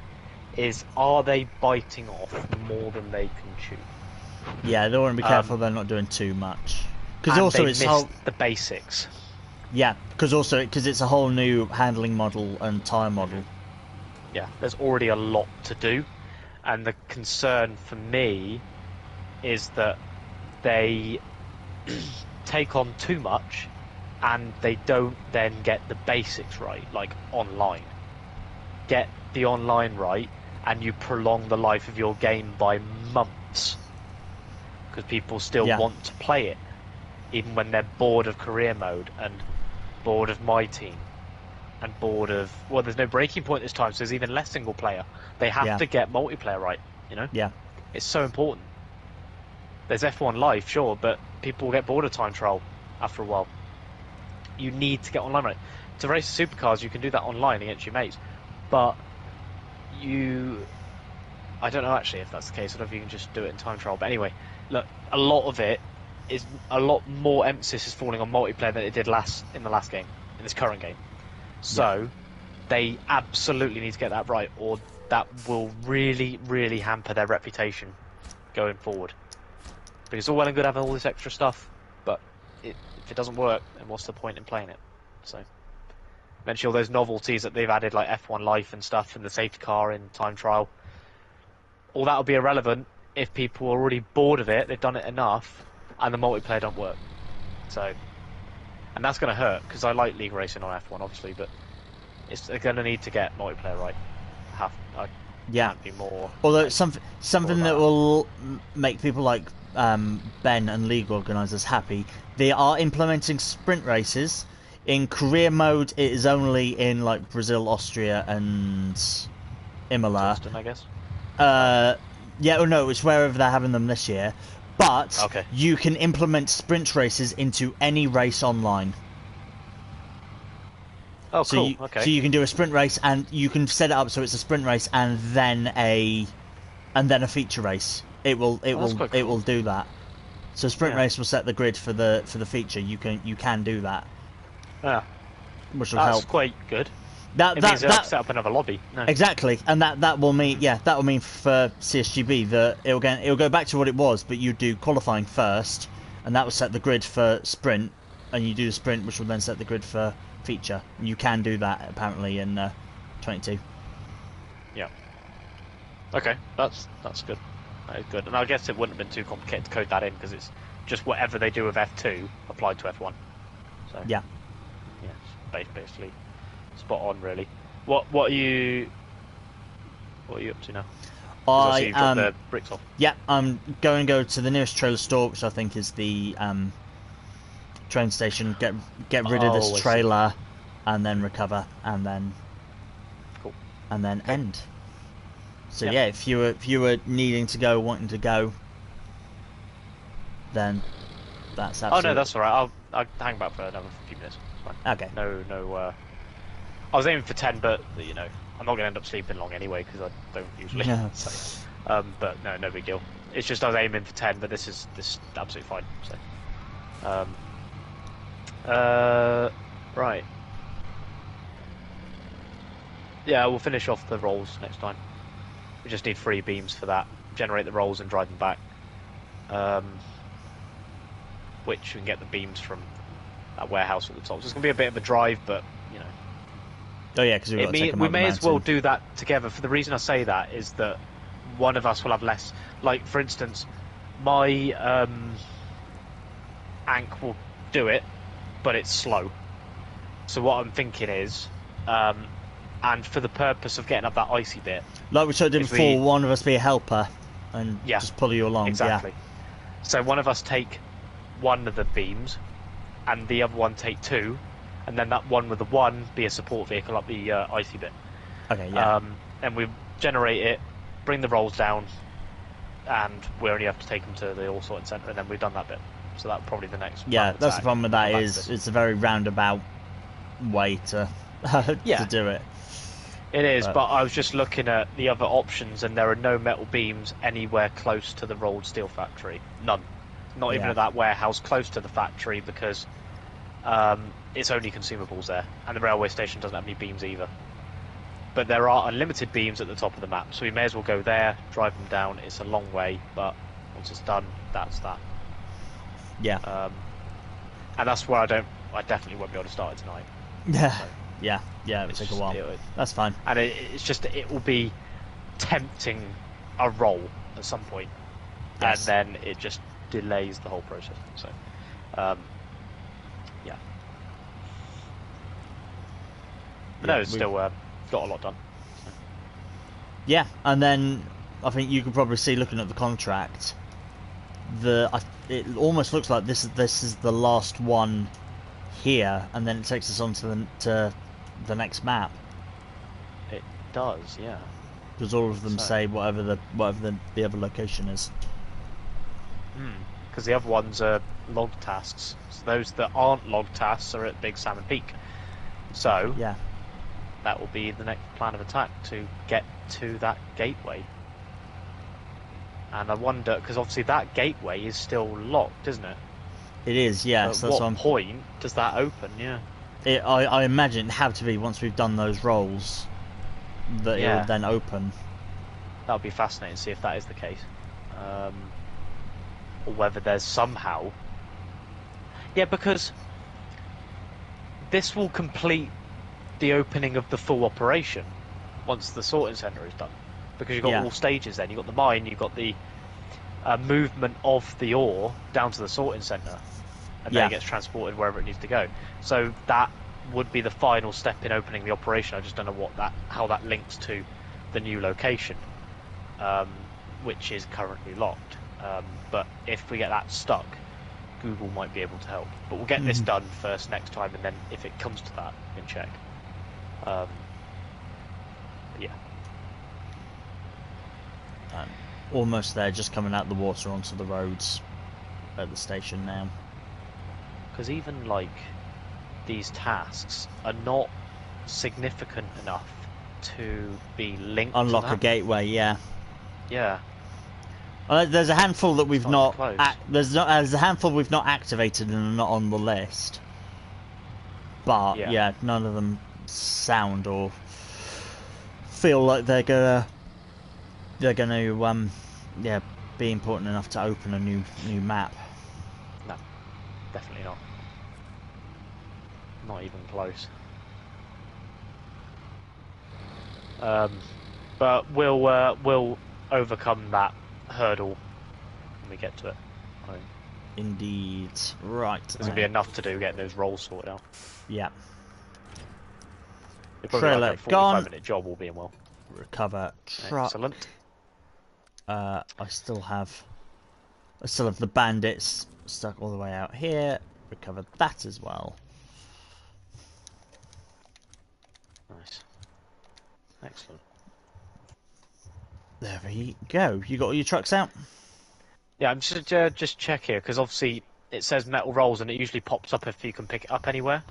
is are they biting off more than they can chew? Yeah, they want to be careful they're not doing too much. Because and also they it's missed the basics. Yeah, because it's a whole new handling model and tyre model. Yeah, there's already a lot to do, and the concern for me is that they take on too much and they don't then get the basics right, like online. Get the online right and you prolong the life of your game by months, because people still want to play it even when they're bored of career mode and bored of my team and bored of, well, there's no breaking point this time, so there's even less single player. They have to get multiplayer right, you know? Yeah. It's so important. There's F1 Live, sure, but people get bored of time trial after a while. You need to get online right. To race the supercars, you can do that online against your mates, but I don't know actually if that's the case. I don't know if you can just do it in time trial. But anyway, look, a lot of it is, a lot more emphasis is falling on multiplayer than it did in the last game, in this current game. So they absolutely need to get that right, or that will really, really hamper their reputation going forward. Because it's all well and good having all this extra stuff, but if it doesn't work, then what's the point in playing it? So, mention all those novelties that they've added, like F1 Life and stuff, and the safety car in time trial. All that will be irrelevant if people are already bored of it, they've done it enough, and the multiplayer don't work. So, and that's going to hurt, because I like league racing on F1, obviously, but they're going to need to get multiplayer right. I can't be more. Although something that will make people like Ben and league organisers happy, they are implementing sprint races. In career mode, it is only in like Brazil, Austria, and Imola. Austin, I guess. No, it's wherever they're having them this year. But you can implement sprint races into any race online. Oh, cool. So you can do a sprint race, and you can set it up so it's a sprint race and then a feature race. It will do that. So sprint race will set the grid for the feature. You can do that. Yeah, which will help. That's quite good. That means they'll set up another lobby. No. Exactly, and that will mean for CSGB that it'll go back to what it was, but you do qualifying first, and that will set the grid for sprint, and you do the sprint, which will then set the grid for feature. You can do that apparently in 22. Yeah. Okay, that's good. That is good, and I guess it wouldn't have been too complicated to code that in, because it's just whatever they do with F2 applied to F1. So yeah, it's basically spot on, really. What are you up to now? I see you've got the bricks off. Yeah, I'm going to go to the nearest trailer store, which I think is the train station. Get rid of this trailer, and then recover, and then end. So yeah, if you were needing to go, wanting to go, then that's absolutely... Oh no, that's all right. I'll hang back for another few minutes. It's fine. Okay. No. I was aiming for 10, but I'm not going to end up sleeping long anyway, because I don't usually. Yeah. So, but no big deal. It's just I was aiming for 10, but this is absolutely fine. So, right. Yeah, we'll finish off the rolls next time. We just need 3 beams for that. Generate the rolls and drive them back. Which we can get the beams from that warehouse at the top. So it's going to be a bit of a drive, but Oh yeah, because we may as well do that together. For the reason I say that is that one of us will have less. Like for instance, my Ank will do it, but it's slow. So what I'm thinking is, and for the purpose of getting up that icy bit, like we sort of did before, one of us be a helper and just pull you along. Exactly. Yeah. So one of us take one of the beams, and the other one take 2. And then that one with the 1 be a support vehicle up the icy bit. Okay, yeah. And we generate it, bring the rolls down, and we only have to take them to the all sorted centre, and then we've done that bit. So that's probably the next. Yeah, that's the problem with that is it's a very roundabout way to to do it. It is, but I was just looking at the other options, and there are no metal beams anywhere close to the rolled steel factory. None. Not even at that warehouse close to the factory, because it's only consumables there, and the railway station doesn't have any beams either. But there are unlimited beams at the top of the map, so we may as well go there, drive them down. It's a long way, but once it's done, that's that. Yeah. And that's where I don't I definitely won't be able to start it tonight. Yeah, So yeah. It'll take a while. That's fine. And it's just it will be tempting a roll at some point, Yes. and then it just delays the whole process. So, yeah. But no, it's still got a lot done. So. Yeah, and then I think you can probably see, looking at the contract, it almost looks like this is the last one here, and then it takes us on to the next map. It does, yeah. Because all of them say whatever the other location is. Because the other ones are log tasks. So those that aren't log tasks are at Big Salmon Peak. So yeah, that will be the next plan of attack to get to that gateway. And I wonder, because obviously that gateway is still locked, isn't it? it is. Yeah. At so what point does that open? Yeah. I imagine it have to be once we've done those rolls that it will then open. That would be fascinating to see if that is the case. Or whether there's somehow... Yeah, because this will complete the opening of the full operation once the sorting centre is done. Because you've got all stages then. You've got the mine, you've got the movement of the ore down to the sorting centre. And then it gets transported wherever it needs to go. So that would be the final step in opening the operation. I just don't know how that links to the new location, which is currently locked. But if we get that stuck, Google might be able to help. But we'll get this done first next time, and then if it comes to that, we can check. Yeah. Almost there, just coming out the water onto the roads at the station now. Because even like these tasks are not significant enough to be linked. Unlock to that. a gateway, yeah. Yeah. There's a handful that we've not. Close. There's a handful we've not activated and are not on the list. But none of them sound or feel like they're gonna be important enough to open a new map. No, definitely not. Not even close. But we'll overcome that hurdle when we get to it. Indeed. Right. There's going to be enough to do getting those rolls sorted out. Yeah. It's probably like a 45-minute job, all being well. Recover truck. Excellent. I still have the bandits stuck all the way out here. Recover that as well. Nice. Excellent. There we go. You got all your trucks out? Yeah, I'm just check here, because obviously it says metal rolls and it usually pops up if you can pick it up anywhere.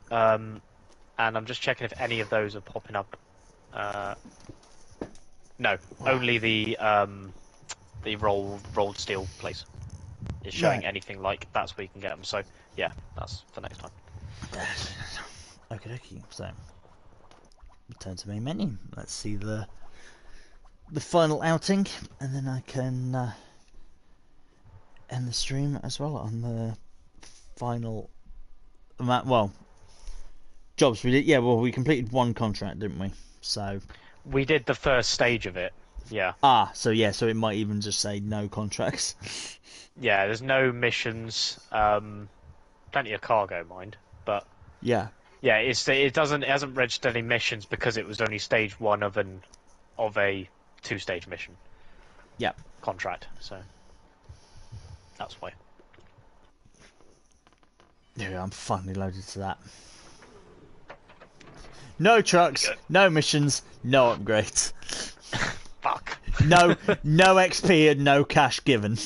And I'm just checking if any of those are popping up. No, only the rolled steel place is showing anything like that's where you can get them. So yeah, that's for next time. Okay, so return to main menu. Let's see the final outing, and then I can end the stream as well on the final. Well, jobs we did. Yeah, well, we completed one contract, didn't we? So we did the first stage of it. Yeah. So it might even just say no contracts. Yeah, there's no missions. Plenty of cargo, mind, but yeah, it hasn't registered any missions because it was only stage one of a 2-stage mission. Yeah. Contract. So that's why. There we go, I'm finally loaded to that. No trucks, no missions, no upgrades. Fuck. No XP and no cash given.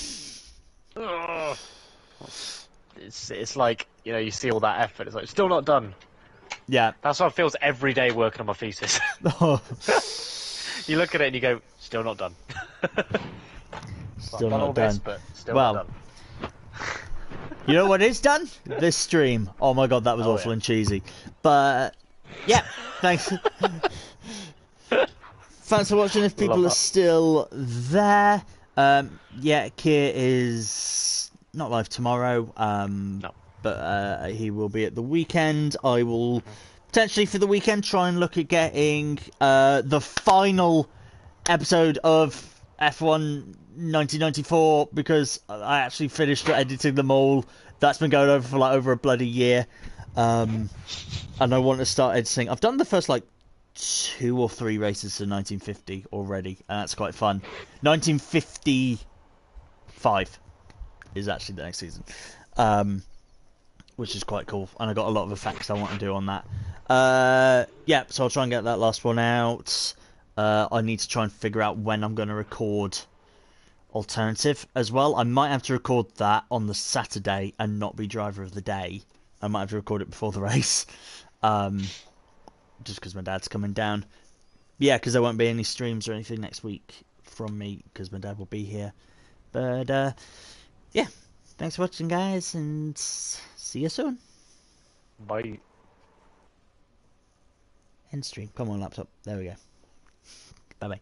It's like, you see all that effort. It's like still not done. Yeah. That's how it feels every day working on my thesis. You look at it and you go, still not done. Still not not done. This, but still not done. You know what is done? This stream. Oh my god, that was awful and cheesy. But yeah, thanks. Thanks for watching. If people are still there, Keir is not live tomorrow. No. but he will be at the weekend. I will potentially for the weekend try and look at getting the final episode of F1 1994 because I actually finished editing them all. That's been going over for like over a bloody year, and I want to start editing. I've done the first like 2 or 3 races to 1950 already, and that's quite fun. 1955 is actually the next season, which is quite cool, and I got a lot of effects I want to do on that. Yeah, so I'll try and get that last one out. I need to try and figure out when I'm going to record Alternative as well. I might have to record that on the Saturday and not be driver of the day. I might have to record it before the race, just because my dad's coming down. Yeah, because there won't be any streams or anything next week from me because my dad will be here. But yeah, thanks for watching, guys, and see you soon. Bye. End stream. Come on, laptop. There we go. Bye bye.